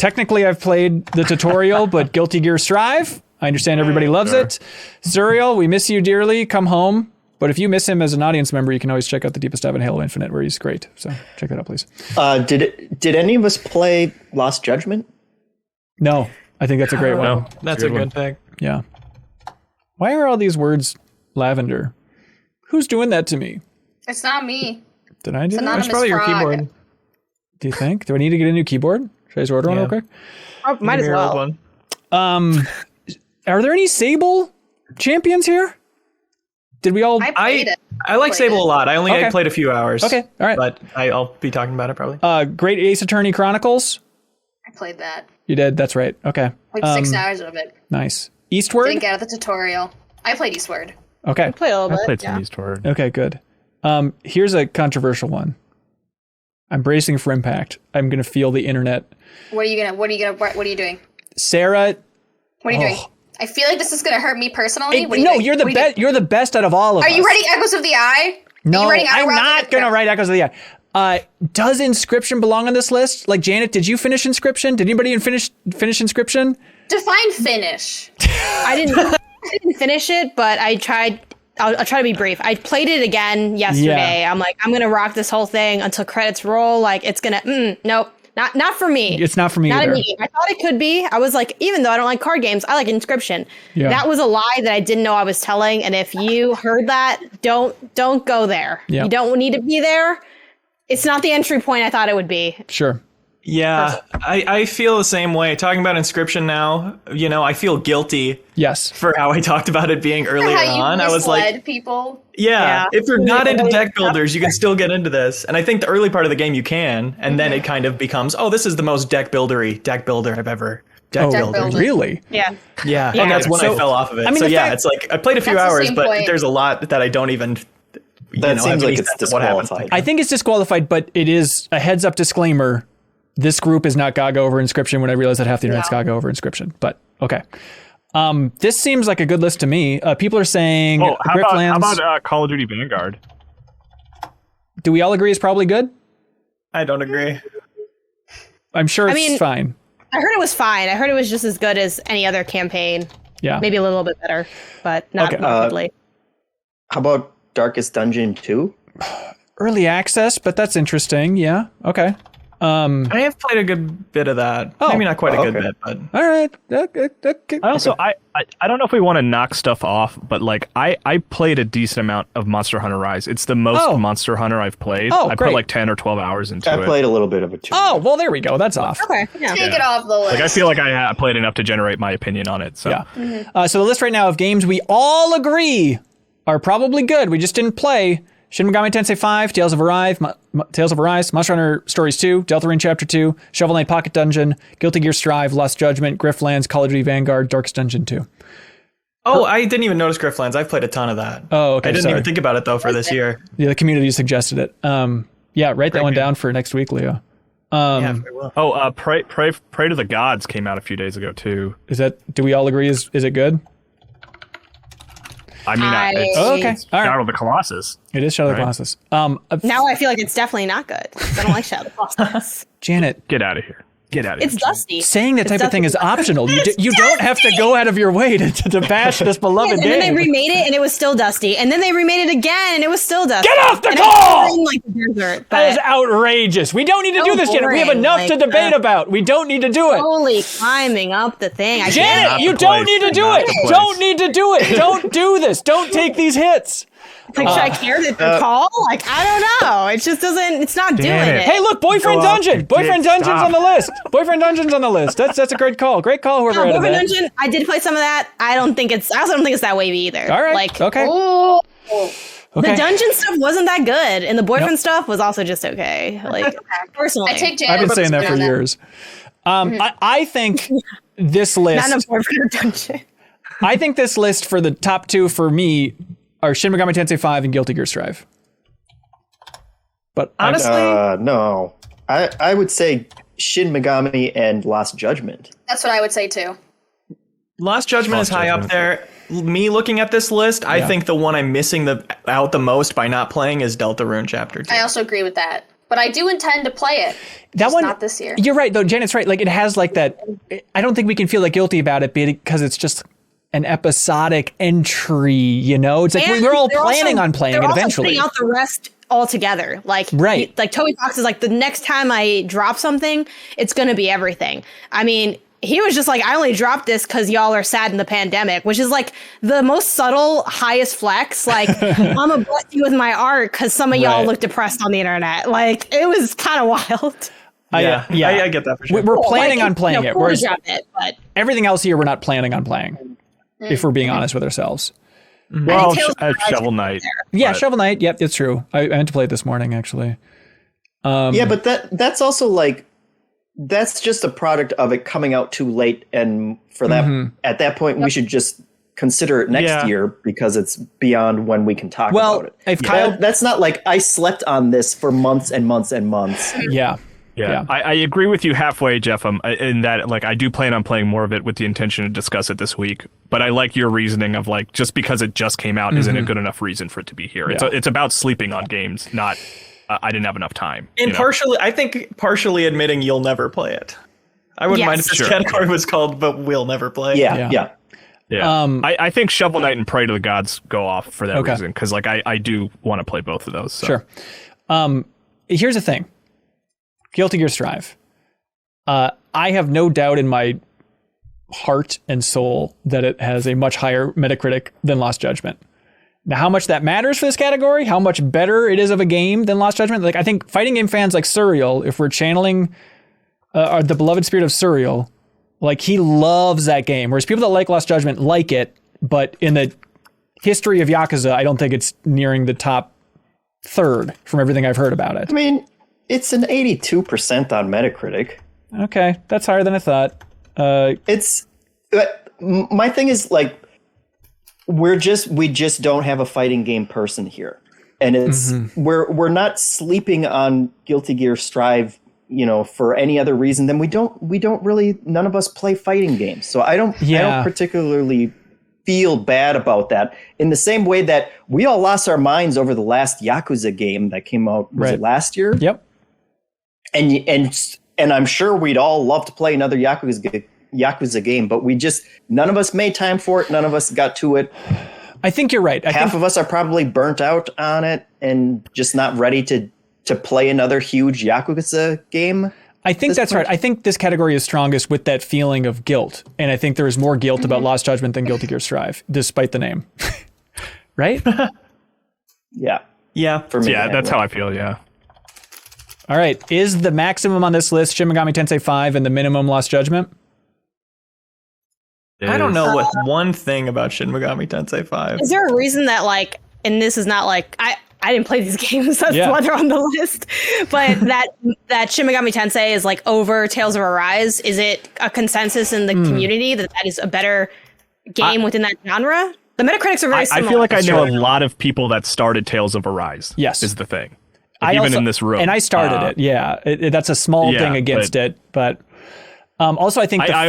Technically, I've played the tutorial, but Guilty Gear Strive, I understand everybody loves it. Zuriel, we miss you dearly. Come home. But if you miss him as an audience member, you can always check out the Deepest Dive in Halo Infinite, where he's great. So check that out, please. Did any of us play Lost Judgment? No, I think that's a great one. No, That's a good pick. Yeah. Why are all these words lavender? Who's doing that to me? It's not me. Did I do that? Anonymous It's probably your frog. keyboard. Do you think? Do I need to get a new keyboard? Should I just order one real quick? Oh, might as Maybe your old well. one. Are there any Sable champions here? Did we all? I played it. I like Played Sable it. a lot. I only Okay. played a few hours. Okay, all right. But I'll be talking about it probably. Great Ace Attorney Chronicles. I played that. You did. That's right. Okay. Like 6 hours of it. Nice. Eastward. Didn't get out of the tutorial. I played Eastward. Okay. Play a little I bit. played some Eastward. Okay. Good. Here's a controversial one. I'm bracing for impact. I'm gonna feel the internet. What are you doing? Sarah. What are you doing? I feel like this is gonna hurt me personally. What are you No, doing? you're the What are you best. You're the best out of all of us. Are you writing Echoes of the Eye? No, Are you writing I'm Outer not gonna write Echoes of the Eye. Does Inscription belong on this list? Like Janet, did you finish Inscription? Did anybody finish Inscription? Define finish. I didn't finish it, but I tried. I'll try to be brief. I played it again yesterday. Yeah. I'm like, I'm gonna rock this whole thing until credits roll. Like, it's gonna. Nope, not for me. It's not for me Not either. a me. I thought it could be. I was like, even though I don't like card games, I like Inscription. Yeah. That was a lie that I didn't know I was telling. And if you heard that, don't go there. Yeah. You don't need to be there. It's not the entry point I thought it would be. Sure. Yeah, I feel the same way. Talking about Inscription now, I feel guilty Yes. for how I talked about it being earlier How you on. I was like, misled people. yeah, Yeah. if you're not into deck builders, you can still get into this. And I think the early part of the game you can, and then it kind of becomes, oh, this is the most deck builder I've ever builder. Really? Yeah. Yeah, Yeah. and that's when So- I fell off of it. I mean, so the yeah, fact- it's like I played a few That's the hours, same but point. there's a lot that I don't even. That seems have like any it's sense of what happens. disqualified. I think it's disqualified, but it is a heads up disclaimer. This group is not Gaga over Inscription when I realize that half the internet's Gaga over Inscription. But okay. This seems like a good list to me. People are saying Oh, how Griftlands. about Call of Duty Vanguard? Do we all agree it's probably good? I don't agree. I'm sure it's mean- fine. I heard it was fine. I heard it was just as good as any other campaign. Yeah. Maybe a little bit better, but not Okay. rapidly. How about Darkest Dungeon 2? Early access, but that's interesting. Yeah. Okay. I have played a good bit of that. Oh. Maybe not quite a good Okay. bit, but All right. Okay. I also I don't know if we want to knock stuff off, but like I played a decent amount of Monster Hunter Rise. It's the most Oh. Monster Hunter I've played. Oh, I great. put like 10 or 12 hours into I it. played a little bit of it too. Oh, well, there we go. That's off. Okay. Yeah. Take it off the list. Like I feel like I played enough to generate my opinion on it. So Yeah. So the list right now of games we all agree are probably good. We just didn't play. Shin Megami Tensei 5, Tales of Arise, Monster Hunter Stories 2, Deltarune Chapter 2, Shovel Knight Pocket Dungeon, Guilty Gear Strive, Lost Judgment, Griftlands, Call of Duty Vanguard, Darkest Dungeon 2. I didn't even notice Griftlands. I've played a ton of that. Oh, okay, I didn't sorry. even think about it though for this year. Yeah, the community suggested it. Yeah, write that one down for next week, Leo. Yeah, very well. Oh, Pray to the Gods came out a few days ago too. Do we all agree? Is it good? I mean, it's Oh, okay. All right. Shadow of the Colossus. It is Shadow of the Right. Colossus. Now I feel like it's definitely not good. I don't like Shadow of the Colossus. Janet, Get out of here. Get out of It's here. dusty. saying that It's type of thing is dusty. optional. You don't have to go out of your way to bash this beloved And then they game. remade it and it was still dusty. And then they remade it again and it was still dusty. Get off the And call! I was in, like the desert, That is but outrageous. We don't need to do So this, Janet. We have boring, enough to like, debate about. We don't need to do it. slowly climbing up the thing. I Janet, Not you the don't place. need to do Not it. the place. Don't need to do it. Don't do this. Don't take these hits. like, should I care that they're call? Like, I don't know. It just doesn't. It's not doing Damn it. it. Hey, look, Boyfriend Go off Dungeon. your Boyfriend dick. Dungeon's Stop. on the list. Boyfriend Dungeon's on the list. That's a great call. Great call, whoever added Boyfriend that. Dungeon. I did play some of that. I also don't think it's that wavy either. All right. Like, Okay. Oh, Okay. the dungeon stuff wasn't that good, and the boyfriend stuff was also just okay. Like, personally, I take Janet. I've been saying that on for years. I think this not in a list. boyfriend dungeon. I think this list for the top two for me are Shin Megami Tensei 5 and Guilty Gear Strive. But Honestly, No. I would say Shin Megami and Lost Judgment. That's what I would say too. Lost Judgment is high up there. Me looking at this list, I think the one I'm missing out the most by not playing is Deltarune Chapter 2. I also agree with that. but I do intend to play it. That just one, not this year. You're right, though. Janet's right. Like, it has like that. I don't think we can feel like guilty about it because it's just an episodic entry. You know, it's like we're all planning on playing it eventually. They're also putting out the rest altogether. Like, right. Like Toby Fox is like, the next time I drop something, it's going to be everything. I mean, he was just like, I only dropped this because y'all are sad in the pandemic, which is like the most subtle, highest flex. Like, I'm gonna bless you with my art because some of y'all look depressed on the internet. Like, it was kind of wild. I get that for sure. We're planning on playing it. Whereas but everything else here, we're not planning on playing, if we're being honest with ourselves. Well, Shovel Knight. Yeah, Shovel Knight. Yep, it's true. I meant to play it this morning, actually. Yeah, but that's also like, that's just a product of it coming out too late, and for that, at that point, we should just consider it next year because it's beyond when we can talk about it. If Kyle, that's not like I slept on this for months and months and months. Yeah. I agree with you halfway, Jeff. In that, like, I do plan on playing more of it with the intention to discuss it this week. But I like your reasoning of like, just because it just came out isn't a good enough reason for it to be here. Yeah. It's about sleeping on games, not I didn't have enough time. And partially admitting you'll never play it. I wouldn't mind if this category was called, but we'll never play. Yeah. I think Shovel Knight and Pray to the Gods go off for that reason, because like I do want to play both of those. So. Sure. Here's the thing. Guilty Gear Strive. I have no doubt in my heart and soul that it has a much higher Metacritic than Lost Judgment. Now, how much that matters for this category, how much better it is of a game than Lost Judgment, like I think fighting game fans like Surreal, if we're channeling the beloved spirit of Surreal, like he loves that game, whereas people that like Lost Judgment like it, but in the history of Yakuza, I don't think it's nearing the top third from everything I've heard about it. I mean, it's an 82% on Metacritic. Okay, that's higher than I thought. My thing is like, we just don't have a fighting game person here, and it's we're not sleeping on Guilty Gear Strive, for any other reason than we don't really, none of us play fighting games, so I don't particularly feel bad about that. In the same way that we all lost our minds over the last Yakuza game that came out was it last year? Yep. And I'm sure we'd all love to play another Yakuza game, but none of us made time for it. None of us got to it. I think you're right. Half of us are probably burnt out on it and just not ready to play another huge Yakuza game. I think that's right. I think this category is strongest with that feeling of guilt. And I think there is more guilt about Lost Judgment than Guilty Gear Strive, despite the name. Right? Yeah. Yeah. For me. Yeah, that's how I feel, yeah. All right. Is the maximum on this list Shin Megami Tensei 5 and the minimum Lost Judgment? I don't know what one thing about Shin Megami Tensei 5. Is there a reason that like, and this is not like, I didn't play these games, that's why they're on the list, but that Shin Megami Tensei is like over Tales of Arise? Is it a consensus in the community that is a better game within that genre? The Metacritics are very similar. I feel like I know a lot of people that started Tales of Arise. Yes. Is the thing. Even in this room. And I started it, yeah. That's a small thing against it, but... also, I think I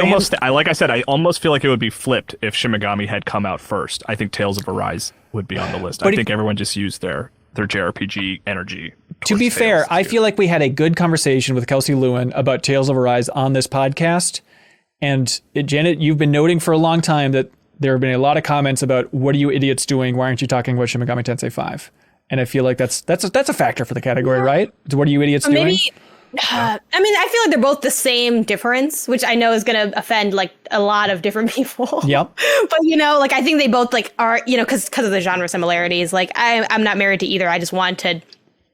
almost feel like it would be flipped if Shin Megami had come out first. I think Tales of Arise would be on the list. I think everyone just used their JRPG energy. To be fair, I feel like we had a good conversation with Kelsey Lewin about Tales of Arise on this podcast. And Janet, you've been noting for a long time that there have been a lot of comments about, what are you idiots doing? Why aren't you talking about Shin Megami Tensei 5? And I feel like that's a factor for the category, right? What are you idiots doing? I mean, I feel like they're both the same difference, which I know is going to offend like a lot of different people. Yep. But like I think they both like are, because of the genre similarities. Like I'm not married to either. I just want to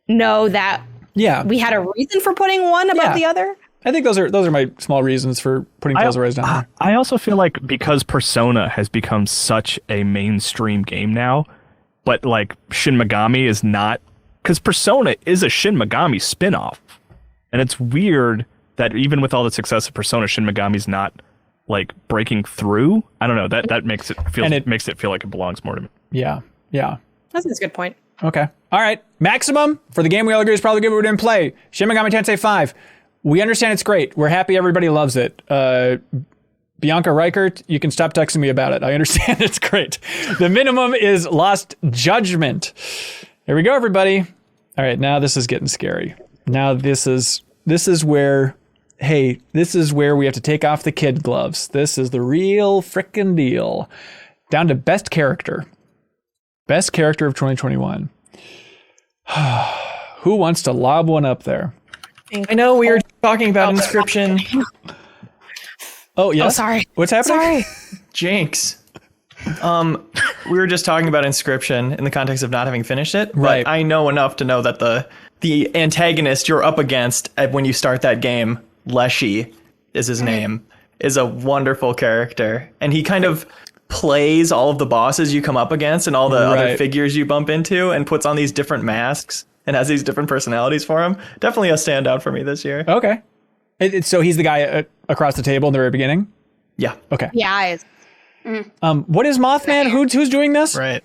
know that we had a reason for putting one above the other. I think those are my small reasons for putting Tales of Arise down there. I also feel like because Persona has become such a mainstream game now, but like Shin Megami is not, because Persona is a Shin Megami spin-off. And it's weird that even with all the success of Persona, Shin Megami's not like breaking through. I don't know. That makes it feel like it belongs more to me. Yeah. That's a good point. Okay. All right. Maximum for the game we all agree is probably good, but we didn't play. Shin Megami Tensei 5. We understand it's great. We're happy everybody loves it. Bianca Reichert, you can stop texting me about it. I understand it's great. The minimum is Lost Judgment. Here we go, everybody. All right. Now this is getting scary. Now this is where, hey, this is where we have to take off the kid gloves. This is the real frickin' deal. Down to best character. Best character of 2021. Who wants to lob one up there? I know we were talking about Inscription. Oh, yeah. Oh, sorry. What's happening? Sorry. Jinx. We were just talking about Inscription in the context of not having finished it. But Right. I know enough to know that the antagonist you're up against when you start that game, Leshy is his name, is a wonderful character. And he kind of plays all of the bosses you come up against and all the other Right. figures you bump into and puts on these different masks and has these different personalities for him. Definitely a standout for me this year. Okay. So he's the guy across the table in the very beginning? Yeah. Okay. Yeah. What is Mothman? Who's doing this? Right.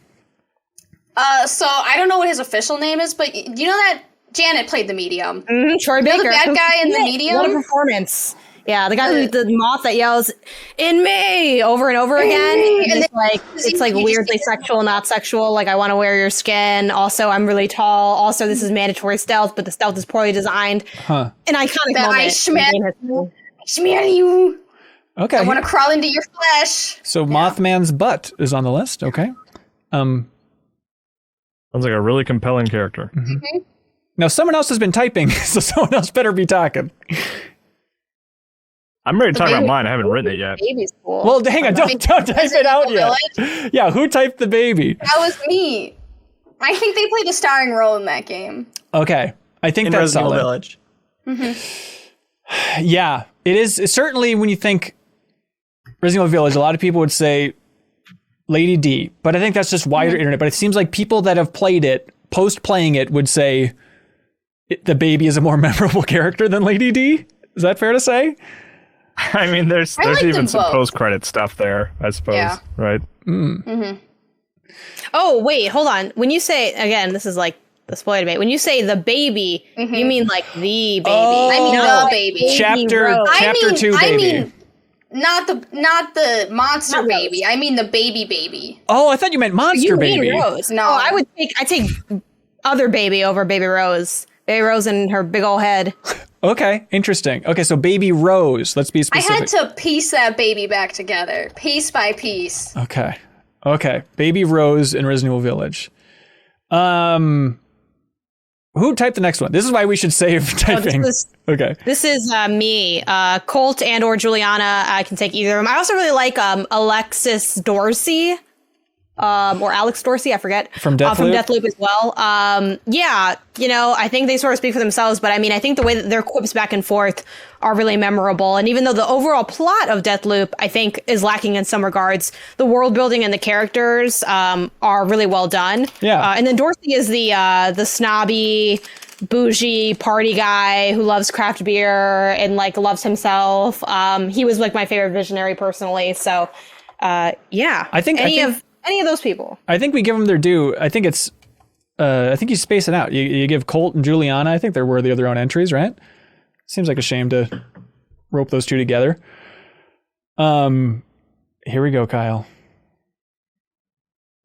So I don't know what his official name is, but you know that Janet played the medium. Troy You know Baker. the bad guy in the What a medium? performance. Yeah, the guy who the moth that yells "in me" over and over again. And It's like weirdly sexual, not sexual. Like, I want to wear your skin. Also, I'm really tall. Also, this is mandatory stealth, but the stealth is poorly designed. Huh. An iconic That moment. I in smell game history. you. I smell you. Okay. I want to crawl into your flesh. So Mothman's butt is on the list. Okay. Sounds like a really compelling character. Now someone else has been typing, so someone else better be talking. I'm ready to talk about mine. I haven't written it yet. Baby's cool. Well, hang on, don't type it out yet. Yeah, who typed the baby? That was me. I think they played a starring role in that game. Okay, I think In that's Resident Evil solid. Village. Yeah, it is. Certainly, when you think Resident Evil Village, a lot of people would say Lady D, but I think that's just wider internet. But it seems like people that have played it, post playing it, would say the baby is a more memorable character than Lady D. Is that fair to say? I mean, there's like even them some both. post-credit stuff there, I suppose. Yeah. Right? Oh, wait, hold on. When you say, again, this is like the spoiler debate. When you say the baby, you mean like the baby. Oh. I mean No, the baby. Chapter Rose. Chapter 2 baby. I mean, not the monster Not baby. I mean the baby. Oh, I thought you meant monster You baby. mean Rose. No. Oh, I take other baby over Baby Rose. Baby Rose and her big old head. Okay, interesting. Okay, so baby Rose. Let's be I specific. had to piece that baby back together, piece by piece. Okay. Baby Rose in Resident Evil Village. Who typed the next one? This is why we should save typing. Okay. This is me. Colt and or Juliana. I can take either of them. I also really like Alexis Dorsey. Or Alex Dorsey, I forget. From Deathloop? From Deathloop as well. Yeah, I think they sort of speak for themselves, but I mean, I think the way that their quips back and forth are really memorable. And even though the overall plot of Deathloop, I think, is lacking in some regards, the world building and the characters are really well done. Yeah. And then Dorsey is the snobby, bougie party guy who loves craft beer and like loves himself. He was like my favorite visionary personally. So, yeah. I think Any of those people. I think we give them their due. I think it's. I think you space it out. You give Colt and Juliana. I think they're worthy of their own entries, right? Seems like a shame to rope those two together. Here we go, Kyle.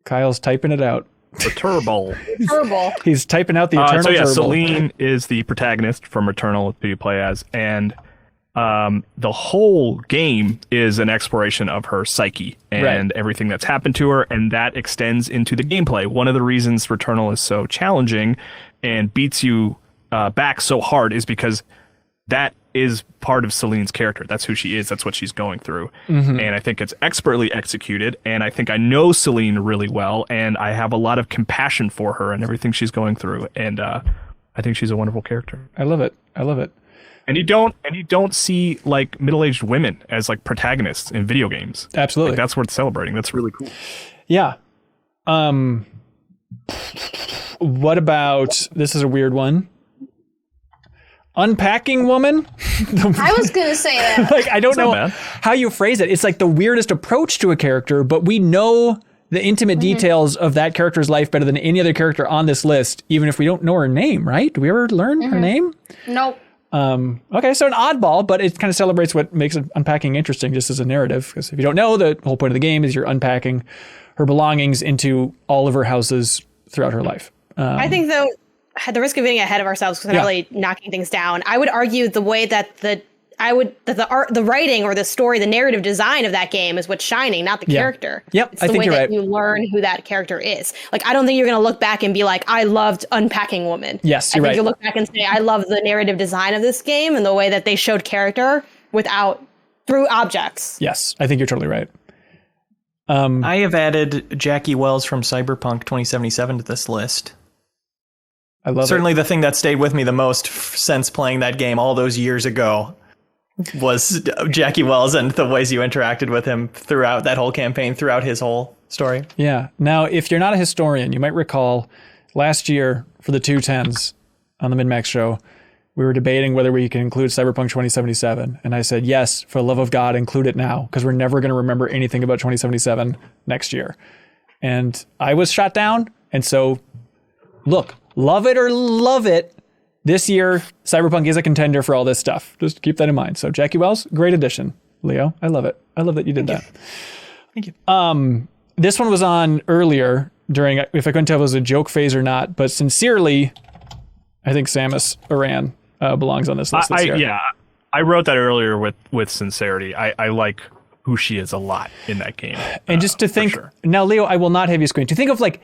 Kyle's typing it out. The Turbo. Terrible. He's typing out the Eternal So yeah, Turbo. Celine is the protagonist from Returnal that you play as, and the whole game is an exploration of her psyche and everything that's happened to her, and that extends into the gameplay. One of the reasons Returnal is so challenging and beats you back so hard is because that is part of Celine's character. That's who she is. That's what she's going through. And I think it's expertly executed, and I think I know Celine really well, and I have a lot of compassion for her and everything she's going through, and I think she's a wonderful character. I love it. And you don't see like middle-aged women as like protagonists in video games. Absolutely. Like, that's worth celebrating. That's really cool. Yeah. What about, this is a weird one. Unpacking Woman? I was gonna say that. Like, I don't know bad. how you phrase it. It's like the weirdest approach to a character, but we know the intimate details of that character's life better than any other character on this list, even if we don't know her name, right? Do we ever learn her name? Nope. Okay, so an oddball, but it kind of celebrates what makes unpacking interesting just as a narrative. Because if you don't know, the whole point of the game is you're unpacking her belongings into all of her houses throughout her life. I think though, at the risk of getting ahead of ourselves because we're not really knocking things down, I would argue the way that the writing or the story, the narrative design of that game is what's shining, not the character. Yep, it's the way that you learn who that character is. Like, I don't think you're going to look back and be like, I loved Unpacking Woman. Yes, you're right. I think you'll look back and say, I love the narrative design of this game and the way that they showed character through objects. Yes, I think you're totally right. I have added Jackie Wells from Cyberpunk 2077 to this list. I love Certainly the thing that stayed with me the most since playing that game all those years ago was Jackie Wells and the ways you interacted with him throughout that whole campaign, throughout his whole story. Yeah. Now, if you're not a historian, you might recall last year for the 210s on the MinnMax show, we were debating whether we can include Cyberpunk 2077. And I said, yes, for the love of God, include it now, because we're never going to remember anything about 2077 next year. And I was shot down. And so, look, love it or love it, this year, Cyberpunk is a contender for all this stuff. Just keep that in mind. So Jackie Wells, great addition. Leo, I love it. I love that you did that. Thank you. This one was on earlier during, if I couldn't tell if it was a joke phase or not, but sincerely, I think Samus Aran belongs on this list this year. Yeah, I wrote that earlier with sincerity. I like who she is a lot in that game. And just to think, now Leo, I will not have you screen. To think of like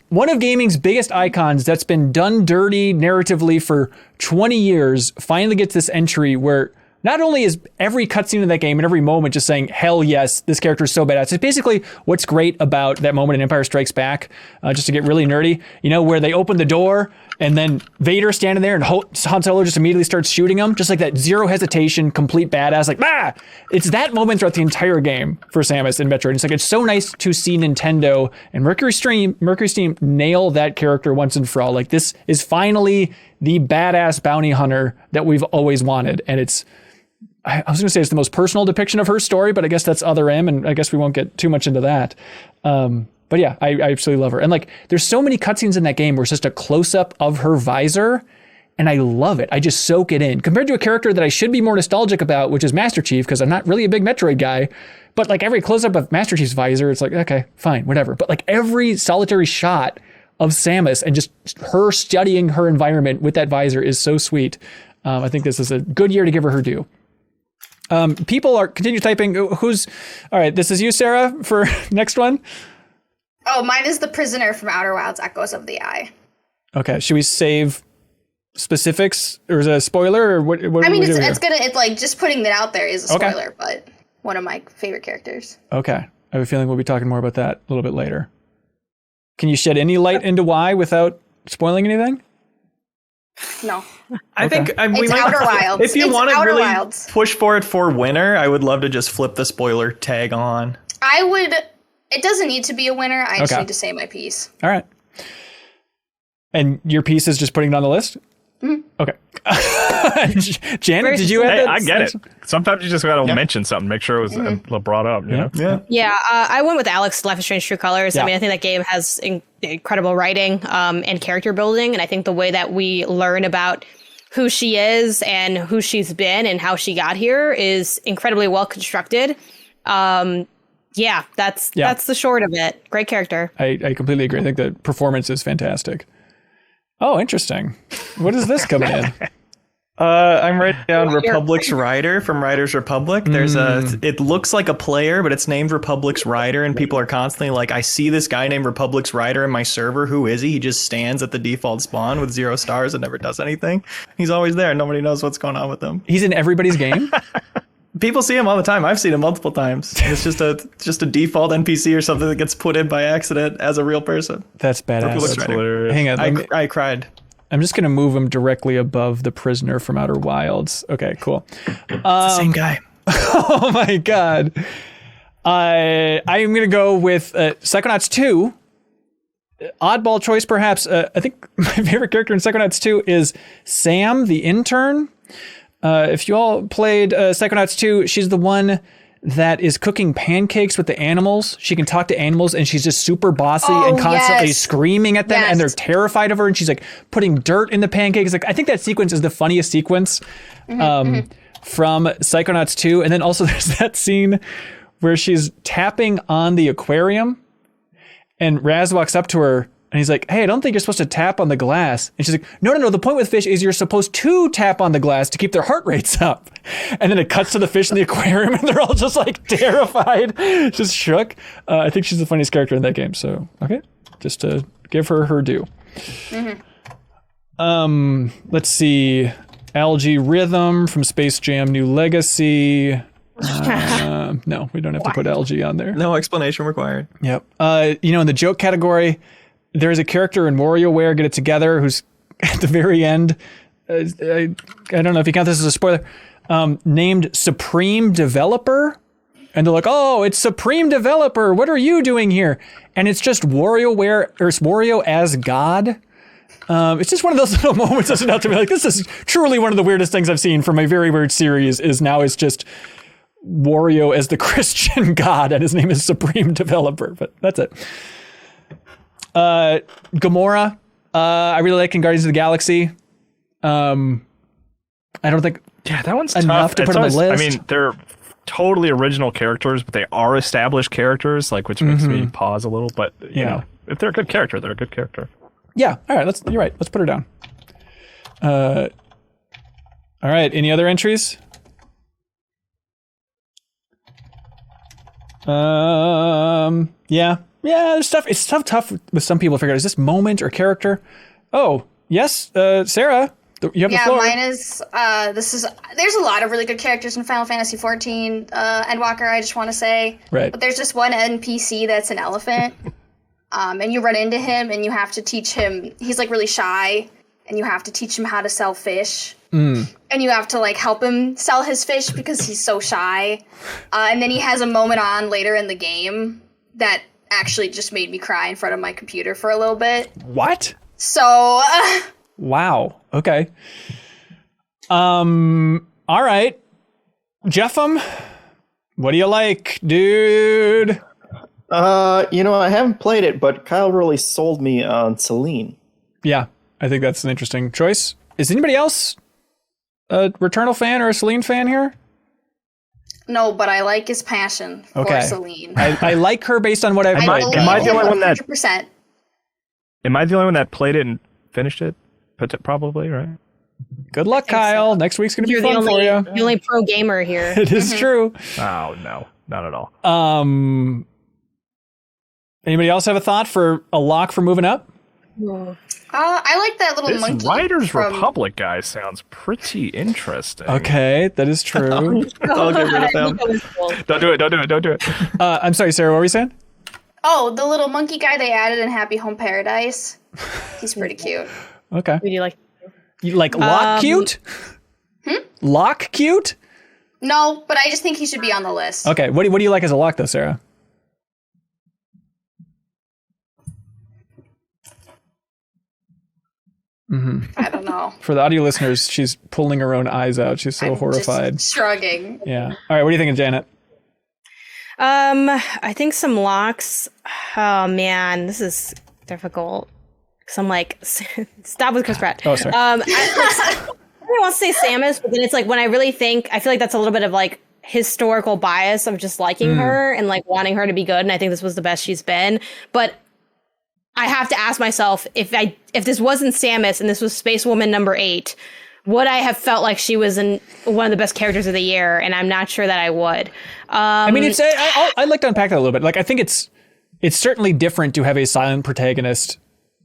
one of gaming's biggest icons that's been done dirty narratively for 20 years finally gets this entry where not only is every cutscene in that game and every moment just saying, hell yes, this character is so badass. It's basically what's great about that moment in Empire Strikes Back, just to get really nerdy, where they open the door and then Vader's standing there and Han Solo just immediately starts shooting him, just like that zero hesitation, complete badass, like, bah! It's that moment throughout the entire game for Samus in Metroid. It's like, it's so nice to see Nintendo and Mercury Steam nail that character once and for all. Like, this is finally the badass bounty hunter that we've always wanted. And I was going to say it's the most personal depiction of her story, but I guess that's Other M, and I guess we won't get too much into that. But yeah, I absolutely love her. And like, there's so many cutscenes in that game where it's just a close-up of her visor, and I love it. I just soak it in. Compared to a character that I should be more nostalgic about, which is Master Chief, because I'm not really a big Metroid guy, but like every close-up of Master Chief's visor, it's like, okay, fine, whatever. But like every solitary shot of Samus and just her studying her environment with that visor is so sweet. I think this is a good year to give her due. People are continue typing. All right, this is you, Sarah, for next one. Oh, mine is the prisoner from Outer Wilds, Echoes of the Eye. Okay, should we save specifics, or is it a spoiler, or what I mean, it's like just putting that out there is a spoiler, but one of my favorite characters. Okay, I have a feeling we'll be talking more about that a little bit later. Can you shed any light into why without spoiling anything? No. I think we it's might, Outer Wilds. If you want to Outer really Wilds. push for it for winner, I would love to just flip the spoiler tag on. It doesn't need to be a winner. I just need to say my piece. All right. And your piece is just putting it on the list? Mm-hmm. Okay. Janet, did you add that? I get it. Sometimes you just got to mention something, make sure it was brought up. You know? Yeah. I went with Alex, Life is Strange True Colors. Yeah. I mean, I think that game has incredible writing and character building. And I think the way that we learn about who she is and who she's been and how she got here is incredibly well constructed. That's the short of it. Great character. I completely agree. I think the performance is fantastic. Oh, interesting. What is this coming in? I'm writing down Republic's Rider from Riders Republic. There's it looks like a player, but it's named Republic's Rider, and people are constantly like, I see this guy named Republic's Rider in my server. Who is he? He just stands at the default spawn with 0 stars and never does anything. He's always there. Nobody knows what's going on with him. He's in everybody's game? People see him all the time. I've seen him multiple times. It's just a default NPC or something that gets put in by accident as a real person. That's badass. Hang on. I cried. I'm just going to move him directly above the prisoner from Outer Wilds. Okay, cool. It's the same guy. Oh my God. I'm going to go with Psychonauts 2. Oddball choice, perhaps. I think my favorite character in Psychonauts 2 is Sam, the intern. If you all played Psychonauts 2, she's the one that is cooking pancakes with the animals. She can talk to animals, and she's just super bossy and constantly screaming at them, and they're terrified of her, and she's like putting dirt in the pancakes. Like, I think that sequence is the funniest sequence from Psychonauts 2. And then also there's that scene where she's tapping on the aquarium, and Raz walks up to her, And he's like, hey, I don't think you're supposed to tap on the glass. And she's like, no. The point with fish is you're supposed to tap on the glass to keep their heart rates up. And then it cuts to the fish in the aquarium and they're all just like terrified, just shook. I think she's the funniest character in that game. So, okay, just to give her due. Let's see. Algae Rhythm from Space Jam New Legacy. No, we don't have to put Algae on there. No explanation required. Yep. In the joke category, there's a character in WarioWare, Get It Together, who's at the very end. I don't know if you count this as a spoiler. Named Supreme Developer. And they're like, oh, it's Supreme Developer. What are you doing here? And it's just WarioWare, or it's Wario as God. It's just one of those little moments that's enough to be like, this is truly one of the weirdest things I've seen from a very weird series, is now it's just Wario as the Christian God, and his name is Supreme Developer, but that's it. Gamora, I really like in Guardians of the Galaxy. I don't think that one's enough tough to put on the list. I mean, they're totally original characters, but they are established characters, like, which makes me pause a little. But you know, if they're a good character, they're a good character. Yeah. All right. You're right. Let's put her down. All right. Any other entries? Yeah. There's stuff. It's tough with some people to figure out, is this moment or character? Oh, yes. Sarah, you have the floor. Yeah, mine is, there's a lot of really good characters in Final Fantasy XIV, Endwalker, I just want to say. Right. But there's just one NPC that's an elephant. And you run into him and you have to teach him, he's like really shy, and you have to teach him how to sell fish. And you have to like help him sell his fish because he's so shy. And then he has a moment on later in the game that actually just made me cry in front of my computer for a little bit. What? So wow. Okay. All right. Jeffem, what do you like, dude? I haven't played it, but Kyle really sold me on Celine. Yeah, I think that's an interesting choice. Is anybody else a Returnal fan or a Celine fan here? No, but I like his passion for Celine. I like her based on what I've played. Am I the only one that 100%. Am I the only one that played it and finished it? Probably, right? Good luck, Kyle. So. Next week's gonna be You're fun for you. The only pro gamer here. It is true. Oh no, not at all. Anybody else have a thought for a lock for moving up? I like that little This monkey. Riders from... Republic guy sounds pretty interesting. Okay, that is true. I'll get rid of them. Don't do it. I'm sorry, Sarah, what were you saying? Oh, the little monkey guy they added in Happy Home Paradise. He's pretty cute. Okay. Who do you like? You like Lock cute? Lock cute? No, but I just think he should be on the list. Okay, what do you like as a lock though, Sarah? I don't know. For the audio listeners, she's pulling her own eyes out. She's so horrified. Just shrugging. Yeah. All right, what are you thinking, Janet? I think some locks. Oh man, this is difficult. Cause I'm like, stop with Chris Pratt. Oh, sorry. I really want to say Samus, but then it's like when I really think, I feel like that's a little bit of like historical bias of just liking her and like wanting her to be good. And I think this was the best she's been. But I have to ask myself, if this wasn't Samus and this was Space Woman number 8, would I have felt like she was one of the best characters of the year? And I'm not sure that I would. I mean, I'd like to unpack that a little bit. Like, I think it's certainly different to have a silent protagonist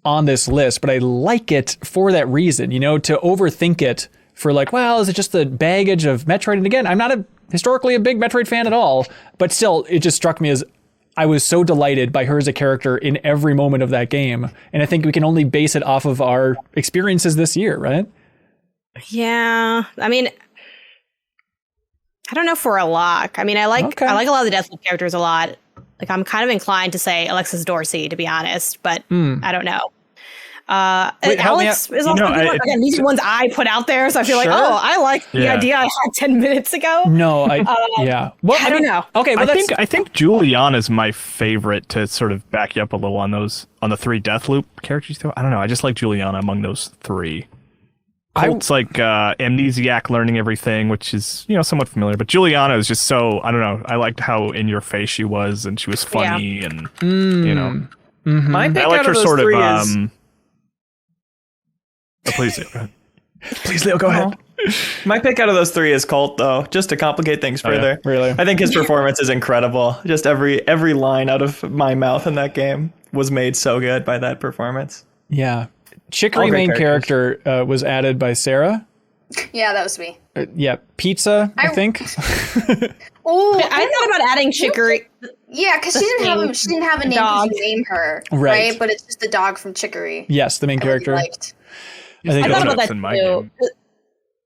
on this list, but I like it for that reason, to overthink it for like, well, is it just the baggage of Metroid? And again, I'm not historically a big Metroid fan at all, but still, it just struck me as I was so delighted by her as a character in every moment of that game. And I think we can only base it off of our experiences this year, right? Yeah. I mean, I don't know for a lock. I mean, I like a lot of the Deathloop characters a lot. Like, I'm kind of inclined to say Alexis Dorsey, to be honest, but I don't know. Wait, Alex is also again, these are ones I put out there, so I feel like, I like the idea I had 10 minutes ago. No, yeah. Well, I don't know. Okay, well, I think Juliana's my favorite to sort of back you up a little on the 3 Deathloop characters. I don't know. I just like Juliana among those 3. Colt's like amnesiac learning everything, which is, somewhat familiar. But Juliana is just so, I don't know. I liked how in your face she was, and she was funny, and My pick I like out her of those sort of. three is Oh, please, Leo, go ahead. Please, Leo, go ahead. my pick out of those three is Colt, though, just to complicate things further. Yeah, really? I think his performance is incredible. Just every line out of my mouth in that game was made so good by that performance. Yeah. Chicory All great main character was added by Sarah. Yeah, that was me. Yeah, Pizza, I think. Oh, I thought about adding Chicory. yeah, because she didn't have a name dog. to name her, Right. right? But it's just the dog from Chicory. Yes, the main I really character. liked. I think I thought about Donuts that in my too. game.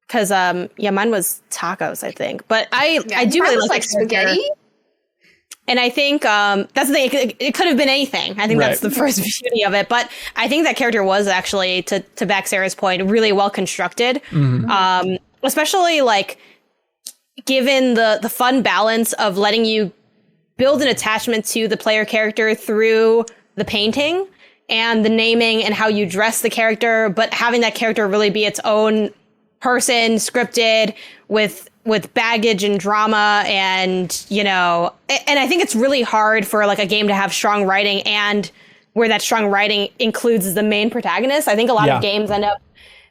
Because mine was tacos, I think. But I Yeah, do mine really was like like spaghetti. And I think that's the thing. It could have been anything. I think that's the first beauty of it. But I think that character was actually, to back Sarah's point, really well constructed. Especially like given the fun balance of letting you build an attachment to the player character through the painting and the naming and how you dress the character, but having that character really be its own person, scripted with baggage and drama, and and I think it's really hard for like a game to have strong writing and where that strong writing includes the main protagonist. I think a lot of games end up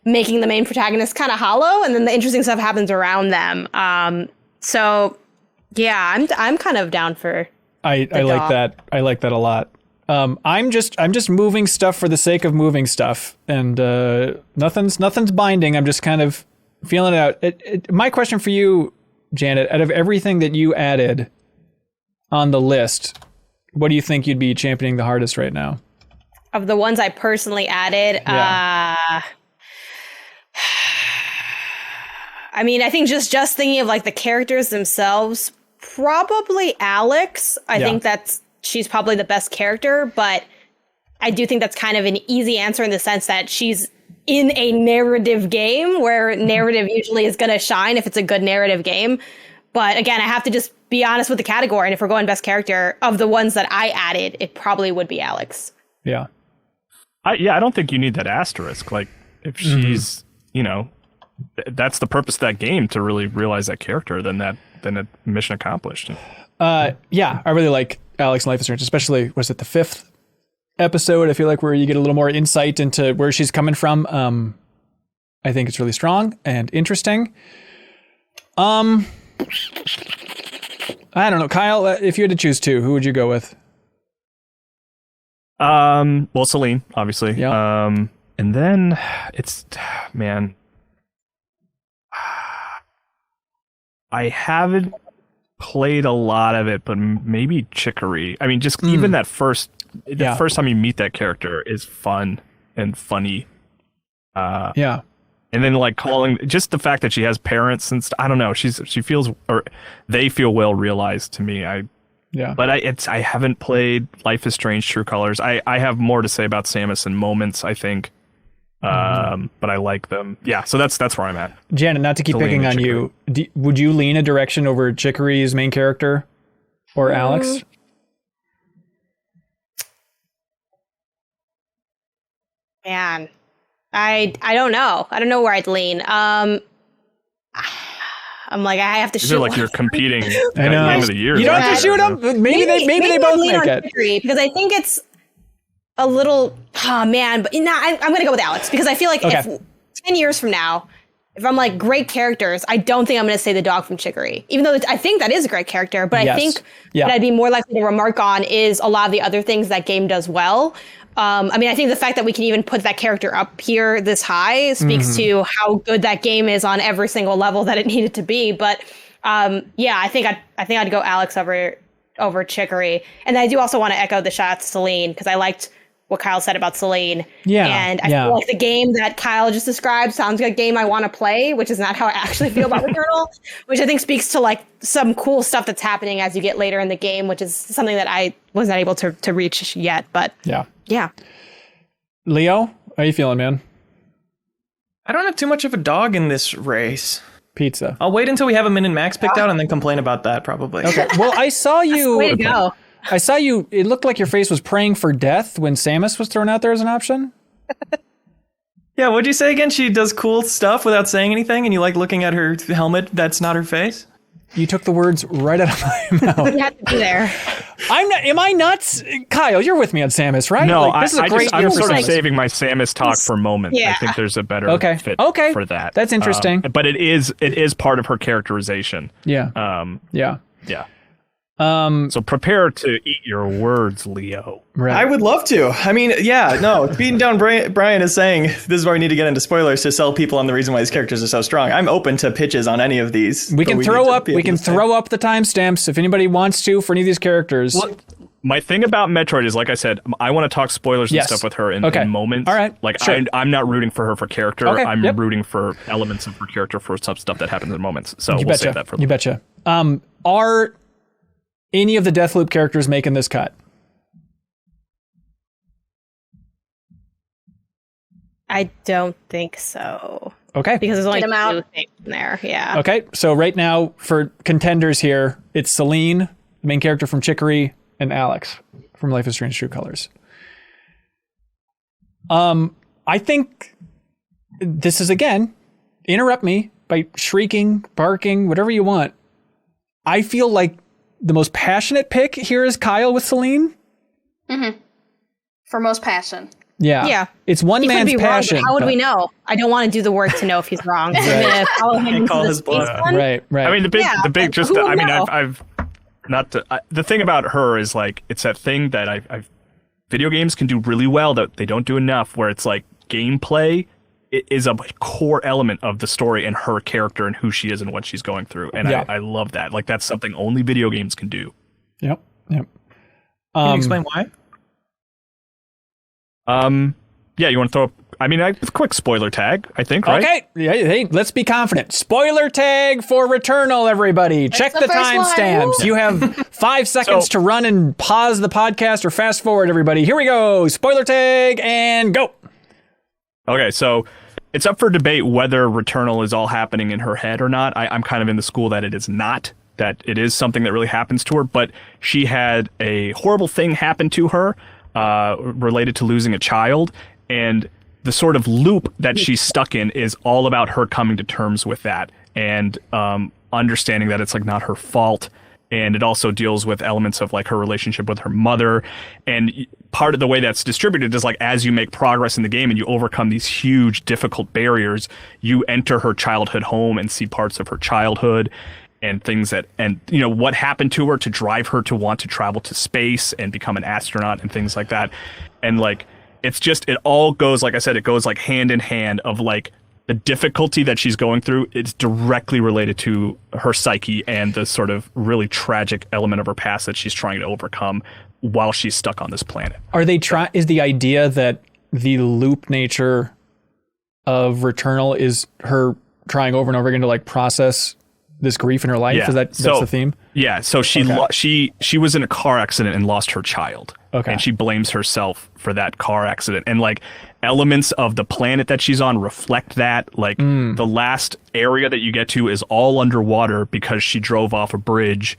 making the main protagonist kind of hollow, and then the interesting stuff happens around them. So yeah, I'm kind of down for. I like that. I like that a lot. I'm just moving stuff for the sake of moving stuff, and nothing's binding. I'm just kind of feeling it out. My question for you, Janet, out of everything that you added on the list, what do you think you'd be championing the hardest right now? Of the ones I personally added, I mean, I think just thinking of like the characters themselves, probably Alex. I think she's probably the best character, but I do think that's kind of an easy answer in the sense that she's in a narrative game where narrative usually is going to shine if it's a good narrative game. But again, I have to just be honest with the category. And if we're going best character of the ones that I added, it probably would be Alex. Yeah. I don't think you need that asterisk. Like if she's, that's the purpose of that game, to really realize that character, then a mission accomplished. Yeah, I really like Alex in Life is Strange, especially, was it the 5th episode? I feel like where you get a little more insight into where she's coming from. I think it's really strong and interesting. I don't know, Kyle, if you had to choose two, who would you go with? Well, Celine, obviously. Yeah. And then it's, man, I haven't played a lot of it, but maybe Chicory. I mean, just even that first time you meet that character is fun and funny. Yeah. And then like calling, just the fact that she has parents and I don't know, she feels, or they feel well realized to me. But I haven't played Life is Strange True Colors. I have more to say about Samus in moments, I think. But I like them. Yeah, so that's where I'm at. Janet, not to keep picking on you, would you lean a direction over Chicory's main character or Alex? Man, I don't know. I don't know where I'd lean. I'm like, I have to shoot. These are like you're competing I know. Game of the Year. You don't have to shoot them. Maybe they both make it. Chicory, because I think it's a little, but I'm going to go with Alex, because I feel like if 10 years from now, if I'm like great characters, I don't think I'm going to say the dog from Chicory, even though I think that is a great character. But I think what I'd be more likely to remark on is a lot of the other things that game does well. I mean, I think the fact that we can even put that character up here this high speaks to how good that game is on every single level that it needed to be. But I think I'd go Alex over Chicory. And I do also want to echo the shot to Celine, because I liked what Kyle said about Celine. Yeah. And I feel like the game that Kyle just described sounds like a game I want to play, which is not how I actually feel about Returnal, which I think speaks to like some cool stuff that's happening as you get later in the game, which is something that I was not able to reach yet. But yeah. Leo, how are you feeling, man? I don't have too much of a dog in this race. Pizza. I'll wait until we have a MinnMax picked out and then complain about that, probably. Okay. Well, I saw you. Way to go. I saw you. It looked like your face was praying for death when Samus was thrown out there as an option. Yeah, what'd you say again? She does cool stuff without saying anything, and you like looking at her helmet that's not her face? You took the words right out of my mouth. You have to be there. I'm not. Am I nuts? Kyle, you're with me on Samus, right? No, like, this is a great year I'm for sort of Samus. saving my Samus talk for a moment. Yeah. I think there's a better fit for that. That's interesting. But it is part of her characterization. Yeah. Yeah. So prepare to eat your words, Leo. Right. I would love to. I mean, yeah, no. Beaten Down Brian is saying this is why we need to get into spoilers to sell people on the reason why these characters are so strong. I'm open to pitches on any of these. We can throw up the timestamps if anybody wants to for any of these characters. Well, my thing about Metroid is, like I said, I want to talk spoilers and stuff with her in moments. All right. Like sure. I'm not rooting for her for character. Okay. I'm rooting for elements of her character for some stuff that happens in moments. So we'll save that for You betcha. Are any of the Deathloop characters making this cut? I don't think so. Okay. Because there's only Get 'em out. 2 things in there. Yeah. Okay. So right now for contenders here, it's Celine, the main character from Chicory, and Alex from Life is Strange True Colors. I think this is, again, interrupt me by shrieking, barking, whatever you want. I feel like the most passionate pick here is Kyle with Celine. Mm-hmm. For most passion. Yeah. Yeah. It's one He could man's be passion. wrong, but how would we know? I don't want to do the work to know if he's wrong. I'm gonna follow him And call into his the space bluff. one. Right. I mean, who will know? I've not to, the thing about her is like it's that thing that I've video games can do really well that they don't do enough, where it's like gameplay is a core element of the story and her character and who she is and what she's going through, and I love that. Like that's something only video games can do. Yep. Can you explain why? Yeah, you want to throw up? I mean, a quick spoiler tag, I think, right? Okay. Hey, let's be confident. Spoiler tag for Returnal, everybody. Check the the first timestamps. one. You have 5 seconds to run and pause the podcast or fast forward, everybody. Here we go. Spoiler tag and go. Okay, so it's up for debate whether Returnal is all happening in her head or not. I'm kind of in the school that it is not, that it is something that really happens to her, but she had a horrible thing happen to her related to losing a child, and the sort of loop that she's stuck in is all about her coming to terms with that and understanding that it's like not her fault. And it also deals with elements of like her relationship with her mother. And part of the way that's distributed is like as you make progress in the game and you overcome these huge, difficult barriers, you enter her childhood home and see parts of her childhood and things that, and you know, what happened to her to drive her to want to travel to space and become an astronaut and things like that. And like, it's just, it all goes, like I said, it goes like hand in hand of like the difficulty that she's going through. It's directly related to her psyche and the sort of really tragic element of her past that she's trying to overcome while she's stuck on this planet. Are they is the idea that the loop nature of Returnal is her trying over and over again to like process this grief in her life? Yeah. Is that's the theme? Yeah. So she she was in a car accident and lost her child. Okay. And she blames herself for that car accident. And like elements of the planet that she's on reflect that. Like the last area that you get to is all underwater because she drove off a bridge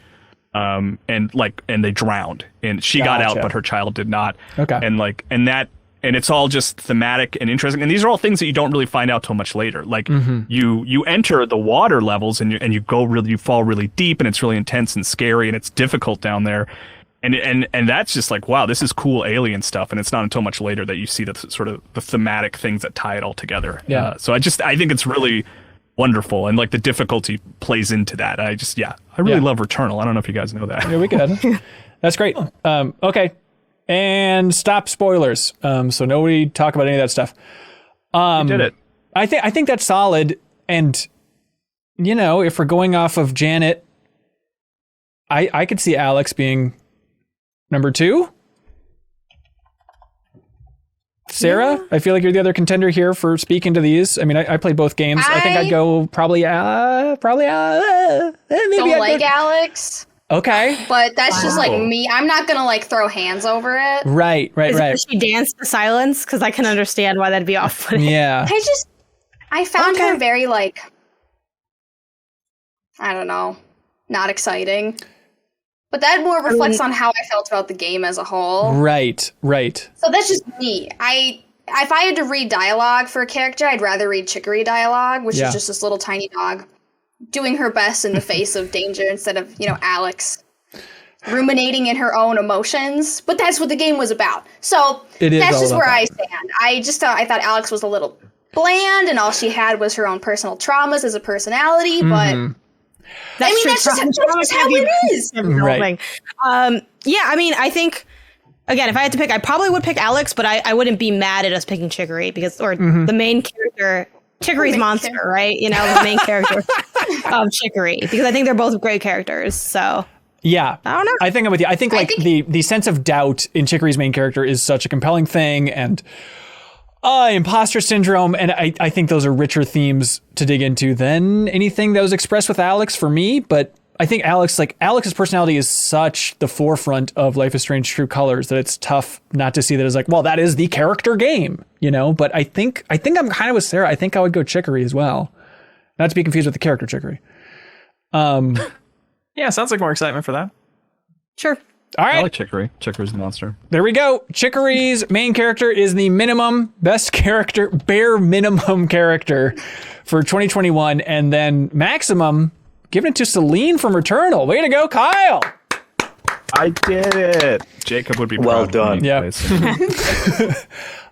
and they drowned. And she got out, but her child did not. Okay. And it's all just thematic and interesting. And these are all things that you don't really find out till much later. Like you enter the water levels and you fall really deep and it's really intense and scary and it's difficult down there. And that's just like, wow, this is cool alien stuff. And it's not until much later that you see the sort of the thematic things that tie it all together. Yeah. So I think it's really wonderful. And like the difficulty plays into that. I really love Returnal. I don't know if you guys know that. Yeah, we could. That's great. Okay. And stop spoilers. So nobody talk about any of that stuff. You did it. I think that's solid. And you know, if we're going off of Janet, I could see Alex being number 2. Sarah, I feel like you're the other contender here for speaking to these. I mean, I played both games. I think I'd go probably maybe don't like Alex. Okay. But that's just like me. I'm not going to like throw hands over it. Right. Does she dance to silence? Because I can understand why that'd be off-putting. Yeah. I found her very like, I don't know, not exciting. But that more reflects on how I felt about the game as a whole. Right. So that's just me. If I had to read dialogue for a character, I'd rather read Chicory dialogue, which is just this little tiny dog doing her best in the face of danger instead of, Alex ruminating in her own emotions. But that's what the game was about. So that's just where I stand. I thought Alex was a little bland, and all she had was her own personal traumas as a personality. But that's just how it is. Right. I think, again, if I had to pick, I probably would pick Alex, but I wouldn't be mad at us picking Chicory the main character. Chicory's monster, right? The main character of Chicory, because I think they're both great characters. So yeah, I don't know. I think I'm with you. I think the sense of doubt in Chicory's main character is such a compelling thing, and imposter syndrome, and I think those are richer themes to dig into than anything that was expressed with Alex for me. But I think Alex's personality is such the forefront of Life is Strange True Colors that it's tough not to see that as like, well, that is the character game, But I think I'm kind of with Sarah. I think I would go Chicory as well, not to be confused with the character Chicory. Yeah, sounds like more excitement for that. Sure. All right. I like Chicory. Chicory's the monster. There we go. Chicory's main character is the bare minimum character for 2021, and then maximum. Giving it to Celine from Returnal. Way to go, Kyle. I did it. Jacob would be proud. Well done. Yeah.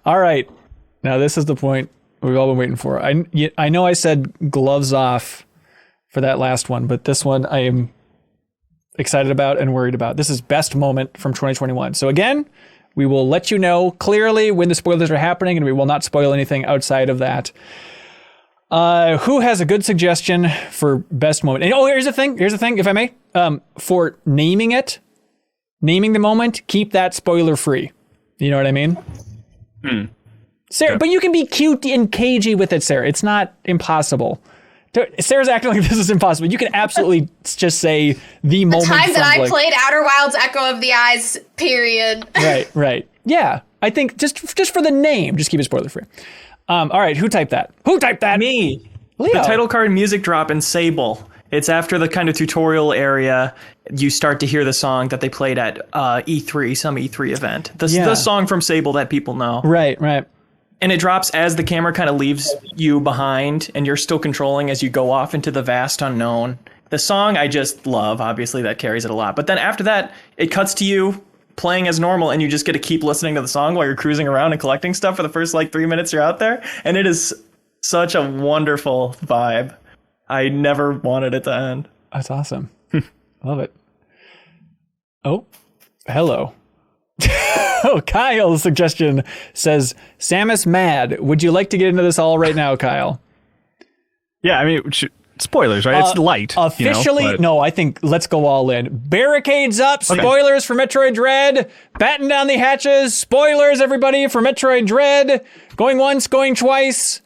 All right. Now this is the point we've all been waiting for. I know I said gloves off for that last one, but this one I am excited about and worried about. This is best moment from 2021. So again, we will let you know clearly when the spoilers are happening, and we will not spoil anything outside of that. Who has a good suggestion for best moment? And here's the thing, if I may. For naming the moment, keep that spoiler free. You know what I mean? Sarah, but you can be cute and cagey with it, Sarah. It's not impossible. Sarah's acting like this is impossible. You can absolutely just say the moment. The time that I played Outer Wilds Echo of the Eyes, period. Right. Yeah. I think just for the name, just keep it spoiler free. All right, who typed that? Me. Leo. The title card music drop in Sable. It's after the kind of tutorial area. You start to hear the song that they played at E3, some E3 event. The song from Sable that people know. Right. And it drops as the camera kind of leaves you behind, and you're still controlling as you go off into the vast unknown. The song I just love, obviously, that carries it a lot. But then after that, it cuts to you playing as normal, and you just get to keep listening to the song while you're cruising around and collecting stuff for the first 3 minutes you're out there. And it is such a wonderful vibe. I never wanted it to end. That's awesome. Love it. Oh, hello. Kyle's suggestion says, Samus mad. Would you like to get into this all right now, Kyle? Yeah, I mean, spoilers, right? It's light. Officially, no, I think let's go all in. Barricades up. Spoilers for Metroid Dread. Batten down the hatches. Spoilers, everybody, for Metroid Dread. Going once, going twice.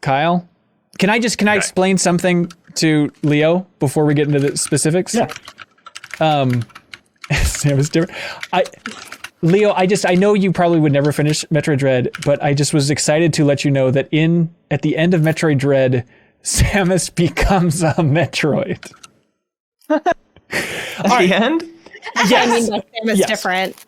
Kyle, can I explain something to Leo before we get into the specifics? Yeah. Sam is different. Leo, I know you probably would never finish Metroid Dread, but I just was excited to let you know that at the end of Metroid Dread, Samus becomes a Metroid. At the end? Yes. I mean, Samus different.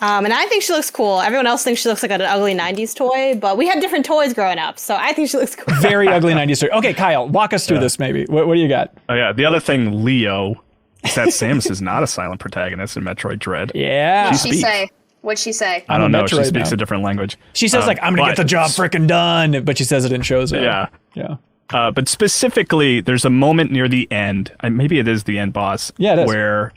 And I think she looks cool. Everyone else thinks she looks like an ugly 90s toy, but we had different toys growing up, so I think she looks cool. Very ugly 90s toy. Okay, Kyle, walk us through this maybe. What do you got? Oh, yeah. The other thing, Leo, is that Samus is not a silent protagonist in Metroid Dread. Yeah. What'd she say? I don't know. She speaks a different language. She says, I'm going to get the job frickin' done, but she says it in shows. Yeah. Yeah. But specifically, there's a moment near the end, maybe it is the end boss, where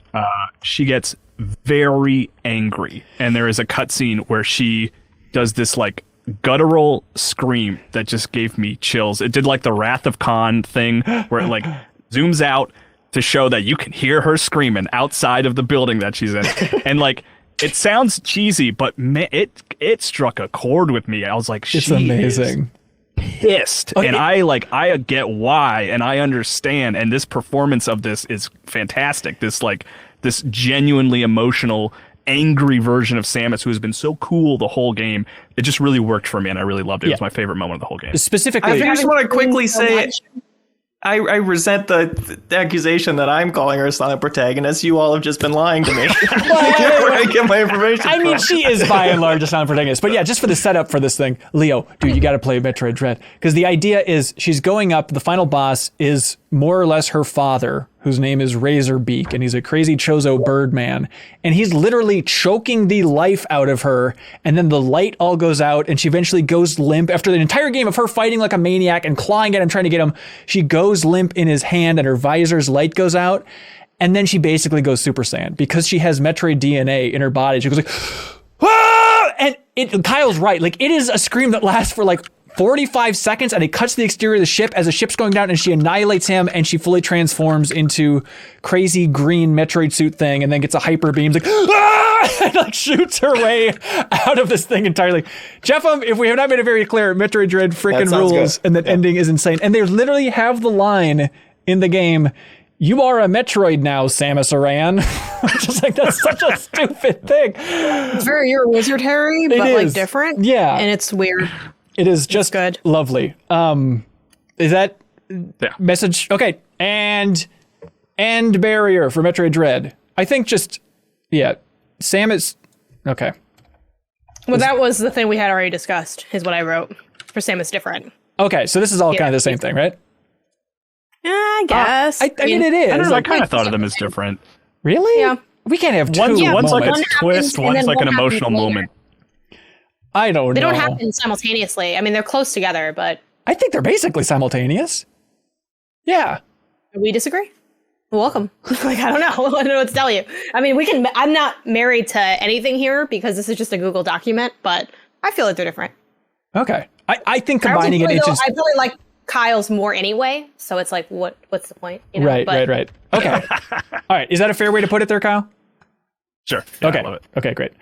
she gets very angry. And there is a cutscene where she does this guttural scream that just gave me chills. It did the Wrath of Khan thing where it zooms out to show that you can hear her screaming outside of the building that she's in. And it sounds cheesy, but it struck a chord with me. I was like, it's amazing. Pissed. Okay. And I get why, and I understand. And this performance of this is fantastic. This genuinely emotional, angry version of Samus who has been so cool the whole game. It just really worked for me, and I really loved it. It was my favorite moment of the whole game. Specifically, I just want to quickly say, I resent the accusation that I'm calling her a silent protagonist. You all have just been lying to me. Where I get my information I mean, from. she is by and large a silent protagonist. But yeah, just for the setup for this thing, Leo, dude, you got to play Metroid Dread. Because the idea is she's going up, the final boss is more or less her father, whose name is Razorbeak, and he's a crazy Chozo bird man. And he's literally choking the life out of her, and then the light all goes out, and she eventually goes limp. After the entire game of her fighting like a maniac and clawing at him, trying to get him, she goes limp in his hand, and her visor's light goes out. And then she basically goes Super Saiyan because she has Metroid DNA in her body. She goes like, ah! And Kyle's right. Like, it is a scream that lasts for like 45 seconds, and it cuts the exterior of the ship as the ship's going down, and she annihilates him, and she fully transforms into crazy green Metroid suit thing, and then gets a hyper beam, like, ah! And like shoots her way out of this thing entirely. Jeff, if we have not made it very clear, Metroid Dread freaking rules, good. And that ending is insane. And they literally have the line in the game, "You are a Metroid now, Samus Aran." Just like, that's such a stupid thing. It's very, you're a wizard, Harry, but like different. Yeah. And it's weird. It is just good. Lovely. Is that message? Okay. And barrier for Metroid Dread. I think just, Samus. Okay. Well, that was the thing we had already discussed, is what I wrote for Samus Different. Okay. So this is all kind of the same thing, right? Yeah, I guess. I mean, it is. I kind of thought of them as different. Really? Yeah. We can't have two. One's like a One twist, happens, and one's then like an one happens emotional later. moment. I don't know. They don't happen simultaneously. I mean, they're close together, but I think they're basically simultaneous. Yeah. we disagree. Welcome. Like, I don't know. I don't know what to tell you. I mean, I'm not married to anything here because this is just a Google document, but I feel like they're different. Okay. I think combining it, it's just... I really like Kyle's more anyway, so it's like, what's the point? You know? Right. Okay. All right. Is that a fair way to put it there, Kyle? Sure. Yeah, Okay. I love it. Okay, great.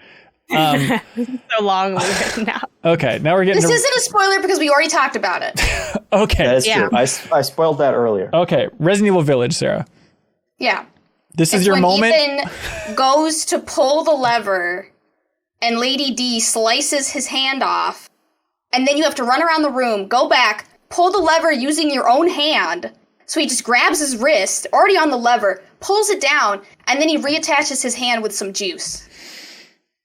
So long now. Okay, now we're getting This isn't a spoiler because we already talked about it. Okay. That is true. I spoiled that earlier. Okay, Resident Evil Village, Sarah. Yeah. This is It's your when moment. Ethan goes to pull the lever, and Lady D slices his hand off, and then you have to run around the room, go back, pull the lever using your own hand. So he just grabs his wrist, already on the lever, pulls it down, and then he reattaches his hand with some juice.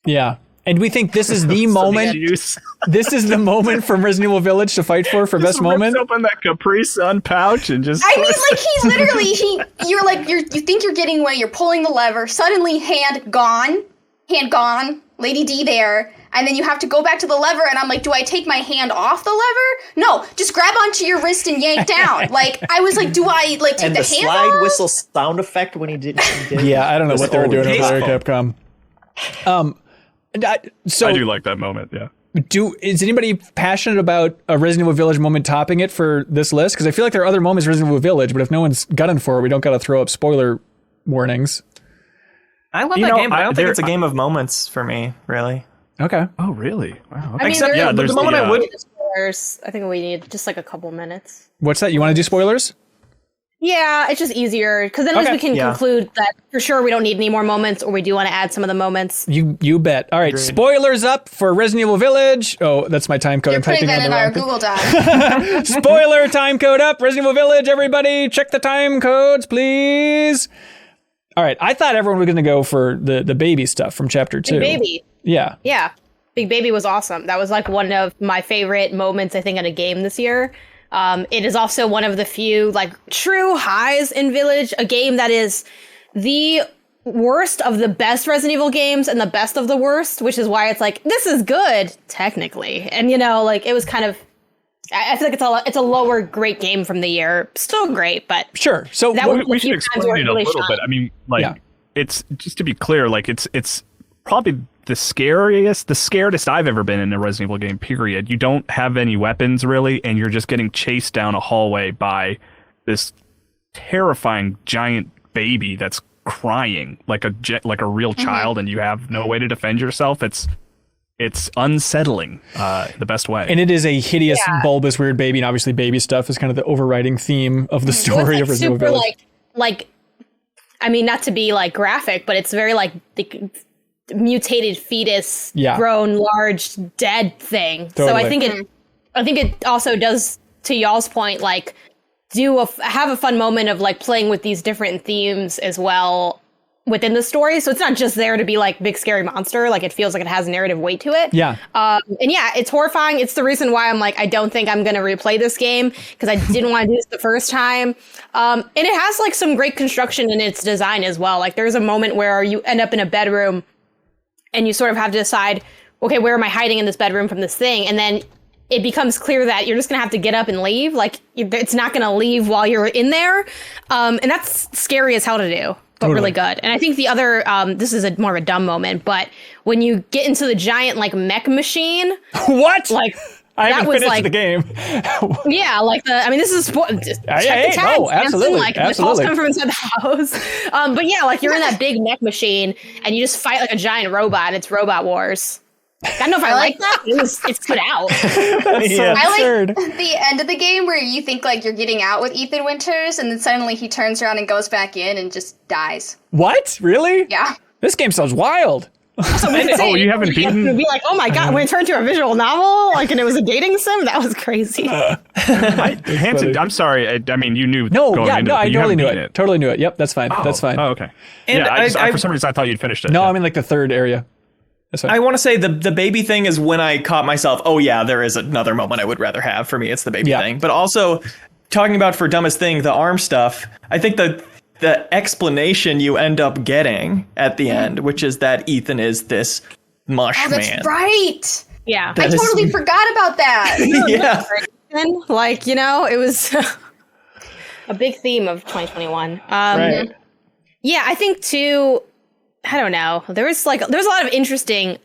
Yeah. And we think this is the moment. This is the moment from Resident Evil Village to fight for best moment. Open that Capri Sun pouch and just. I mean, like, he literally, you think you're getting away, you're pulling the lever, suddenly hand gone, Lady D there, and then you have to go back to the lever, and I'm like, do I take my hand off the lever? No, just grab onto your wrist and yank down. Like, I was like, do I, like, take And the the hand slide off? whistle sound effect when he did. Yeah, I don't know what they were doing over there at Capcom. So I do like that moment. Yeah. Is anybody passionate about a Resident Evil Village moment topping it for this list? Because I feel like there are other moments in Resident Evil Village, but if no one's gunning for it, we don't got to throw up spoiler warnings. I love that game, but I don't think it's a game of moments for me, really. Okay. Oh, really? Wow. I mean, Except, there's the moment I would. spoilers. I think we need just like a couple minutes. What's that? You want to do spoilers? Yeah, it's just easier because then at least we can conclude that for sure we don't need any more moments, or we do want to add some of the moments. You bet. All right, Agreed. Spoilers up for Resident Evil Village. Oh, that's my time code. You're I'm putting typing that in on our the wrong Google Doc. Spoiler time code up. Resident Evil Village, everybody, check the time codes, please. All right, I thought everyone was going to go for the baby stuff from Chapter 2. Big Baby. Yeah. Yeah. Big Baby was awesome. That was like one of my favorite moments, I think, in a game this year. It is also one of the few like true highs in Village, a game that is the worst of the best Resident Evil games and the best of the worst, which is why it's like, this is good, technically. And, you know, like, it was kind of, I feel like it's a lower great game from the year. Still great, but sure. So that we should explain it a little bit. I mean, like, it's just to be clear, like it's probably the scaredest I've ever been in a Resident Evil game, period. You don't have any weapons really, and you're just getting chased down a hallway by this terrifying giant baby that's crying like a real child, and you have no way to defend yourself. It's unsettling, the best way. And it is a hideous, bulbous, weird baby, and obviously baby stuff is kind of the overriding theme of the story of Resident Evil Village. Like, I mean, not to be like graphic, but it's very like the mutated fetus, grown large, dead thing. Totally. So I think it also does, to y'all's point, like have a fun moment of like playing with these different themes as well within the story. So it's not just there to be like big scary monster. Like it feels like it has narrative weight to it. Yeah. And yeah, it's horrifying. It's the reason why I'm like, I don't think I'm going to replay this game because I didn't want to do this the first time. And it has like some great construction in its design as well. Like there's a moment where you end up in a bedroom and you sort of have to decide, okay, where am I hiding in this bedroom from this thing? And then it becomes clear that you're just going to have to get up and leave. Like it's not going to leave while you're in there. And that's scary as hell to do. But really good. And I think the other, this is more of a dumb moment, but when you get into the giant like mech machine. What? Like, I haven't finished like, the game. Yeah, like this is absolutely. Like the calls come from inside the house. But yeah, like you're in that big mech machine and you just fight like a giant robot. It's Robot Wars. I don't know if I like that. It's put out. I like the end of the game where you think like you're getting out with Ethan Winters, and then suddenly he turns around and goes back in and just dies. What? Really? Yeah. This game sounds wild. So you haven't beaten? It'd be like, oh my god, when it turned to a visual novel, like, and it was a dating sim. That was crazy. Hanson, I'm sorry. I mean, you knew. I totally knew it. Totally knew it. Yep, that's fine. That's fine. Oh, okay. And I for some reason I thought you'd finished it. No, I'm in like the third area. I want to say the baby thing is when I caught myself, oh yeah, there is another moment I would rather have. For me, it's the baby thing. But also, talking about for dumbest thing, the arm stuff, I think the explanation you end up getting at the end, which is that Ethan is this mush man. That's right. Yeah. I totally forgot about that. Yeah. Like, it was a big theme of 2021. Right. Yeah, I think too, I don't know. There's a lot of interesting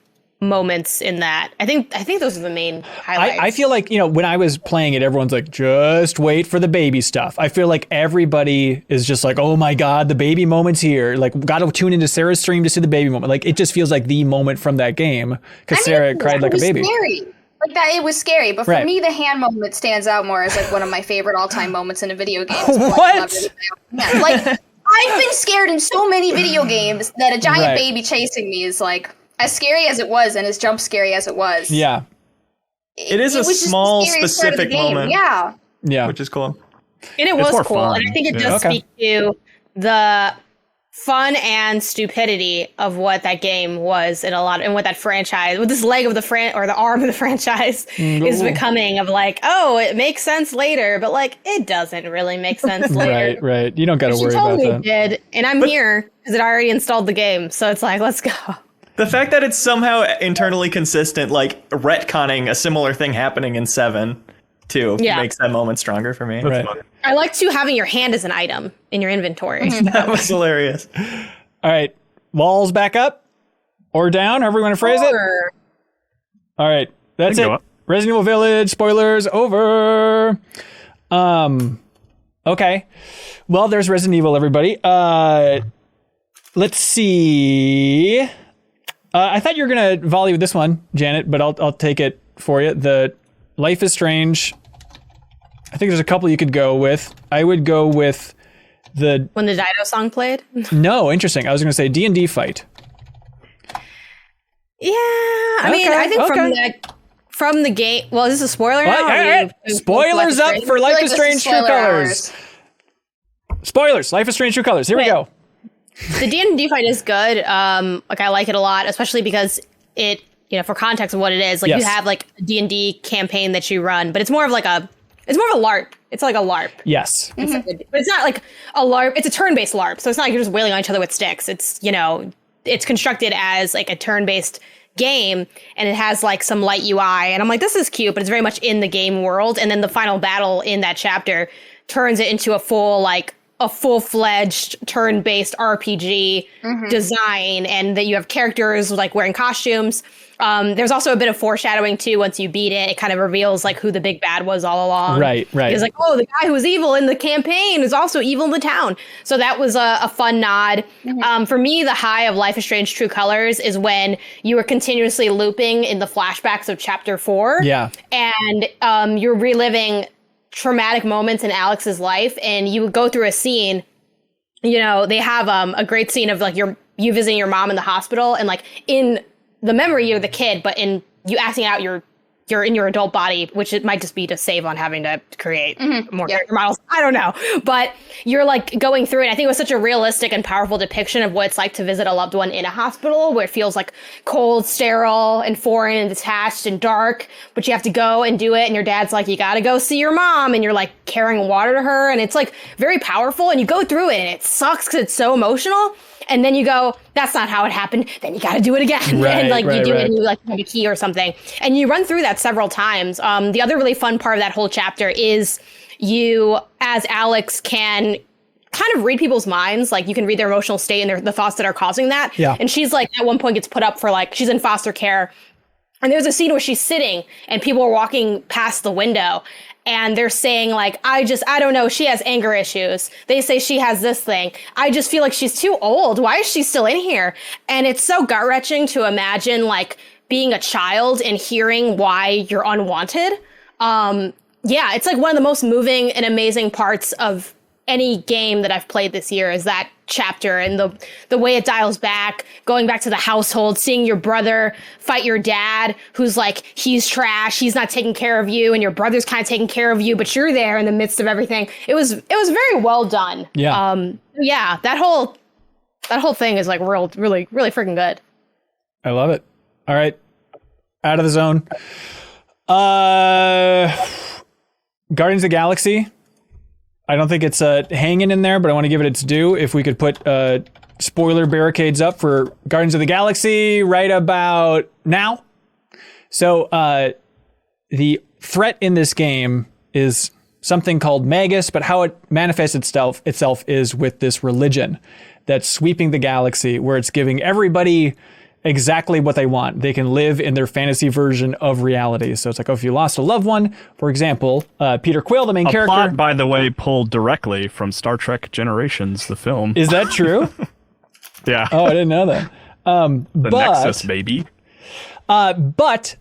moments in that. I think those are the main highlights. I feel like, when I was playing it, everyone's like, just wait for the baby stuff. I feel like everybody is just like, oh my God, the baby moment's here. Like, got to tune into Sarah's stream to see the baby moment. Like, it just feels like the moment from that game because Sarah cried like a baby. Scary. Like that, it was scary. But for me, the hand moment stands out more as like one of my favorite all-time moments in a video game. What? Yeah, like, I've been scared in so many video games that a giant baby chasing me is like as scary as it was and as jump scary as it was. Yeah. It is a small specific moment. Yeah. Yeah. Which is cool. And it was cool. Fun. And I think it does speak to the fun and stupidity of what that game was and what that franchise, what this leg of the or the arm of the franchise is becoming of like, oh, it makes sense later, but like it doesn't really make sense later. Right. You don't got to worry about that. Did, and I'm here because it already installed the game, so it's like, let's go. The fact that it's somehow internally consistent, like retconning a similar thing happening in 7 too, makes that moment stronger for me. Right. I like to having your hand as an item in your inventory. That was hilarious. All right. Walls back up or down, however you want to phrase it. All right. That's it. Resident Evil Village spoilers over. Okay. Well, there's Resident Evil, everybody. Let's see. I thought you were going to volley with this one, Janet, but I'll take it for you. The Life is Strange. I think there's a couple you could go with. I would go with when the Dido song played. No, interesting. I was going to say D&D fight. Yeah, I mean, I think from the game. Well, is this a spoiler now? Spoilers up for Life is Strange True Colors. Spoilers. Life is Strange True Colors. Here we go. The D&D fight is good. Like I like it a lot, especially because it, for context of what it is, like you have like a D&D campaign that you run, but it's more of a LARP. It's like a LARP. Yes. But it's not like a LARP. It's a turn-based LARP. So it's not like you're just wailing on each other with sticks. It's, it's constructed as like a turn-based game, and it has like some light UI. And I'm like, this is cute, but it's very much in the game world. And then the final battle in that chapter turns it into a full-fledged turn-based RPG design, and that you have characters like wearing costumes. There's also a bit of foreshadowing too. Once you beat it, it kind of reveals like who the big bad was all along. Right. It's like, oh, the guy who was evil in the campaign is also evil in the town. So that was a fun nod. For me, the high of Life is Strange True Colors is when you were continuously looping in the flashbacks of Chapter 4. Yeah. And you're reliving traumatic moments in Alex's life, and you would go through a scene. They have a great scene of like you visiting your mom in the hospital, and like in the memory you're the kid, but in you acting out you're you're in your adult body, which it might just be to save on having to create more character models. I don't know. But you're like going through it. I think it was such a realistic and powerful depiction of what it's like to visit a loved one in a hospital where it feels like cold, sterile, and foreign and detached and dark, but you have to go and do it. And your dad's like, you got to go see your mom. And you're like carrying water to her. And it's like very powerful. And you go through it and it sucks because it's so emotional. And then you go, that's not how it happened. Then you got to do it again. Right, and like right, you do right. it and you like have a key or something. And you run through that several times. The other really fun part of that whole chapter is you, as Alex, can kind of read people's minds. Like you can read their emotional state and the thoughts that are causing that. Yeah. And she's like, at one point gets put up for like, she's in foster care. And there's a scene where she's sitting and people are walking past the window. And they're saying like, I don't know, she has anger issues. They say she has this thing. I just feel like she's too old. Why is she still in here? And it's so gut-wrenching to imagine like being a child and hearing why you're unwanted. Yeah, it's like one of the most moving and amazing parts of any game that I've played this year is that chapter and the way it dials back, going back to the household, seeing your brother fight your dad, who's like, he's trash, he's not taking care of you, and your brother's kind of taking care of you, but you're there in the midst of everything. It was very well done. Yeah. Yeah, that whole thing is like really freaking good. I love it. All right. Out of the zone. Guardians of the Galaxy. I don't think it's hanging in there, but I want to give it its due. If we could put spoiler barricades up for Guardians of the Galaxy right about now. So the threat in this game is something called Magus, but how it manifests itself is with this religion that's sweeping the galaxy, where it's giving everybody exactly what they want. They can live in their fantasy version of reality. So it's like, oh, if you lost a loved one, for example, Peter Quill, the main character. Plot, by the way, pulled directly from Star Trek Generations, the film. Is that true? Yeah. Oh, I didn't know that. The Nexus, baby. But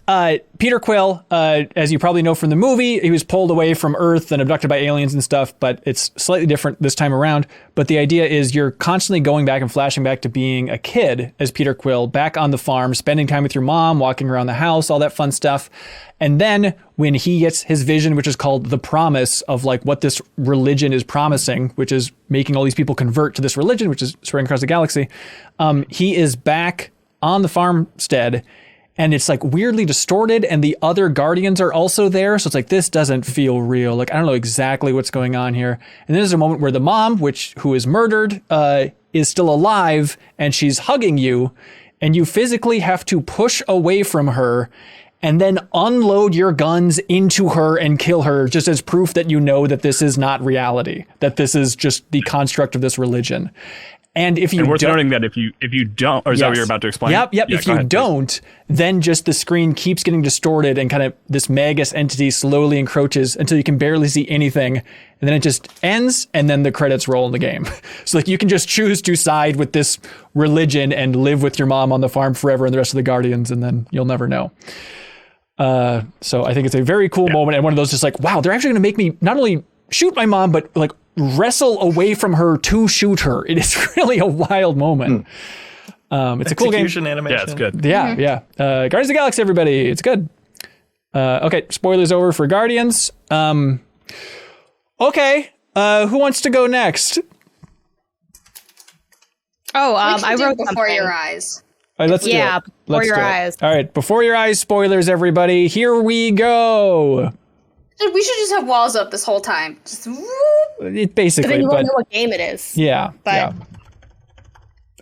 Peter Quill, as you probably know from the movie, he was pulled away from Earth and abducted by aliens and stuff, but it's slightly different this time around. But the idea is you're constantly going back and flashing back to being a kid as Peter Quill, back on the farm, spending time with your mom, walking around the house, all that fun stuff. And then when he gets his vision, which is called the promise of like what this religion is promising, which is making all these people convert to this religion, which is spreading across the galaxy, he is back on the farmstead. And it's like weirdly distorted, and the other Guardians are also there. So it's like, this doesn't feel real. Like, I don't know exactly what's going on here. And then there's a moment where the mom, who is murdered, is still alive, and she's hugging you, and you physically have to push away from her and then unload your guns into her and kill her, just as proof that you know that this is not reality, that this is just the construct of this religion. And if you and worth don't, noting that if you don't, or is that what you're about to explain? Yep. Yeah, if you don't, then just the screen keeps getting distorted and kind of this Magus entity slowly encroaches until you can barely see anything. And then it just ends, and then the credits roll in the game. So like you can just choose to side with this religion and live with your mom on the farm forever and the rest of the Guardians, and then you'll never know. So I think it's a very cool moment, and one of those just like, wow, they're actually going to make me not only shoot my mom, but like wrestle away from her to shoot her. It is really a wild moment. It's a cool game. Animation. Yeah, it's good. Yeah, yeah. Guardians of the Galaxy, everybody. It's good. Okay, spoilers over for Guardians. Okay, who wants to go next? I wrote Before something. Your Eyes. All right, let's do it. Before Let's Your do it. Eyes. All right, Before Your Eyes, spoilers, everybody. Here we go. Dude, we should just have walls up this whole time. Just It But basically, then you but won't know what game it is. yeah, But- yeah.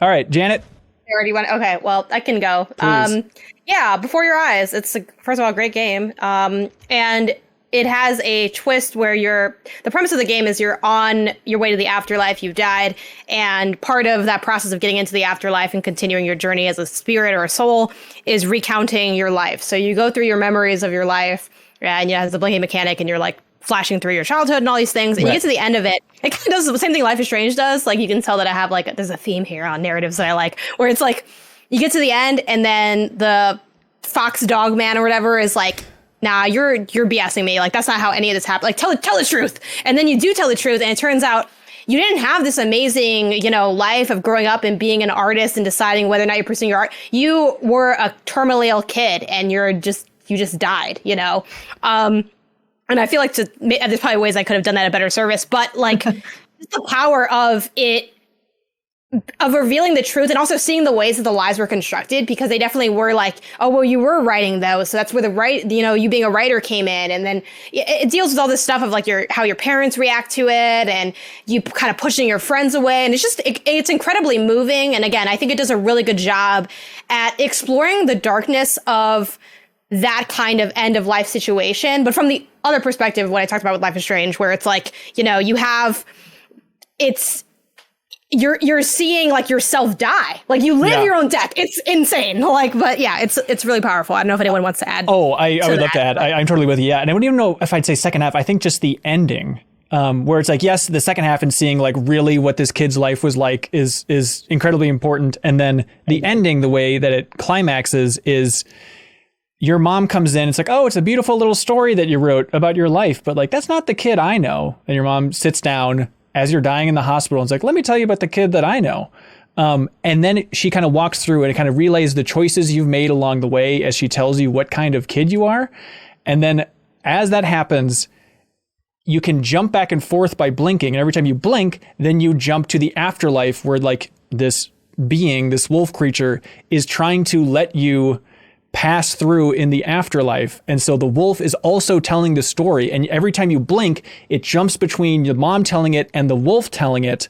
All right, Janet. Already went. Okay, well, I can go. Please. Yeah, Before Your Eyes. It's first of all a great game. And it has a twist where the premise of the game is you're on your way to the afterlife. You've died, and part of that process of getting into the afterlife and continuing your journey as a spirit or a soul is recounting your life. So you go through your memories of your life, and it has the blinking mechanic, and you're like flashing through your childhood and all these things, and you get to the end of it. It kind of does the same thing Life is Strange does. Like you can tell that I have there's a theme here on narratives that I like, where it's like you get to the end, and then the fox dog man or whatever is like, nah, you're BSing me. Like that's not how any of this happened. Like tell the truth. And then you do tell the truth, and it turns out you didn't have this amazing, life of growing up and being an artist and deciding whether or not you're pursuing your art. You were a terminally ill kid, and you're just just died, you know? And I feel like there's probably ways I could have done that a better service, but like the power of it, of revealing the truth and also seeing the ways that the lies were constructed, because they definitely were like, oh, well, you were writing those. So that's where you being a writer came in. And then it deals with all this stuff of like how your parents react to it and you kind of pushing your friends away. And it's just, it's incredibly moving. And again, I think it does a really good job at exploring the darkness of that kind of end of life situation. But from the other perspective, what I talked about with Life is Strange, where it's like, you know, you're seeing like yourself die, like you live your own death. It's insane. Like, but yeah, it's really powerful. I don't know if anyone wants to add. Oh, I would love to add. I'm totally with you. Yeah, and I wouldn't even know if I'd say second half. I think just the ending, where it's like, yes, the second half and seeing like really what this kid's life was like is incredibly important, and then the ending, the way that it climaxes is. Your mom comes in, it's like, oh, it's a beautiful little story that you wrote about your life, but like, that's not the kid I know. And your mom sits down as you're dying in the hospital and it's like, let me tell you about the kid that I know. And then she kind of walks through and it kind of relays the choices you've made along the way as she tells you what kind of kid you are. And then as that happens, you can jump back and forth by blinking. And every time you blink, then you jump to the afterlife where like this being, this wolf creature is trying to let you pass through in the afterlife. And so the wolf is also telling the story. And every time you blink, it jumps between your mom telling it and the wolf telling it.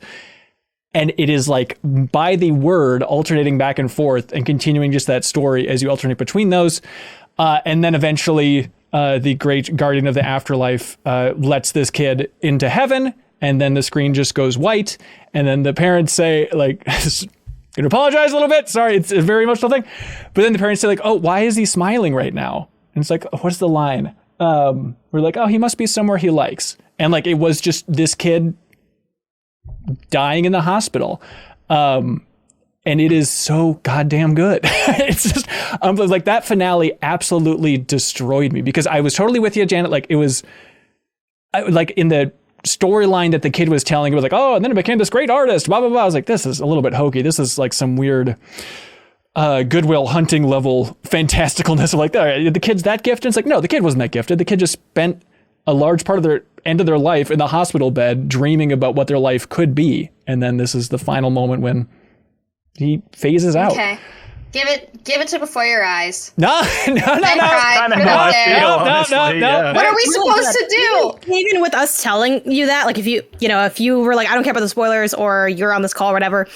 And it is like by the word alternating back and forth and continuing just that story as you alternate between those. And then eventually the great guardian of the afterlife lets this kid into heaven. And then the screen just goes white. And then the parents say like, gonna apologize a little bit. Sorry, it's a very emotional thing. But then the parents say like, oh, why is he smiling right now? And it's like, oh, what's the line? We're like, oh, he must be somewhere he likes. And like, it was just this kid dying in the hospital. And it is so goddamn good. It's just, like that finale absolutely destroyed me because I was totally with you, Janet. Like it was like in the storyline that the kid was telling, it was like, oh, and then it became this great artist, blah, blah, blah. I was like, this is a little bit hokey. This is like some weird Goodwill Hunting level fantasticalness of like, the kid's that gifted. It's like, no, the kid wasn't that gifted. The kid just spent a large part of their end of their life in the hospital bed dreaming about what their life could be. And then this is the final moment when he phases out. Okay. Give it to Before Your Eyes. No. What are we supposed to do? Even with us telling you that, like if you were like, I don't care about the spoilers or you're on this call or whatever,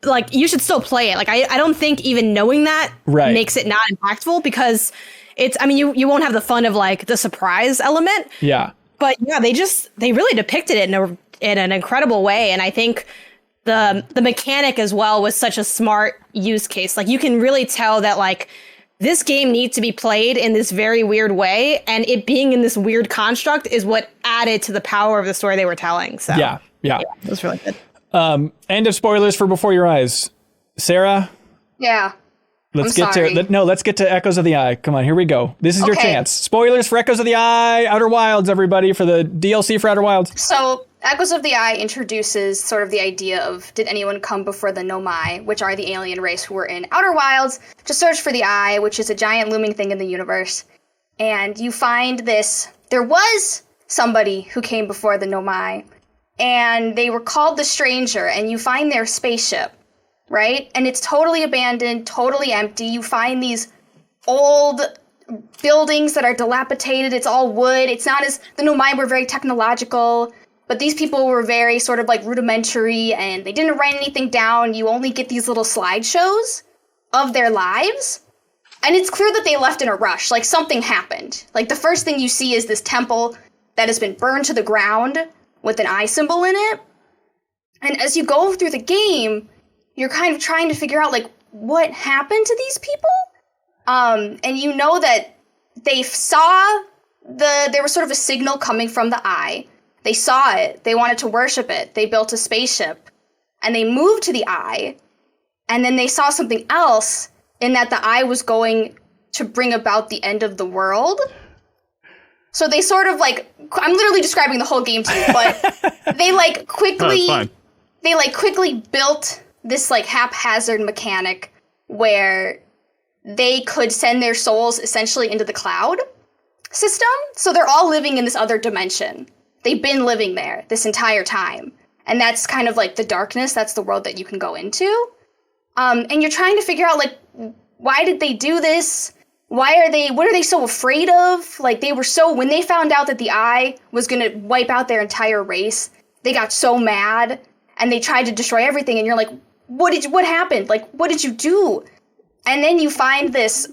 like you should still play it. Like I don't think even knowing that makes it not impactful because it's, I mean, you won't have the fun of like the surprise element. Yeah. But yeah, they really depicted it in an incredible way. And I think the mechanic as well was such a smart use case. Like you can really tell that like this game needs to be played in this very weird way, and it being in this weird construct is what added to the power of the story they were telling. So yeah, it was really good. End of spoilers for Before Your Eyes. Sarah? Yeah. Let's get to Echoes of the Eye. Come on, here we go. This is your chance. Spoilers for Echoes of the Eye, Outer Wilds, everybody, for the DLC for Outer Wilds. So Echoes of the Eye introduces sort of the idea of did anyone come before the Nomai, which are the alien race who were in Outer Wilds, to search for the Eye, which is a giant looming thing in the universe. And you find there was somebody who came before the Nomai, and they were called the Stranger, and you find their spaceship, right? And it's totally abandoned, totally empty. You find these old buildings that are dilapidated. It's all wood. It's not as, the Nomai were very technological, but these people were very sort of like rudimentary and they didn't write anything down. You only get these little slideshows of their lives. And it's clear that they left in a rush. Like something happened. Like the first thing you see is this temple that has been burned to the ground with an eye symbol in it. And as you go through the game, you're kind of trying to figure out like what happened to these people. And you know that they saw there was sort of a signal coming from the Eye. They saw it. They wanted to worship it. They built a spaceship. And they moved to the Eye. And then they saw something else in that the Eye was going to bring about the end of the world. So they sort of like, I'm literally describing the whole game to you, but they like quickly built this like haphazard mechanic where they could send their souls essentially into the cloud system. So they're all living in this other dimension. They've been living there this entire time. And that's kind of like the darkness. That's the world that you can go into. And you're trying to figure out, like, why did they do this? What are they so afraid of? Like, when they found out that the Eye was going to wipe out their entire race, they got so mad and they tried to destroy everything. And you're like, what happened? Like, what did you do? And then you find this,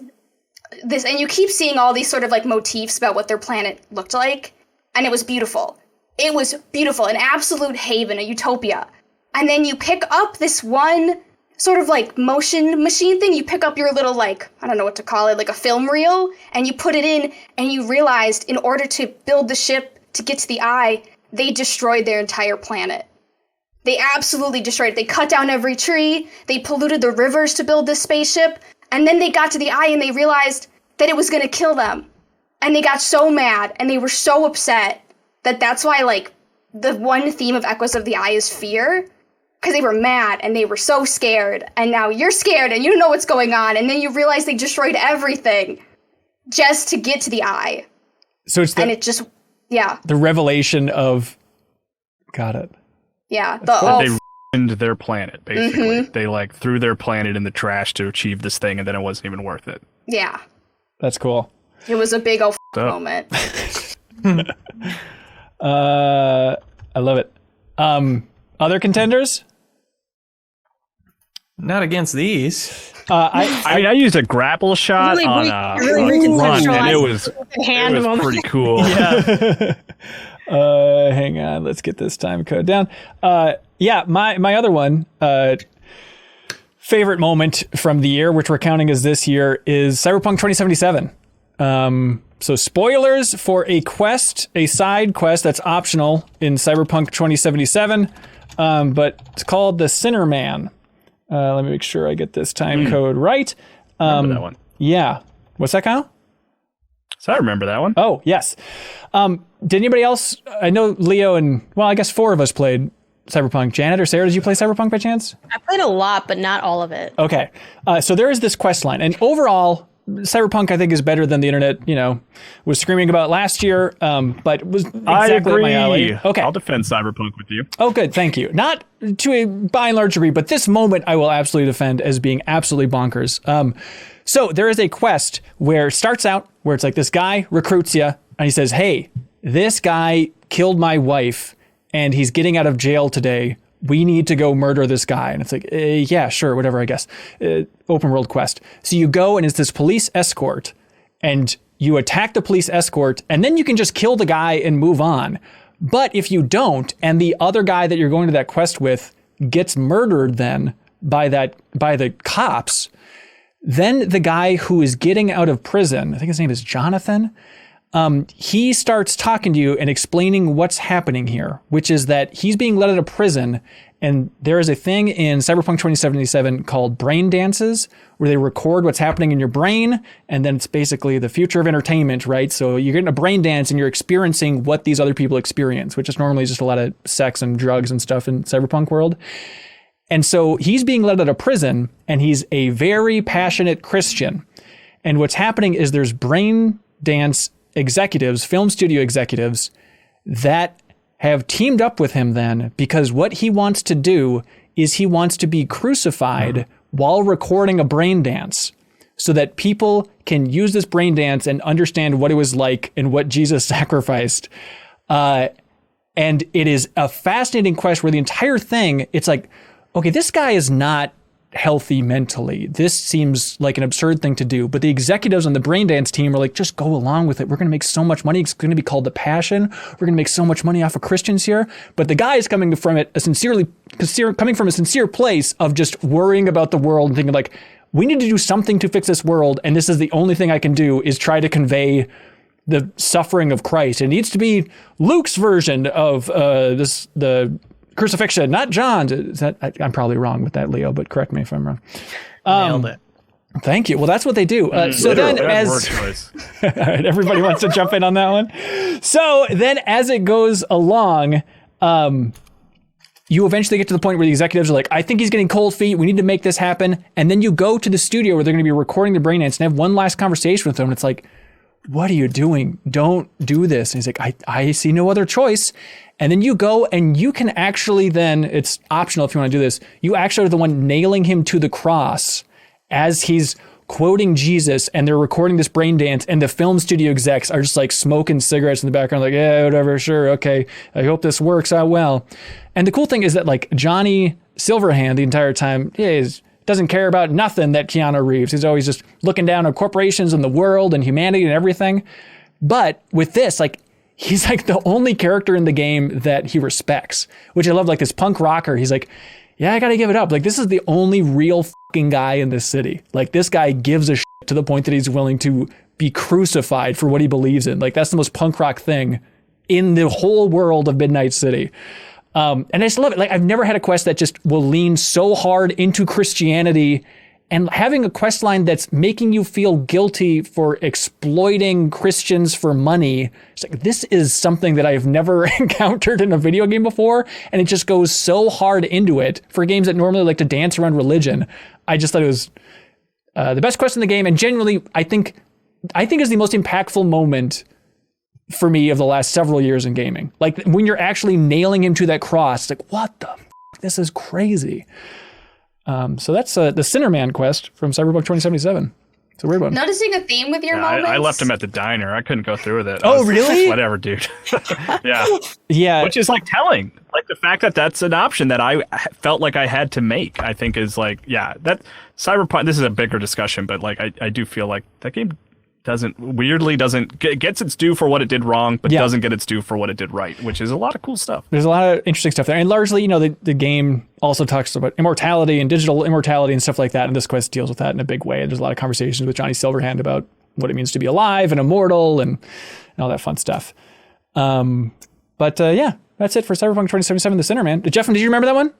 and you keep seeing all these sort of like motifs about what their planet looked like. And it was beautiful. It was beautiful, an absolute haven, a utopia. And then you pick up this one sort of like motion machine thing. You pick up your little, like, I don't know what to call it, like a film reel, and you put it in, and you realized in order to build the ship to get to the Eye, they destroyed their entire planet. They absolutely destroyed it. They cut down every tree. They polluted the rivers to build this spaceship. And then they got to the Eye and they realized that it was going to kill them. And they got so mad and they were so upset that's why, like, the one theme of Echoes of the Eye is fear. Because they were mad and they were so scared. And now you're scared and you don't know what's going on. And then you realize they destroyed everything just to get to the Eye. So it's the revelation of, got it. Yeah. They ruined their planet, basically. They, like, threw their planet in the trash to achieve this thing, and then it wasn't even worth it. Yeah. That's cool. It was a big old moment. I love it. Other contenders? Not against these. I used a grapple shot on a run, and it was pretty cool. Yeah. Hang on, let's get this time code down. My other one, favorite moment from the year, which we're counting as this year, is Cyberpunk 2077. So spoilers for a side quest that's optional in Cyberpunk 2077, but it's called the Sinner Man. Let me make sure I get this time code right. Remember that one? Yeah. What's that, Kyle? So I remember that one. Oh, yes. Did anybody else? I know Leo and, I guess 4 of us played Cyberpunk. Janet or Sarah, did you play Cyberpunk by chance? I played a lot, but not all of it. Okay. So there is this quest line. And overall, Cyberpunk, I think, is better than the internet, was screaming about last year, but was exactly up my alley. Okay. I'll defend Cyberpunk with you. Oh, good. Thank you. Not to a by and large degree, but this moment I will absolutely defend as being absolutely bonkers. So there is a quest where it starts out where it's like this guy recruits you and he says, hey, this guy killed my wife and he's getting out of jail today. We need to go murder this guy. And it's like, yeah, sure, whatever, I guess. Open world quest. So you go and it's this police escort and you attack the police escort and then you can just kill the guy and move on. But if you don't, and the other guy that you're going to that quest with gets murdered then by the cops, then the guy who is getting out of prison, I think his name is Jonathan, he starts talking to you and explaining what's happening here, which is that he's being let out of prison. And there is a thing in Cyberpunk 2077 called brain dances, where they record what's happening in your brain. And then it's basically the future of entertainment, right? So you're getting a brain dance and you're experiencing what these other people experience, which is normally just a lot of sex and drugs and stuff in Cyberpunk world. And so he's being let out of prison and he's a very passionate Christian. And what's happening is there's brain dance executives, film studio executives that have teamed up with him then because what he wants to do is he wants to be crucified while recording a brain dance so that people can use this brain dance and understand what it was like and what Jesus sacrificed. And it is a fascinating quest where the entire thing, it's like, okay, this guy is not healthy mentally. This seems like an absurd thing to do, but the executives on the brain dance team are like, just go along with it. We're going to make so much money. It's going to be called The Passion. We're going to make so much money off of Christians here. But the guy is coming from a sincere place of just worrying about the world and thinking like, we need to do something to fix this world. And this is the only thing I can do is try to convey the suffering of Christ. It needs to be Luke's version of the crucifixion, not John's. I'm probably wrong with that, Leo, but correct me if I'm wrong. Nailed it. Thank you. Well, that's what they do. So then as all right, everybody wants to jump in on that one. So then as it goes along, you eventually get to the point where the executives are like, I think he's getting cold feet. We need to make this happen. And then you go to the studio where they're going to be recording the brain dance and have one last conversation with them. And it's like, what are you doing? Don't do this. And he's like, I see no other choice. And then you go and you can actually then, it's optional if you want to do this, you actually are the one nailing him to the cross as he's quoting Jesus, and they're recording this brain dance, and the film studio execs are just like smoking cigarettes in the background, like, yeah, whatever, sure, okay, I hope this works out well. And the cool thing is that like Johnny Silverhand the entire time doesn't care about nothing that Keanu Reeves. He's always just looking down on corporations and the world and humanity and everything. But with this, like, he's like the only character in the game that he respects, which I love. Like this punk rocker, he's like, yeah, I gotta give it up. Like, this is the only real fucking guy in this city. Like, this guy gives a shit to the point that he's willing to be crucified for what he believes in. Like, that's the most punk rock thing in the whole world of Midnight City. And I just love it. Like, I've never had a quest that just will lean so hard into Christianity, and having a quest line that's making you feel guilty for exploiting Christians for money. It's like, this is something that I've never encountered in a video game before. And it just goes so hard into it for games that normally like to dance around religion. I just thought it was the best quest in the game. And genuinely, I think is the most impactful moment for me of the last several years in gaming. Like when you're actually nailing him to that cross, it's like, what the f***? This is crazy. So that's the Sinner Man quest from Cyberpunk 2077. It's a weird one. Noticing a theme with your moments? I left him at the diner. I couldn't go through with it. Oh, really? Whatever, dude. Yeah. Yeah. Which is like telling. Like the fact that that's an option that I felt like I had to make, I think is like, yeah, that Cyberpunk, this is a bigger discussion, but like I do feel like that game gets its due for what it did wrong, but doesn't get its due for what it did right, which is a lot of cool stuff. There's a lot of interesting stuff there. And largely, the game also talks about immortality and digital immortality and stuff like that. And this quest deals with that in a big way. There's a lot of conversations with Johnny Silverhand about what it means to be alive and immortal and all that fun stuff. But that's it for Cyberpunk 2077, The Sinner Man. Jeff, did you remember that one?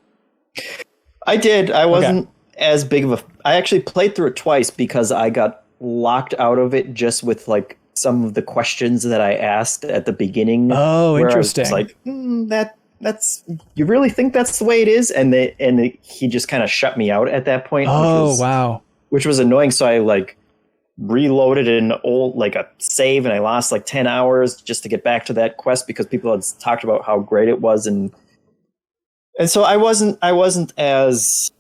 I did. I wasn't as big of I actually played through it twice because I got locked out of it just with like some of the questions that I asked at the beginning. Oh, interesting. I was like, that's you really think that's the way it is? And he just kind of shut me out at that point. Wow. Which was annoying. So I like reloaded a save, and I lost like 10 hours just to get back to that quest because people had talked about how great it was, and so I wasn't as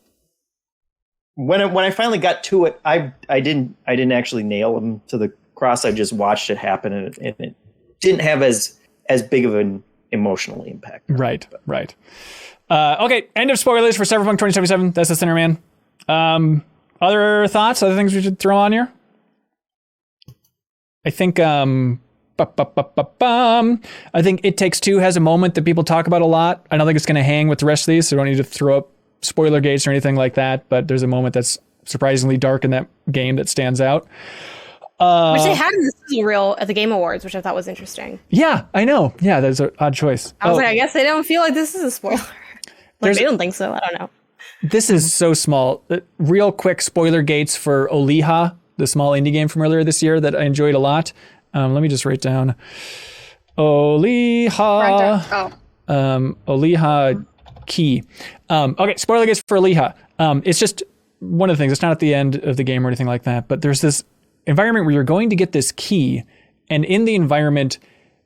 when I finally got to it, I didn't actually nail him to the cross. I just watched it happen, and it didn't have as big of an emotional impact. Right. Okay, end of spoilers for Cyberpunk 2077. That's The Sinner Man. Other thoughts? Other things we should throw on here? I think I think It Takes Two has a moment that people talk about a lot. I don't think it's going to hang with the rest of these, so I don't need to throw up spoiler gates or anything like that, but there's a moment that's surprisingly dark in that game that stands out. Which they had in the Sizzle Reel at the Game Awards, which I thought was interesting. Yeah, I know. Yeah, that's an odd choice. I was like, I guess they don't feel like this is a spoiler. Like, they don't think so. I don't know. This is so small. Real quick spoiler gates for Olija, the small indie game from earlier this year that I enjoyed a lot. Let me just write down Olija. Olija Key. Okay, spoiler gates for Olija. It's just one of the things. It's not at the end of the game or anything like that, but there's this environment where you're going to get this key, and in the environment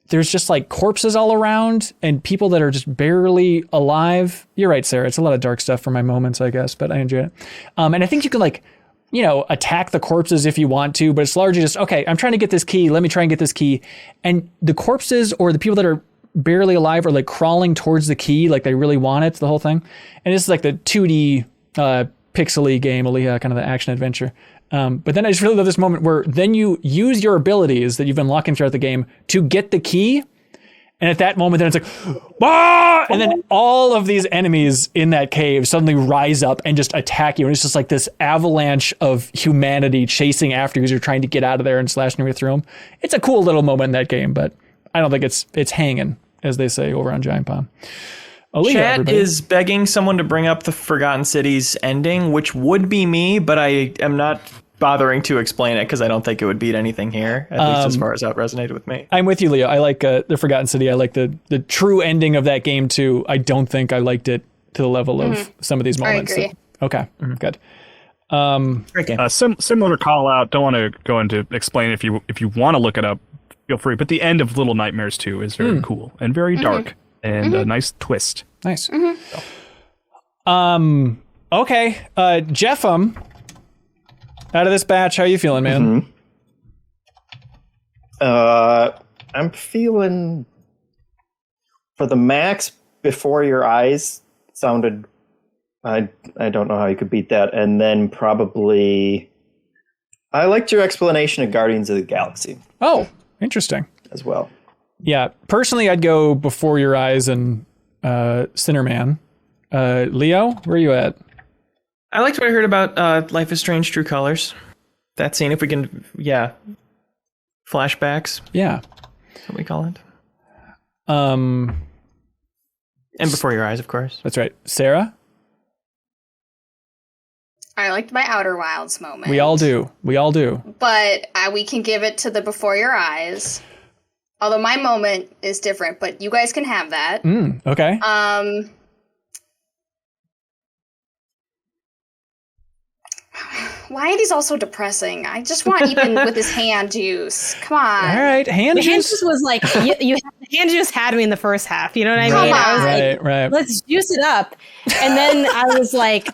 there's just like corpses all around and people that are just barely alive. You're right, Sarah. It's a lot of dark stuff for my moments, I guess, but I enjoy it. And I think you can attack the corpses if you want to, but it's largely just, okay, I'm trying to get this key. Let me try and get this key. And the corpses or the people that are barely alive are like crawling towards the key, like they really want it, the whole thing. And this is like the 2D pixely game, Olija, kind of the action adventure. But then I just really love this moment where then you use your abilities that you've been unlocking throughout the game to get the key. And at that moment, then it's like, ah! And then all of these enemies in that cave suddenly rise up and just attack you. And it's just like this avalanche of humanity chasing after you as you're trying to get out of there and slashing your way through them. It's a cool little moment in that game, but I don't think it's hanging, as they say over on Giant Bomb. Olija, Chat everybody. is begging someone to bring up the Forgotten Cities ending, which would be me, but I am not bothering to explain it because I don't think it would beat anything here, at least as far as how it resonated with me. I'm with you, Leo. I like the Forgotten City. I like the true ending of that game too. I don't think I liked it to the level of some of these moments. I agree. Okay, good. Great game. Similar call out. Don't want to go into explain if you want to look it up. Feel free. But the end of Little Nightmares 2 is very cool and very dark and a nice twist. Nice. Okay, Jeffem, out of this batch, how are you feeling, man? I'm feeling for the max Before Your Eyes sounded. I don't know how you could beat that, and then probably I liked your explanation of Guardians of the Galaxy. Oh, interesting. As well. Yeah, personally, I'd go Before Your Eyes and Sinnerman. Leo, where are you at? I liked what I heard about Life is Strange: True Colors. That scene, if we can, flashbacks. Yeah, That's what we call it. And Before Your Eyes, of course. That's right. Sarah? I liked my Outer Wilds moment. We all do. But we can give it to the Before Your Eyes. Although my moment is different, but you guys can have that. Okay. Why are these all so depressing? I just want even with his hand juice. Come on. All right, hand The hand juice. juice was like, the hand juice had me in the first half. You know what I mean? Come I was like, Right. let's juice it up. And then I was like,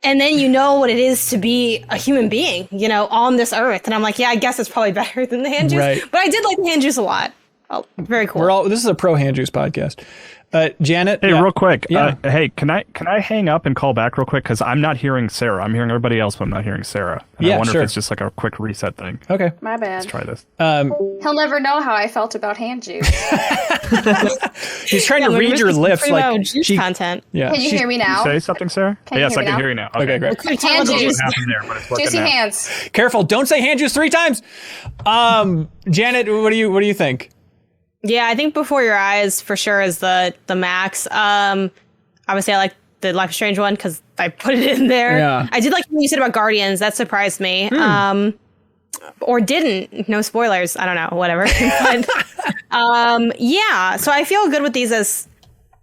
and then you know what it is to be a human being, on this earth. And I'm like, yeah, I guess it's probably better than the hand juice. Right. But I did like the hand juice a lot. Oh, very cool. This is a pro hand juice podcast. Janet. Hey, real quick. Yeah. Hey, can I hang up and call back real quick? Because I'm not hearing Sarah. I'm hearing everybody else, but I'm not hearing Sarah. And Yeah, I wonder sure. if it's just like a quick reset thing. Okay. My bad. Let's try this. He'll never know how I felt about hand juice. She's trying to read your lips like juice content. Yeah. Can you hear me now? Say something, Sarah? Can you Yes, hear I me can now? hear you now. Okay, great. Hand What juice. happened there? But it's working Juicy now. hands. Careful! Don't say hand juice 3 times. Janet, what do you think? Yeah, I think Before Your Eyes for sure is the max. Obviously, I like the Life is Strange one because I put it in there. Yeah. I did like what you said about Guardians. That surprised me. Or didn't. No spoilers. I don't know. Whatever. But, yeah. So I feel good with these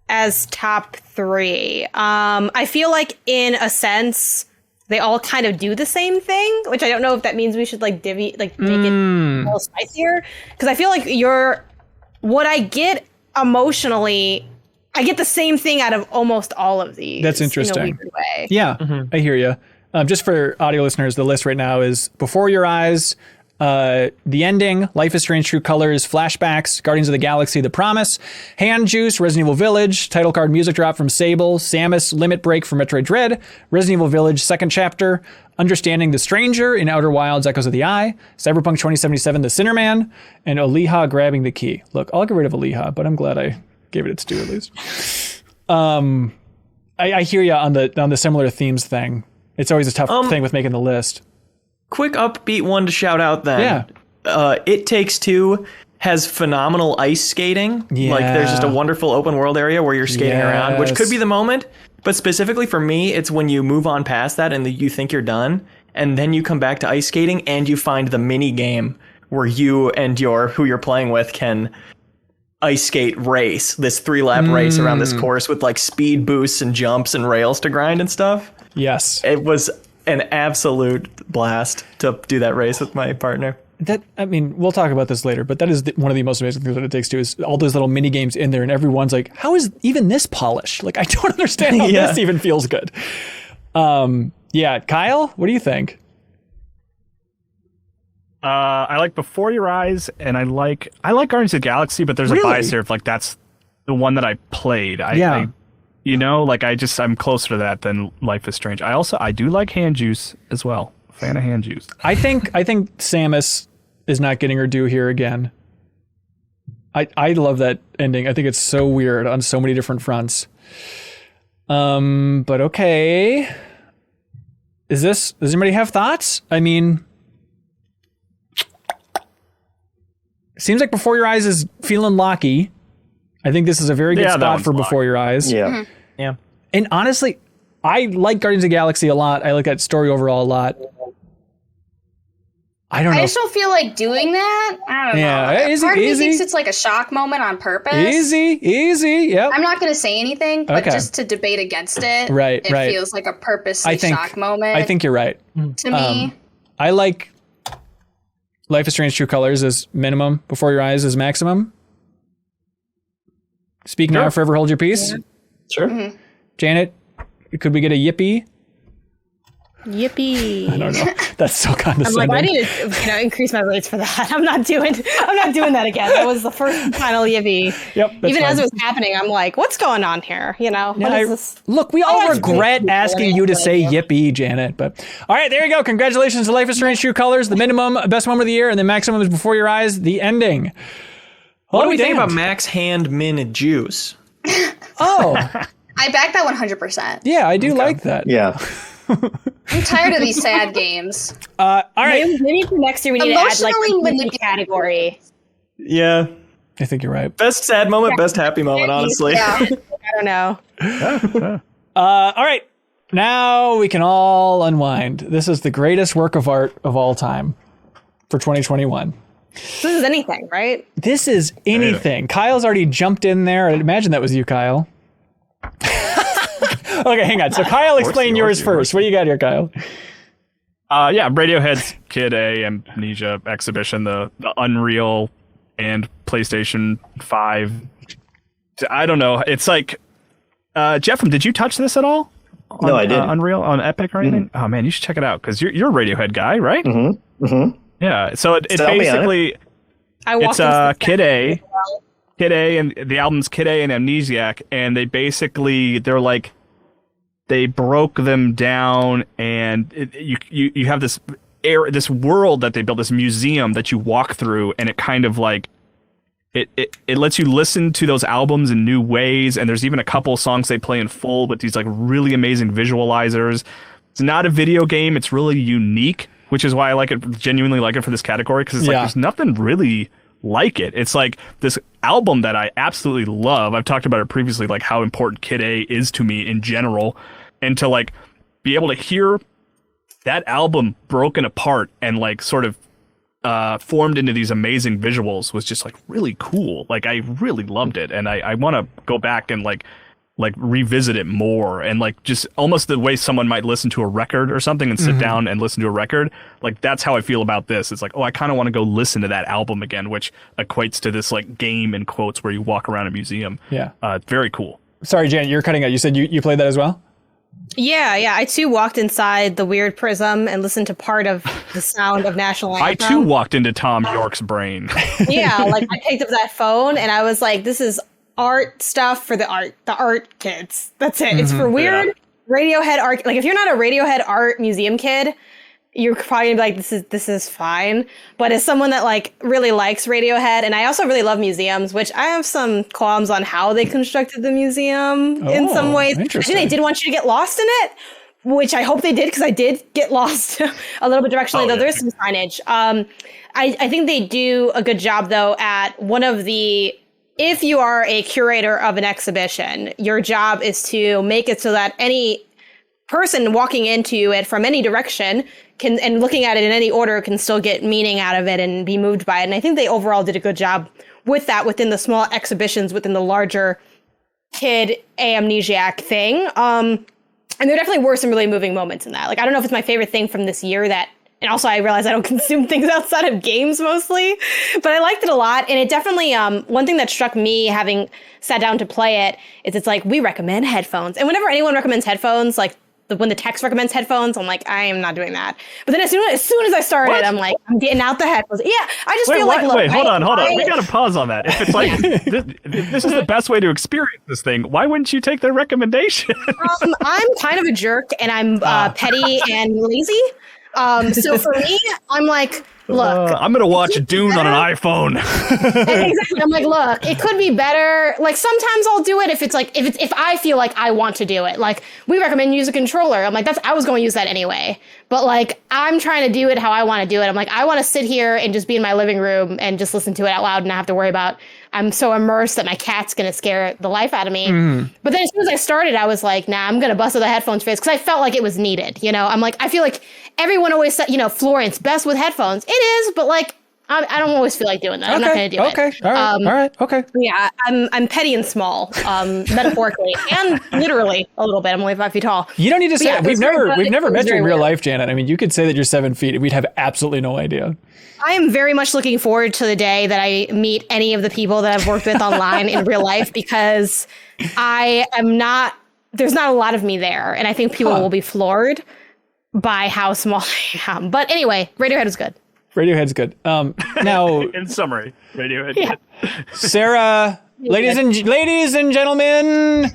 as top 3. I feel like in a sense they all kind of do the same thing, which I don't know if that means we should make it a little spicier. Because I feel like what I get emotionally, I get the same thing out of almost all of these. That's interesting. In a weird way. Yeah, I hear you. Just for audio listeners, the list right now is Before Your Eyes, The Ending, Life is Strange: True Colors, Flashbacks, Guardians of the Galaxy: The Promise, Hand Juice, Resident Evil Village, title card music drop from Sable, Samus, Limit Break from Metroid Dread, Resident Evil Village second chapter, Understanding the Stranger in Outer Wilds: Echoes of the Eye, Cyberpunk 2077: The Sinnerman, and Olija Grabbing the Key. Look, I'll get rid of Olija, but I'm glad I gave it its due at least. I hear you on the similar themes thing. It's always a tough thing with making the list. Quick upbeat one to shout out then. Yeah. It Takes Two has phenomenal ice skating. Yeah. Like there's just a wonderful open world area where you're skating around, which could be the moment. But specifically for me, it's when you move on past that and you think you're done, and then you come back to ice skating and you find the mini game where you and who you're playing with can ice skate race, this 3-lap race around this course with like speed boosts and jumps and rails to grind and stuff. Yes. It was an absolute blast to do that race with my partner. We'll talk about this later, but that is one of the most amazing things that It Takes Two is all those little mini games in there, and everyone's like, how is even this polished? Like, I don't understand how this even feels good. Yeah, Kyle, what do you think? I like Before Your Eyes, and I like Guardians of the Galaxy, but there's a bias here of like that's the one that I played. I'm closer to that than Life is Strange. I do like Hand Juice as well. Fan of Hand Juice. I think Samus is not getting her due here again. I love that ending. I think it's so weird on so many different fronts. But okay. Does anybody have thoughts? I mean, seems like Before Your Eyes is feeling locky. I think this is a very good spot for Before Your Eyes. Yeah. Mm-hmm. Yeah. And honestly, I like Guardians of the Galaxy a lot. I like that story overall a lot. I don't know. I just don't feel like doing that. I don't know. Part of me thinks it's like a shock moment on purpose. Easy. Yep. I'm not going to say anything, but just to debate against it, it feels like a purposely shock moment. I think you're right. To me. I like Life is Strange True Colors as minimum, Before Your Eyes as maximum. Speak now, forever hold your peace. Yeah. Sure. Mm-hmm. Janet, could we get a yippee? Yippee. I don't know. That's so condescending. I'm like, I need to increase my rates for that. I'm not doing that again. That was the first and final yippee. Yep. Even as it was happening, I'm like, what's going on here? What is this? Look, we all regret asking you to say yippee, Janet. But all right, there you go. Congratulations to Life is Strange True Colors, the minimum, best moment of the year, and the maximum is Before Your Eyes, the ending. What do we think about Max Hand Min Juice? Oh. I back that 100%. Yeah, I do like that. Yeah. I'm tired of these sad games. All right. Maybe for next year we need to add like a category. Yeah. I think you're right. Best sad moment, best happy moment, honestly. Yeah. I don't know. All right. Now we can all unwind. This is the greatest work of art of all time for 2021. This is anything, right? This is anything. Kyle's already jumped in there. I imagine that was you, Kyle. Okay, hang on. So Kyle, explain yours first. What do you got here, Kyle? Radiohead's Kid A Amnesia exhibition, the Unreal and PlayStation 5. I don't know. It's like, Jeffrem, did you touch this at all? No, I didn't. Unreal on Epic or anything? Mm-hmm. Oh man, you should check it out because you're a Radiohead guy, right? Mm-hmm. Mm-hmm. Yeah. So it basically, it's Kid A. Kid A, and the album's Kid A and Amnesiac, and they're like, they broke them down, and you have this this world that they built, this museum that you walk through, and it kind of like it lets you listen to those albums in new ways, and there's even a couple songs they play in full with these like really amazing visualizers. It's not a video game, it's really unique, which is why I genuinely like it for this category, because it's like there's nothing really like it. It's like this album that I absolutely love. I've talked about it previously, like how important Kid A is to me in general, and to like be able to hear that album broken apart and like sort of formed into these amazing visuals was just like really cool. Like I really loved it, and I want to go back and like revisit it more, and like just almost the way someone might listen to a record or something and sit down and listen to a record. Like that's how I feel about this. It's like, oh, I kind of want to go listen to that album again, which equates to this like game in quotes where you walk around a museum. Yeah. Very cool. Sorry, Janet, you're cutting out. You said you played that as well? Yeah. I too walked inside the weird prism and listened to part of the sound of National Anthem. I too walked into Tom York's brain. Yeah, like I picked up that phone and I was like, this is art stuff for the art kids. That's it. It's for weird Radiohead art. Like if you're not a Radiohead art museum kid, you're probably gonna be like, this is fine. But as someone that like really likes Radiohead, and I also really love museums, which I have some qualms on how they constructed the museum in some ways. I think they did want you to get lost in it, which I hope they did, because I did get lost a little bit directionally, though there's some signage. I think they do a good job though at one of the, if you are a curator of an exhibition, your job is to make it so that any person walking into it from any direction can, and looking at it in any order, can still get meaning out of it and be moved by it. And I think they overall did a good job with that within the small exhibitions within the larger Kid Amnesiac thing. And there definitely were some really moving moments in that. Like, I don't know if it's my favorite thing from this year that, and also I realize I don't consume things outside of games mostly, but I liked it a lot. And it definitely, one thing that struck me having sat down to play it is it's like, we recommend headphones. And whenever anyone recommends headphones, like when the text recommends headphones, I'm like, I am not doing that. But then as soon as I started, I'm like, I'm getting out the headphones. Yeah, I just feel like, look. Wait, hold on. We got to pause on that. If it's like, this is the best way to experience this thing, why wouldn't you take their recommendation? I'm kind of a jerk, and I'm petty and lazy. So for me, I'm like, look, I'm going to watch Dune on an iPhone. Exactly. I'm like, look, it could be better. Like sometimes I'll do it if it's like, if I feel like I want to do it. Like we recommend use a controller. I'm like, I was going to use that anyway. But like, I'm trying to do it how I want to do it. I'm like, I want to sit here and just be in my living room and just listen to it out loud and not have to worry about, I'm so immersed that my cat's gonna scare the life out of me. But then as soon as I started, I was like, nah, I'm gonna bust out the headphones for this because I felt like it was needed. I'm like, I feel like everyone always said, Florence best with headphones. It is, but like I don't always feel like doing that. I'm not gonna do it. Okay. All right. Okay. Yeah, I'm petty and small, metaphorically and literally a little bit. I'm only 5 feet tall. You don't need to say Yeah, it. We've never met you in real weird. life, Janet. I mean, you could say that you're 7 feet and we'd have absolutely no idea. I am very much looking forward to the day that I meet any of the people that I've worked with online in real life, because there's not a lot of me there. And I think people will be floored by how small I am. But anyway, Radiohead is good. Radiohead's good. Now, In summary, Radiohead. Yeah. Sarah, ladies and gentlemen,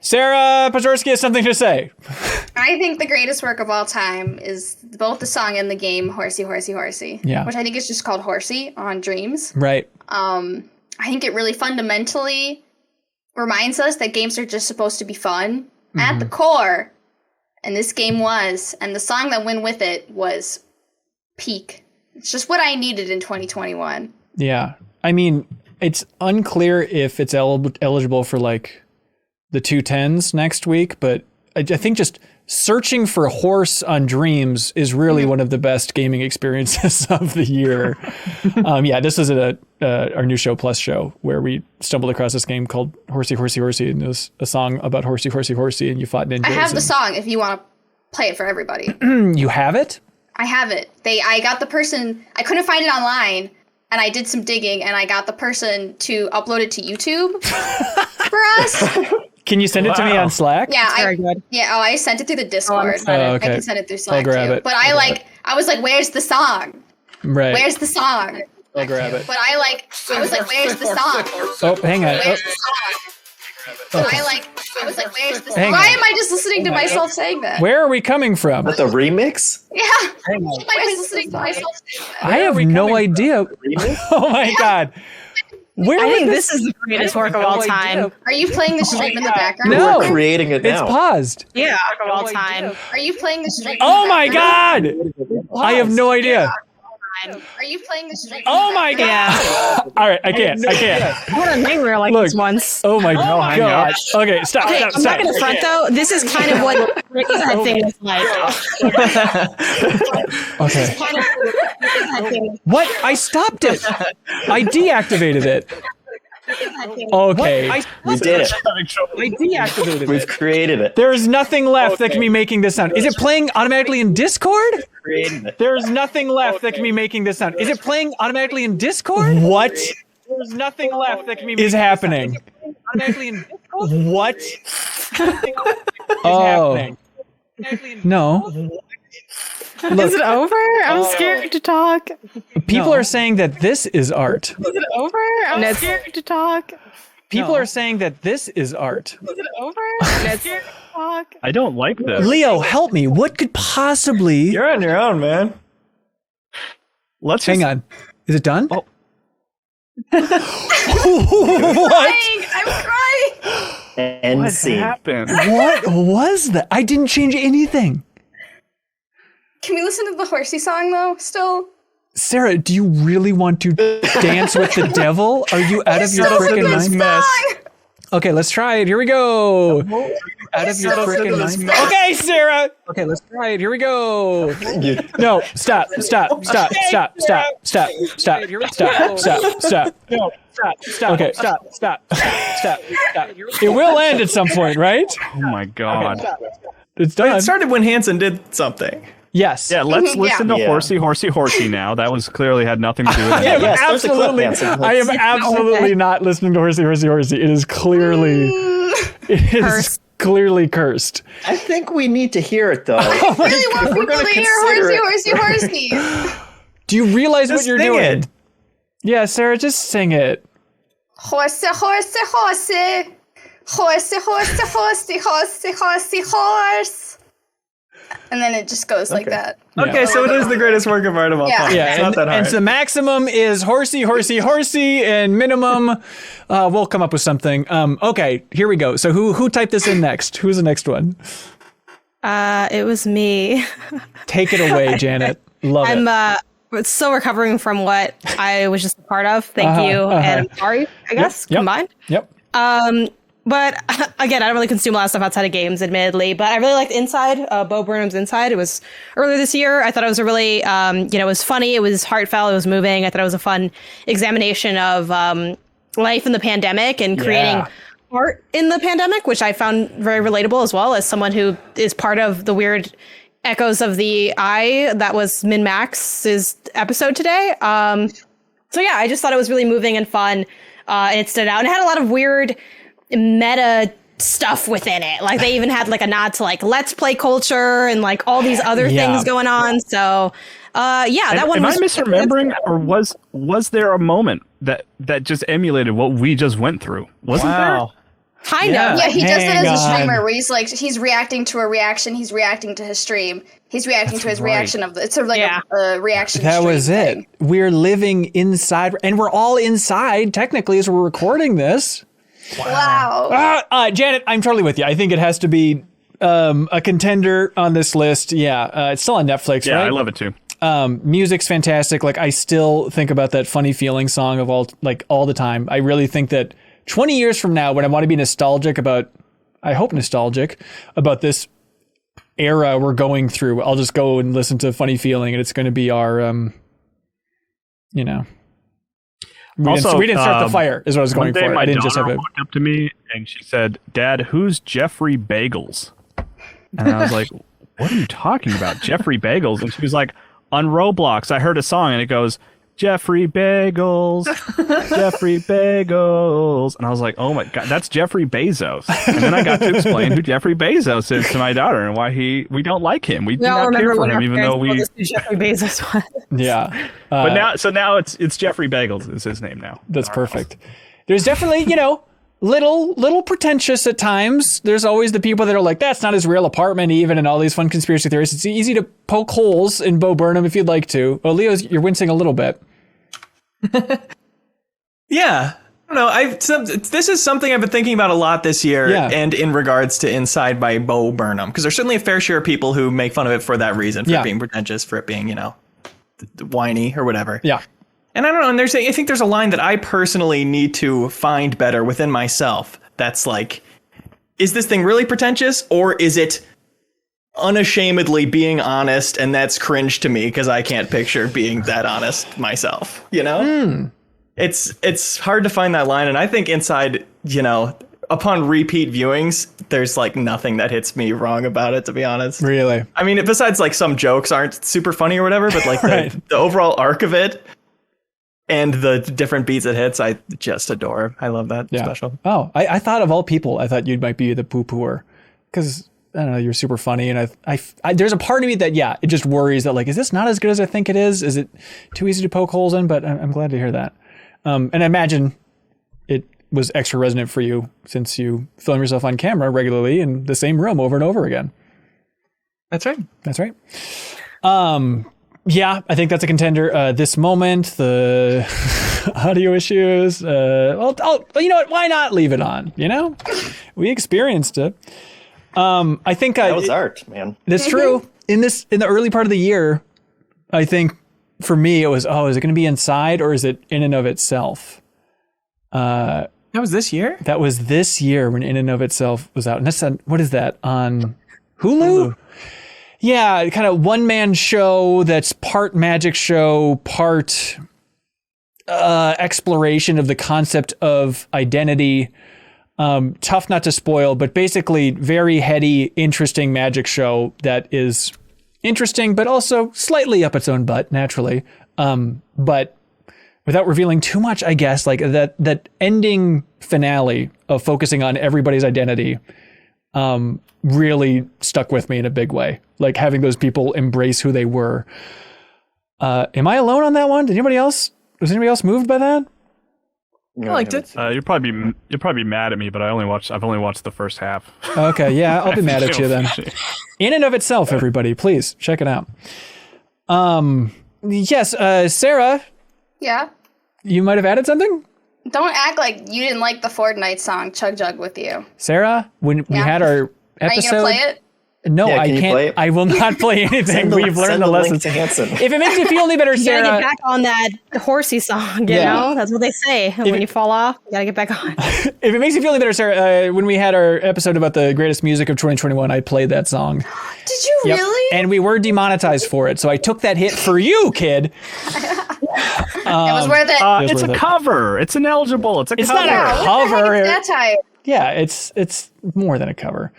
Sarah Pazorski has something to say. I think the greatest work of all time is both the song and the game Horsey, Horsey, Horsey. Yeah. Which I think is just called Horsey on Dreams. Right. I think it really fundamentally reminds us that games are just supposed to be fun at the core. And this game was. And the song that went with it was peak. It's just what I needed in 2021. Yeah. I mean, it's unclear if it's eligible for like the 210s next week, but I think just searching for horse on Dreams is really one of the best gaming experiences of the year. This is our new show plus show where we stumbled across this game called Horsey, Horsey, Horsey, and it was a song about horsey, horsey, horsey, and you fought ninjas. I have the song if you want to play it for everybody. You have it? I have it. I got the person, I couldn't find it online, and I did some digging, and I got the person to upload it to YouTube for us. Can you send it to me on Slack? Yeah, Very good. I sent it through the Discord. Oh, okay. I can send it through Slack grab too. it. But I was like, where's the song? Right. Where's the song? I'll grab it. But I was like, where's the song? Oh, hang on. Where's the song? But I was like, where's the song? Hang Why on. am I just listening to myself saying that? Where are we coming from? With the remix? Yeah. Why am I just listening to myself saying that? I have no idea. Oh my God. Where I would think this is the greatest work of all time. Are you playing the stream in the background? No. We're creating it It's now. paused. Yeah, work of all time. Are you playing the stream? Oh my God. I have no idea. Are you playing the stream? Oh my God. Yeah. All right, I can't. I had a nightmare like Look. this once. Oh my God. Okay, stop. Okay, Stop. I'm not gonna Stop. front though. This is kind of what that thing is like. Okay. What? I stopped it. I deactivated it. Okay. We did it. I deactivated We've it. created it. There's nothing left that can be making this sound. Is it playing automatically in Discord? Created it. There's nothing left that can be making this sound. Is it playing automatically in Discord? What There's nothing left that can be is happening? automatically in Discord. What? happening. No. Is it over? I'm scared to talk. People are saying that this is art. Is it over? I'm scared to talk. People are saying that this is art. Is it over? I'm scared to talk. I don't like this. Leo, help me. What could possibly... You're on your own, man. Let's Hang just, on. Is it done? Oh. What? I'm crying. And What scene. happened? What was that? I didn't change anything. Can we listen to the horsey song though? Still. Sarah, do you really want to dance with the devil? Are you out of your So freaking good mind? song. Okay, let's try it. Here we go. Out of your freaking mind. Okay, Sarah. Okay, let's try it. Here we go. You- No, stop. Okay. Stop. It will end at some point, right? Oh my god. It's But done. it started when Hanson did something. Yes. Yeah, let's listen to Yeah. Horsey now. That was clearly had nothing to do with I it. am Yeah, start the clip, absolutely, Hanson. I am absolutely not listening to Horsey. It is clearly, it is Cursed. clearly cursed. I think we need to hear it though. I really want We're people gonna to hear consider horsey, it. horsey, horsey. Do you realize Just what you're sing doing? it. Yeah, Sarah, just sing it. Horsey, horsey, horsey. Horsey, horsey, horsey, horsey, horsey, horse. And then it just goes like that. Okay, so it is the greatest work of art of all Yeah. time. Yeah, It's not that hard. and so the maximum is horsey, and minimum, we'll come up with something. Okay, here we go. So who typed this in next? Who's the next one? It was me. Take it away, Janet. Love it. still recovering from what I was just a part of. Thank you, and I'm sorry, I guess, combined. Yep. But again, I don't really consume a lot of stuff outside of games, admittedly. But I really liked Inside, Bo Burnham's Inside. It was earlier this year. I thought it was a really, it was funny. It was heartfelt. It was moving. I thought it was a fun examination of life in the pandemic and creating art in the pandemic, which I found very relatable as well as someone who is part of the weird echoes of the eye that was MinnMax's episode today. So yeah, I just thought it was really moving and fun. And it stood out. And it had a lot of weird meta stuff within it. Like they even had like a nod to like Let's Play culture and like all these other things going on. So that one was... Am I misremembering, or was there a moment that just emulated what we just went through? Wasn't there? Kind of. Yeah, he does it as a streamer where he's reacting to a reaction, he's reacting to his stream, he's reacting to his reaction of it's sort of like a reaction. That was thing. it. We're living inside, and we're all inside technically as we're recording this. Wow. Janet, I'm totally with you. I think it has to be a contender on this list. Yeah, it's still on Netflix, right? Yeah, I love it too. Music's fantastic. Like I still think about that Funny Feeling song of all the time. I really think that 20 years from now, when I want to be nostalgic about this era we're going through, I'll just go and listen to Funny Feeling, and it's going to be our, we didn't start the fire, is what I was going for. My I didn't just have daughter walked up to me and she said, "Dad, who's Jeffrey Bagels?" And I was like, "What are you talking about, Jeffrey Bagels?" And she was like, "On Roblox, I heard a song and it goes, Jeffrey Bagels, Jeffrey Bagels." And I was like, "Oh my God, that's Jeffrey Bezos." And then I got to explain who Jeffrey Bezos is to my daughter and why we don't like him. We do not care for him, even though we... Jeffrey Bezos was. Yeah. But now it's Jeffrey Bagels is his name now. That's perfect. There's definitely, little pretentious at times. There's always the people that are like, that's not his real apartment even, and all these fun conspiracy theories. It's easy to poke holes in Bo Burnham if you'd like to. Oh, Leo, you're wincing a little bit. Yeah. I don't know. This is something I've been thinking about a lot this year, and in regards to Inside by Bo Burnham, because there's certainly a fair share of people who make fun of it for that reason, for it being pretentious, for it being, whiny or whatever. Yeah. And I don't know, and I think there's a line that I personally need to find better within myself that's like, is this thing really pretentious, or is it unashamedly being honest, and that's cringe to me because I can't picture being that honest myself, It's hard to find that line, and I think Inside, upon repeat viewings, there's like nothing that hits me wrong about it, to be honest. Really? I mean, besides like some jokes aren't super funny or whatever, but like the overall arc of it and the different beats it hits, I just adore. I love that special. Oh, I thought of all people, I thought you might be the poo-pooer, because I don't know, you're super funny, and I there's a part of me that it just worries that like, is this not as good as I think it is? Is it too easy to poke holes in? But I'm glad to hear that. And I imagine it was extra resonant for you since you film yourself on camera regularly in the same room over and over again. That's right. That's right. Yeah, I think that's a contender. This moment, the audio issues. Well, you know what? Why not leave it on? We experienced it. I think that was art, man. That's true. In the early part of the year, I think for me it was, is it going to be Inside or is it In and of Itself? That was this year? That was this year when In and of Itself was out. And that's what is that, on Hulu? Yeah, kind of one-man show that's part magic show, part exploration of the concept of identity. Tough not to spoil, but basically very heady, interesting magic show that is interesting, but also slightly up its own butt, naturally. But without revealing too much, I guess, like that ending finale of focusing on everybody's identity really stuck with me in a big way. Like having those people embrace who they were. Am I alone on that one? Was anybody else moved by that? I liked it. You'll probably be mad at me, but I've only watched the first half. Okay, yeah, I'll be mad at you then. In and of Itself, everybody, please check it out. Yes, Sarah. Yeah. You might have added something? Don't act like you didn't like the Fortnite song Chug Jug with you. Sarah, when we had our episode. Are you gonna play it? No, Yeah, I can you can't. play it? I will not play anything. We've learned Send the the link lessons. to Hanson. If it makes you feel any better, You gotta Sarah. get back on that horsey song, you know? That's what they say. When you fall off, you gotta get back on. If it makes you feel any better, Sarah, when we had our episode about the greatest music of 2021, I played that song. Did you Yep. really? And we were demonetized for it, so I took that hit for you, kid. It was worth it. It was It's worth a it. cover. It's ineligible. It's a It's cover. not a What the heck cover. is that type? Yeah, it's more than a cover.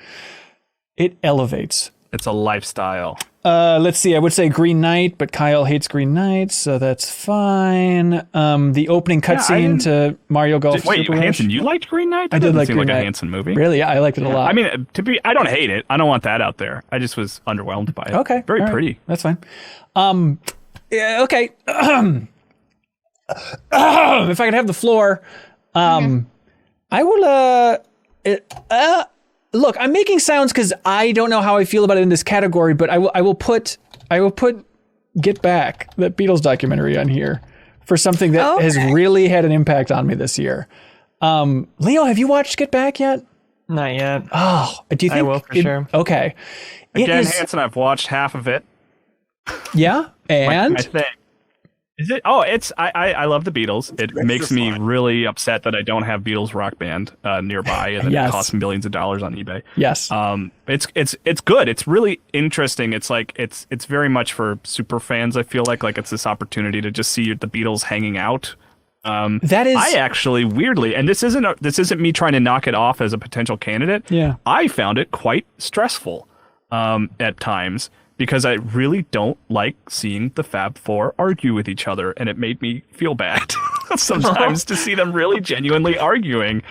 It elevates. It's a lifestyle. Let's see. I would say Green Knight, but Kyle hates Green Knight, so that's fine. The opening cutscene to Mario Golf. Wait, Super Rush. Hanson, you liked Green Knight? That I did doesn't like seem Green like Knight. a Hanson movie. Really? Yeah, I liked it a lot. I mean, I don't hate it. I don't want that out there. I just was underwhelmed by it. Okay. Very all right. pretty. That's fine. Yeah, okay. If I could have the floor, I will, look, I'm making sounds because I don't know how I feel about it in this category, but I will put Get Back, that Beatles documentary, on here for something that has really had an impact on me this year. Leo, have you watched Get Back yet? Not yet. Oh, do you think I will for sure. Okay. It Again, is, Hanson, I've watched half of it. yeah, and I think. Is it? Oh, it's. I love the Beatles. It makes me really upset that I don't have Beatles Rock Band nearby, and then Yes. it costs millions of dollars on eBay. yes, It's good. It's really interesting. It's like it's very much for super fans. I feel like it's this opportunity to just see the Beatles hanging out. that is. I actually weirdly, and this isn't me trying to knock it off as a potential candidate. Yeah. I found it quite stressful at times because I really don't like seeing the Fab Four argue with each other, and it made me feel bad sometimes to see them really genuinely arguing.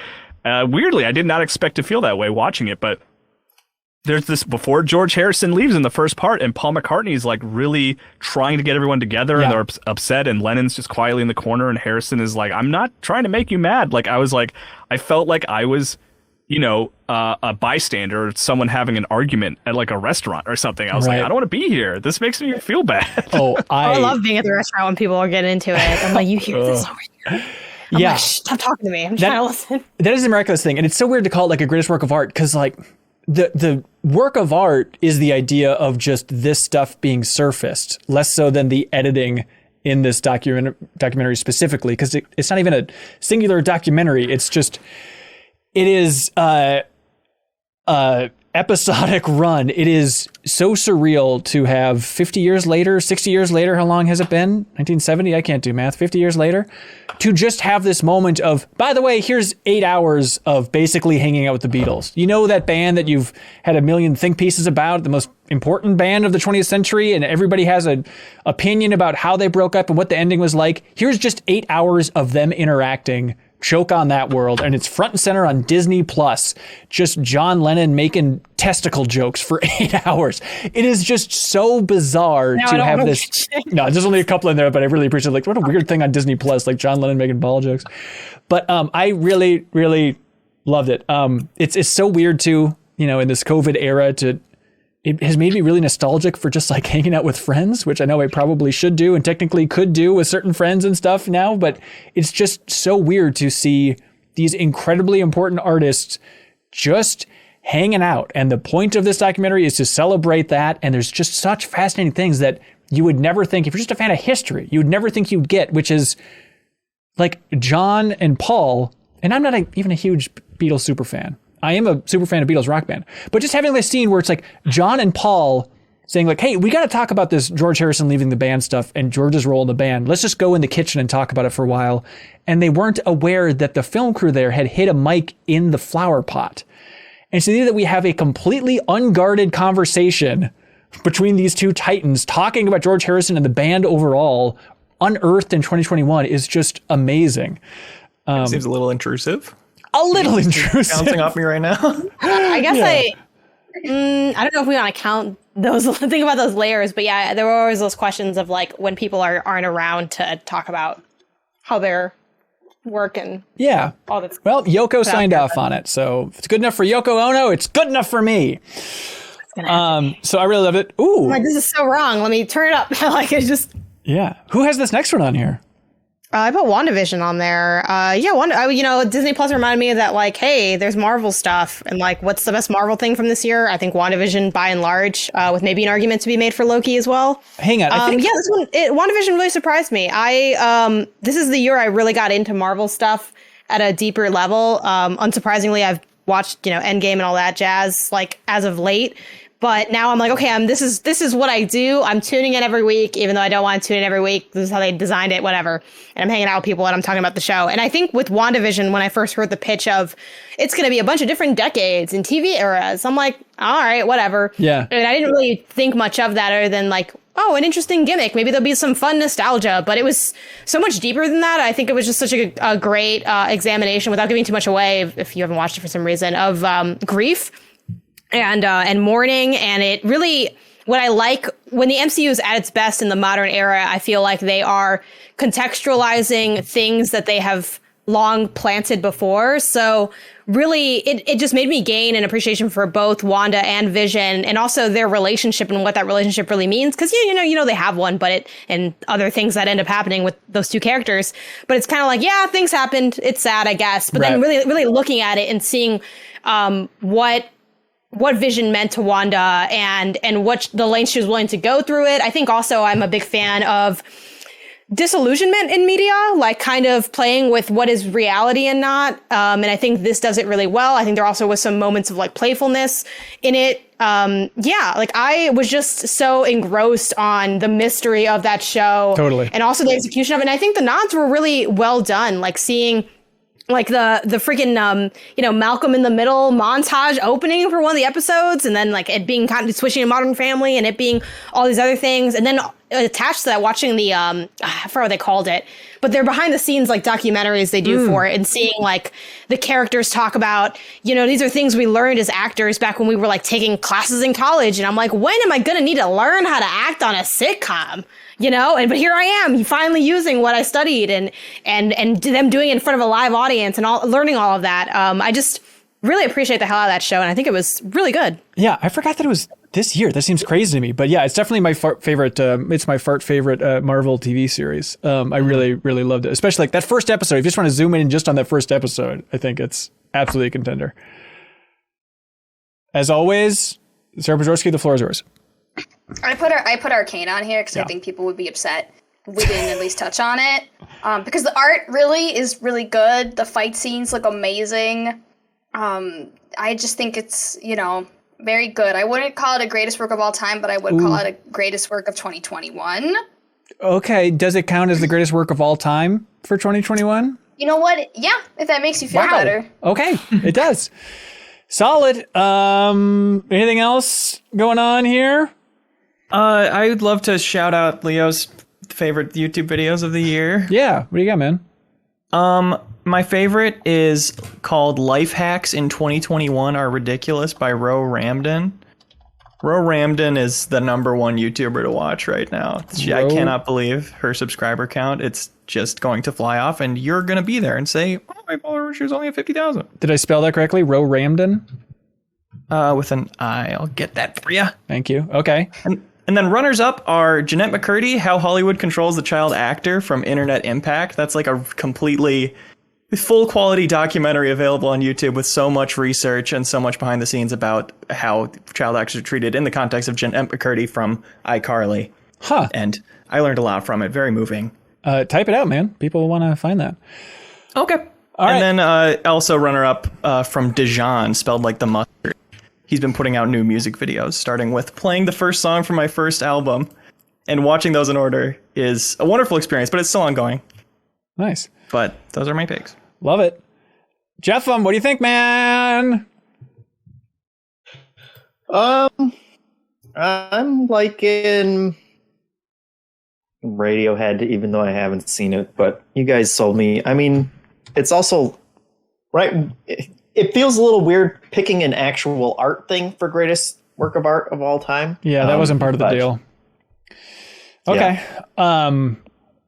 Weirdly, I did not expect to feel that way watching it, but there's this before George Harrison leaves in the first part, and Paul McCartney is like really trying to get everyone together, and they're upset, and Lennon's just quietly in the corner, and Harrison is like, "I'm not trying to make you mad." I felt like I was, a bystander, or someone having an argument at like a restaurant or something. I was like, I don't want to be here. This makes me feel bad. I love being at the restaurant when people are getting into it. I'm like, you hear this over here? I'm like, shh, stop talking to me. I'm trying to listen. That is a miraculous thing, and it's so weird to call it like a greatest work of art because like the work of art is the idea of just this stuff being surfaced, less so than the editing in this documentary specifically, because it's not even a singular documentary. It's just it is episodic run. It is so surreal to have 50 years later, 60 years later, how long has it been? 1970? I can't do math. 50 years later, to just have this moment of, by the way, here's 8 hours of basically hanging out with the Beatles. You know, that band that you've had a million think pieces about, the most important band of the 20th century, and everybody has an opinion about how they broke up and what the ending was like. Here's just 8 hours of them interacting. Choke on that world, and it's front and center on Disney Plus. Just John Lennon making testicle jokes for 8 hours. It is just so bizarre to have this. No, there's only a couple in there, but I really appreciate like what a weird thing on Disney Plus, like John Lennon making ball jokes. But I really, really loved it. It's so weird too, in this COVID era it has made me really nostalgic for just like hanging out with friends, which I know I probably should do and technically could do with certain friends and stuff now, but it's just so weird to see these incredibly important artists just hanging out. And the point of this documentary is to celebrate that. And there's just such fascinating things that you would never think, if you're just a fan of history, you would never think you'd get, which is like John and Paul. And I'm not even a huge Beatles super fan. I am a super fan of Beatles Rock Band, but just having this scene where it's like John and Paul saying like, hey, we got to talk about this George Harrison leaving the band stuff and George's role in the band. Let's just go in the kitchen and talk about it for a while. And they weren't aware that the film crew there had hit a mic in the flower pot. And so that we have a completely unguarded conversation between these two titans talking about George Harrison and the band overall, unearthed in 2021, is just amazing. Seems a little intrusive. A little intrusive. Bouncing off me right now. I guess I don't know if we want to count those, think about those layers, but yeah, there were always those questions of like when people aren't around to talk about how their work and all that. Well, Yoko signed off on it, so if it's good enough for Yoko Ono, it's good enough for me. So I really love it. Ooh, I'm like, this is so wrong. Let me turn it up. Like it's just. Yeah. Who has this next one on here? I put WandaVision on there. Disney Plus reminded me of that, like, hey, there's Marvel stuff. And, like, what's the best Marvel thing from this year? I think WandaVision, by and large, with maybe an argument to be made for Loki as well. Hang on. WandaVision really surprised me. This is the year I really got into Marvel stuff at a deeper level. Unsurprisingly, I've watched, Endgame and all that jazz, like, as of late. But now I'm like, okay, this is what I do. I'm tuning in every week, even though I don't want to tune in every week. This is how they designed it, whatever. And I'm hanging out with people and I'm talking about the show. And I think with WandaVision, when I first heard the pitch of it's going to be a bunch of different decades and TV eras, I'm like, all right, whatever. Yeah. And I didn't really think much of that other than like, oh, an interesting gimmick. Maybe there'll be some fun nostalgia. But it was so much deeper than that. I think it was just such a great examination, without giving too much away, if you haven't watched it for some reason, of grief and mourning. And it really, what I like when the MCU is at its best in the modern era, I feel like they are contextualizing things that they have long planted before. So really, it just made me gain an appreciation for both Wanda and Vision, and also their relationship and what that relationship really means. Because they have one, but and other things that end up happening with those two characters. But it's kind of like, yeah, things happened. It's sad, I guess. But then really, really looking at it and seeing what Vision meant to Wanda and what the lengths she was willing to go through it. I think also I'm a big fan of disillusionment in media, like kind of playing with what is reality and not. And I think this does it really well. I think there also was some moments of like playfulness in it. Like I was just so engrossed on the mystery of that show. Totally. And also the execution of it. And I think the nods were really well done. Like seeing like the freaking, Malcolm in the Middle montage opening for one of the episodes, and then like it being kind of switching to Modern Family and it being all these other things. And then attached to that, watching the, I forgot what they called it, but they're behind the scenes like documentaries they do for it, and seeing like the characters talk about, these are things we learned as actors back when we were like taking classes in college. And I'm like, when am I going to need to learn how to act on a sitcom? But here I am finally using what I studied and them doing it in front of a live audience and learning all of that. I just really appreciate the hell out of that show. And I think it was really good. Yeah. I forgot that it was this year. That seems crazy to me, but yeah, it's definitely my favorite. It's my favorite Marvel TV series. I really, really loved it. Especially like that first episode. If you just want to zoom in just on that first episode, I think it's absolutely a contender. As always, Sarah Pazorski, the floor is yours. I put Arcane on here because I think people would be upset we didn't at least touch on it. Because the art really is really good. The fight scenes look amazing. I just think it's, very good. I wouldn't call it a greatest work of all time, but I would call it a greatest work of 2021. Okay. Does it count as the greatest work of all time for 2021? You know what? Yeah, if that makes you feel better. Okay, it does. Solid. Anything else going on here? I would love to shout out Leo's favorite YouTube videos of the year. Yeah. What do you got, man? My favorite is called Life Hacks in 2021 Are Ridiculous by Ro Ramden. Ro Ramden is the number one YouTuber to watch right now. I cannot believe her subscriber count. It's just going to fly off, and you're going to be there and say, oh, my follower is only at 50,000. Did I spell that correctly? Ro Ramden? With an I. I'll get that for you. Thank you. Okay. And then runners up are Jeanette McCurdy, How Hollywood Controls the Child Actor from Internet Impact. That's like a completely full quality documentary available on YouTube with so much research and so much behind the scenes about how child actors are treated in the context of Jeanette McCurdy from iCarly. Huh. And I learned a lot from it. Very moving. Type it out, man. People want to find that. Okay. All right. And then also runner up from Dijon, spelled like the mustard. He's been putting out new music videos, starting with playing the first song from my first album, and watching those in order is a wonderful experience, but it's still ongoing. Nice. But those are my picks. Love it. Jeff, what do you think, man? I'm liking Radiohead, even though I haven't seen it, but you guys sold me. I mean, it's also right. It feels a little weird picking an actual art thing for greatest work of art of all time. Yeah, that wasn't part of the deal. Okay. Yeah.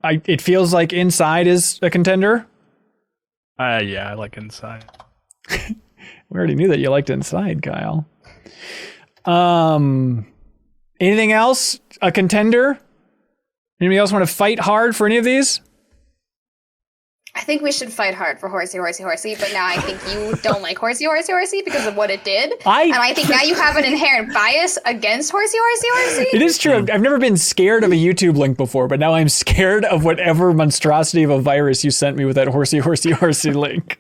It feels like Inside is a contender. Yeah, I like Inside. We already knew that you liked Inside, Kyle. Anything else? A contender? Anybody else want to fight hard for any of these? I think we should fight hard for Horsey, but now I think you don't like Horsey because of what it did. And I think now you have an inherent bias against Horsey. It is true. I've never been scared of a YouTube link before, but now I'm scared of whatever monstrosity of a virus you sent me with that Horsey link.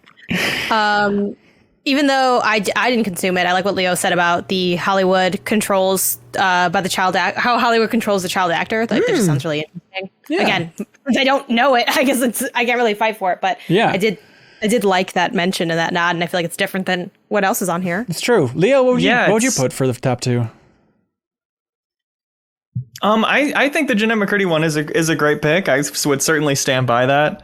Even though I didn't consume it, I like what Leo said about the Hollywood controls by the child how Hollywood controls the child actor. That just sounds really interesting. Yeah. Again, I don't know it. I guess I can't really fight for it, but I did like that mention and that nod, and I feel like it's different than what else is on here. It's true. Leo, what would you put for the top 2? I think the Jeanette McCurdy one is a great pick. I would certainly stand by that.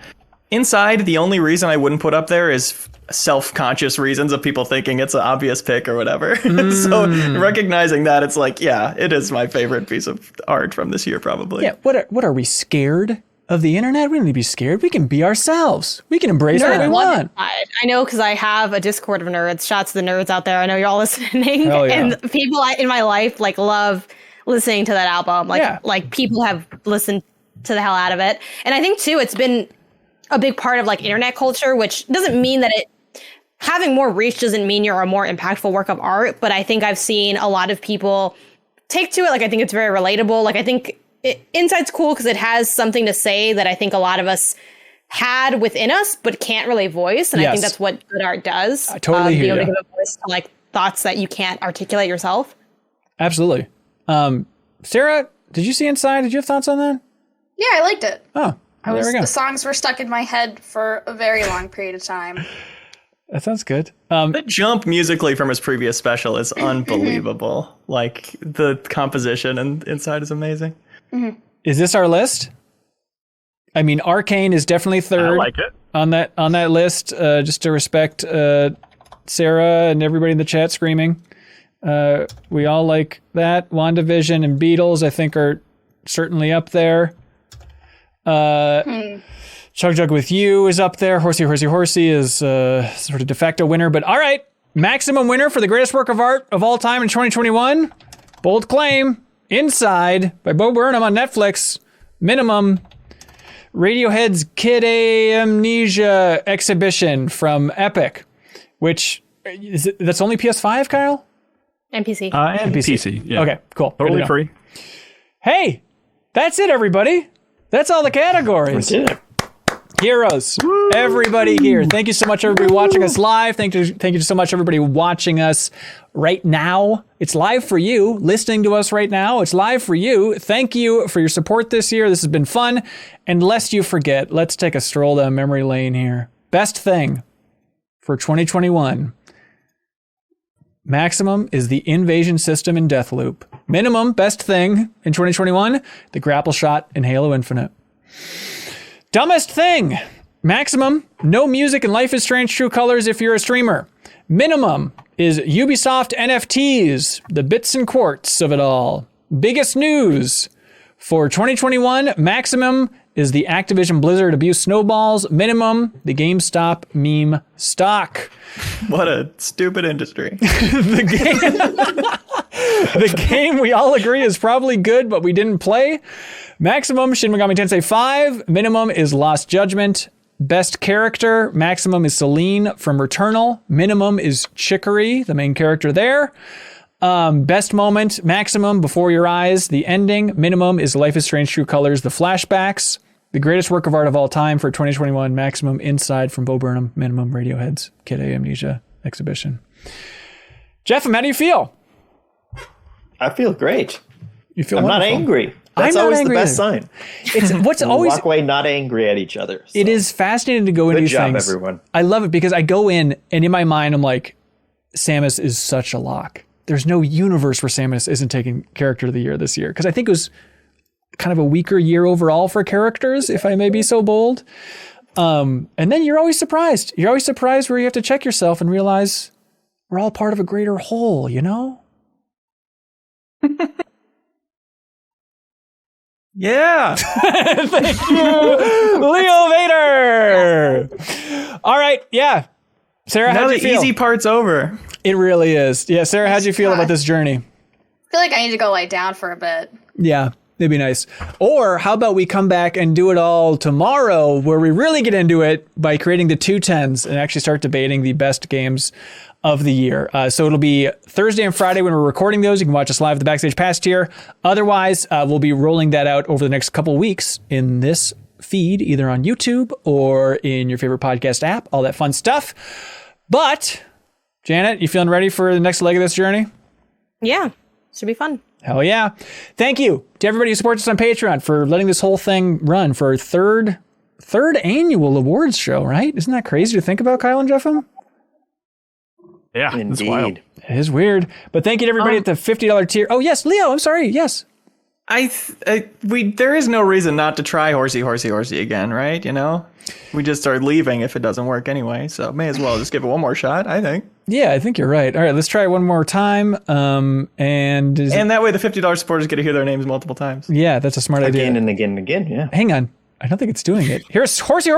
Inside, the only reason I wouldn't put up there is self-conscious reasons of people thinking it's an obvious pick or whatever. So recognizing that, it's like, yeah, it is my favorite piece of art from this year, probably. Yeah. What are we scared of the internet? We don't need to be scared. We can be ourselves. We can embrace what we want. I know because I have a Discord of nerds. Shots to the nerds out there. I know you're all listening. Hell yeah. And people in my life like love listening to that album. Like people have listened to the hell out of it. And I think too, it's been a big part of like internet culture, which doesn't mean that having more reach doesn't mean you're a more impactful work of art, but I think I've seen a lot of people take to it. Like, I think it's very relatable. Like, I think Inside's cool because it has something to say that I think a lot of us had within us, but can't really voice. And I think that's what good art does. I totally hear you. Be able to give a voice to like thoughts that you can't articulate yourself. Absolutely. Sarah, did you see Inside? Did you have thoughts on that? Yeah, I liked it. Oh, there we go. The songs were stuck in my head for a very long period of time. That sounds good. The jump musically from his previous special is unbelievable. Like, the composition and Inside is amazing. Is this our list? I mean, Arcane is definitely third. I like it. On that list, just to respect Sarah and everybody in the chat screaming. We all like that. WandaVision and Beatles, I think, are certainly up there. Chug Jug with You is up there. Horsey is sort of de facto winner. But all right, maximum winner for the greatest work of art of all time in 2021. Bold claim. Inside by Bo Burnham on Netflix. Minimum. Radiohead's Kid A Amnesia exhibition from Epic, which that's only PS5, Kyle? And PC. And PC. Yeah. Okay, cool. Totally free. Hey, that's it, everybody. That's all the categories. We did it. Heroes. Woo! Everybody here. Thank you so much, everybody watching us live. Thank you so much, everybody watching us right now. It's live for you. Listening to us right now, it's live for you. Thank you for your support this year. This has been fun. And lest you forget, let's take a stroll down memory lane here. Best thing for 2021. Maximum is the invasion system in Deathloop. Minimum, best thing in 2021, the grapple shot in Halo Infinite. Dumbest thing. Maximum, no music in Life is Strange True Colors if you're a streamer. Minimum is Ubisoft NFTs, the bits and quarts of it all. Biggest news for 2021, maximum is the Activision Blizzard abuse snowballs. Minimum, the GameStop meme stock. What a stupid industry. The game we all agree is probably good, but we didn't play. Maximum, Shin Megami Tensei 5. Minimum is Lost Judgment. Best character, maximum is Celine from Returnal. Minimum is Chicory, the main character there. Best moment, maximum, Before Your Eyes, the ending. Minimum is Life is Strange True Colors, the flashbacks. The greatest work of art of all time for 2021, maximum, Inside from Bo Burnham. Minimum, Radiohead's Kid A Amnesia exhibition. Jeff, how do you feel? I feel great. You feel I'm wonderful. not angry. That's always the best sign. It's what's always walk away not angry at each other. So. It is fascinating to go into these things. Good job, everyone. I love it because I go in and in my mind I'm like, Samus is such a lock. There's no universe where Samus isn't taking character of the year this year because I think it was kind of a weaker year overall for characters, if I may be so bold. And then you're always surprised. You're always surprised where you have to check yourself and realize we're all part of a greater whole, you know? Yeah. Thank you, Leo Vader. All right. Yeah. Sarah, now how'd you the feel? easy part's over. It really is. Yeah. Sarah, how'd you feel about this journey? I feel like I need to go lay down for a bit. Yeah. It'd be nice. Or how about we come back and do it all tomorrow, where we really get into it by creating the 210s and actually start debating the best games of the year. So it'll be Thursday and Friday when we're recording those. You can watch us live at the Backstage Pass tier. Otherwise, we'll be rolling that out over the next couple weeks in this feed, either on YouTube or in your favorite podcast app, all that fun stuff. But, Janet, you feeling ready for the next leg of this journey? Yeah, should be fun. Hell yeah. Thank you to everybody who supports us on Patreon for letting this whole thing run for our third annual awards show, right? Isn't that crazy to think about, Kyle and Jeffem? Yeah, it's wild. It is weird. But thank you to everybody at the $50 tier. Oh, yes, Leo, I'm sorry. Yes. There is no reason not to try horsey again, right? You know, we just start leaving if it doesn't work anyway. So may as well just give it one more shot, I think. Yeah, I think you're right. All right, let's try it one more time. And that way the $50 supporters get to hear their names multiple times. Yeah, that's a smart idea. Again and again and again, yeah. Hang on. I don't think it's doing it. Here's horsey,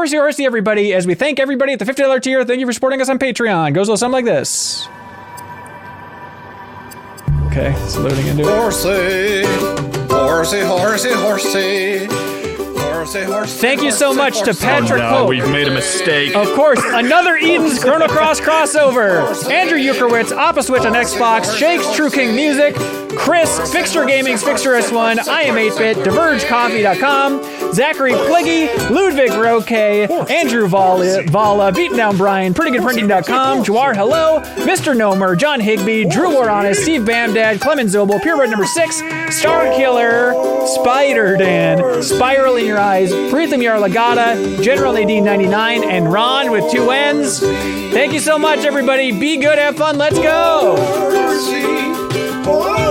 everybody, as we thank everybody at the $50 tier. Thank you for supporting us on Patreon. Goes a little something like this. Okay, it's loading into it. Horsey. Thank you so much to Patrick Polk. We've made a mistake. Of course, another Eden's Chrono Cross crossover. Andrew Uerkwitz, Opposwitch on Xbox, Shake's True King Music, Kris, Fixture Gaming's Fixture S1, I Am 8-Bit, DivergeCoffee.com, Zachary Pligge, Ludwig Roque, Andrew Vala, BeatenDownBrian, PrettyGoodPrinting.com, Jawar Hello, Mr. Nomer, John Higby, Drew Waranis, Steve Bamdad, Clemens Zobel, Purebred number 6, Star Killer, Spider Dan, Spiral in Your Eyes, Preetham Yarlagata, General AD 99, and Ron with 2 N's. Thank you so much, everybody. Be good, have fun, let's go. Horsey.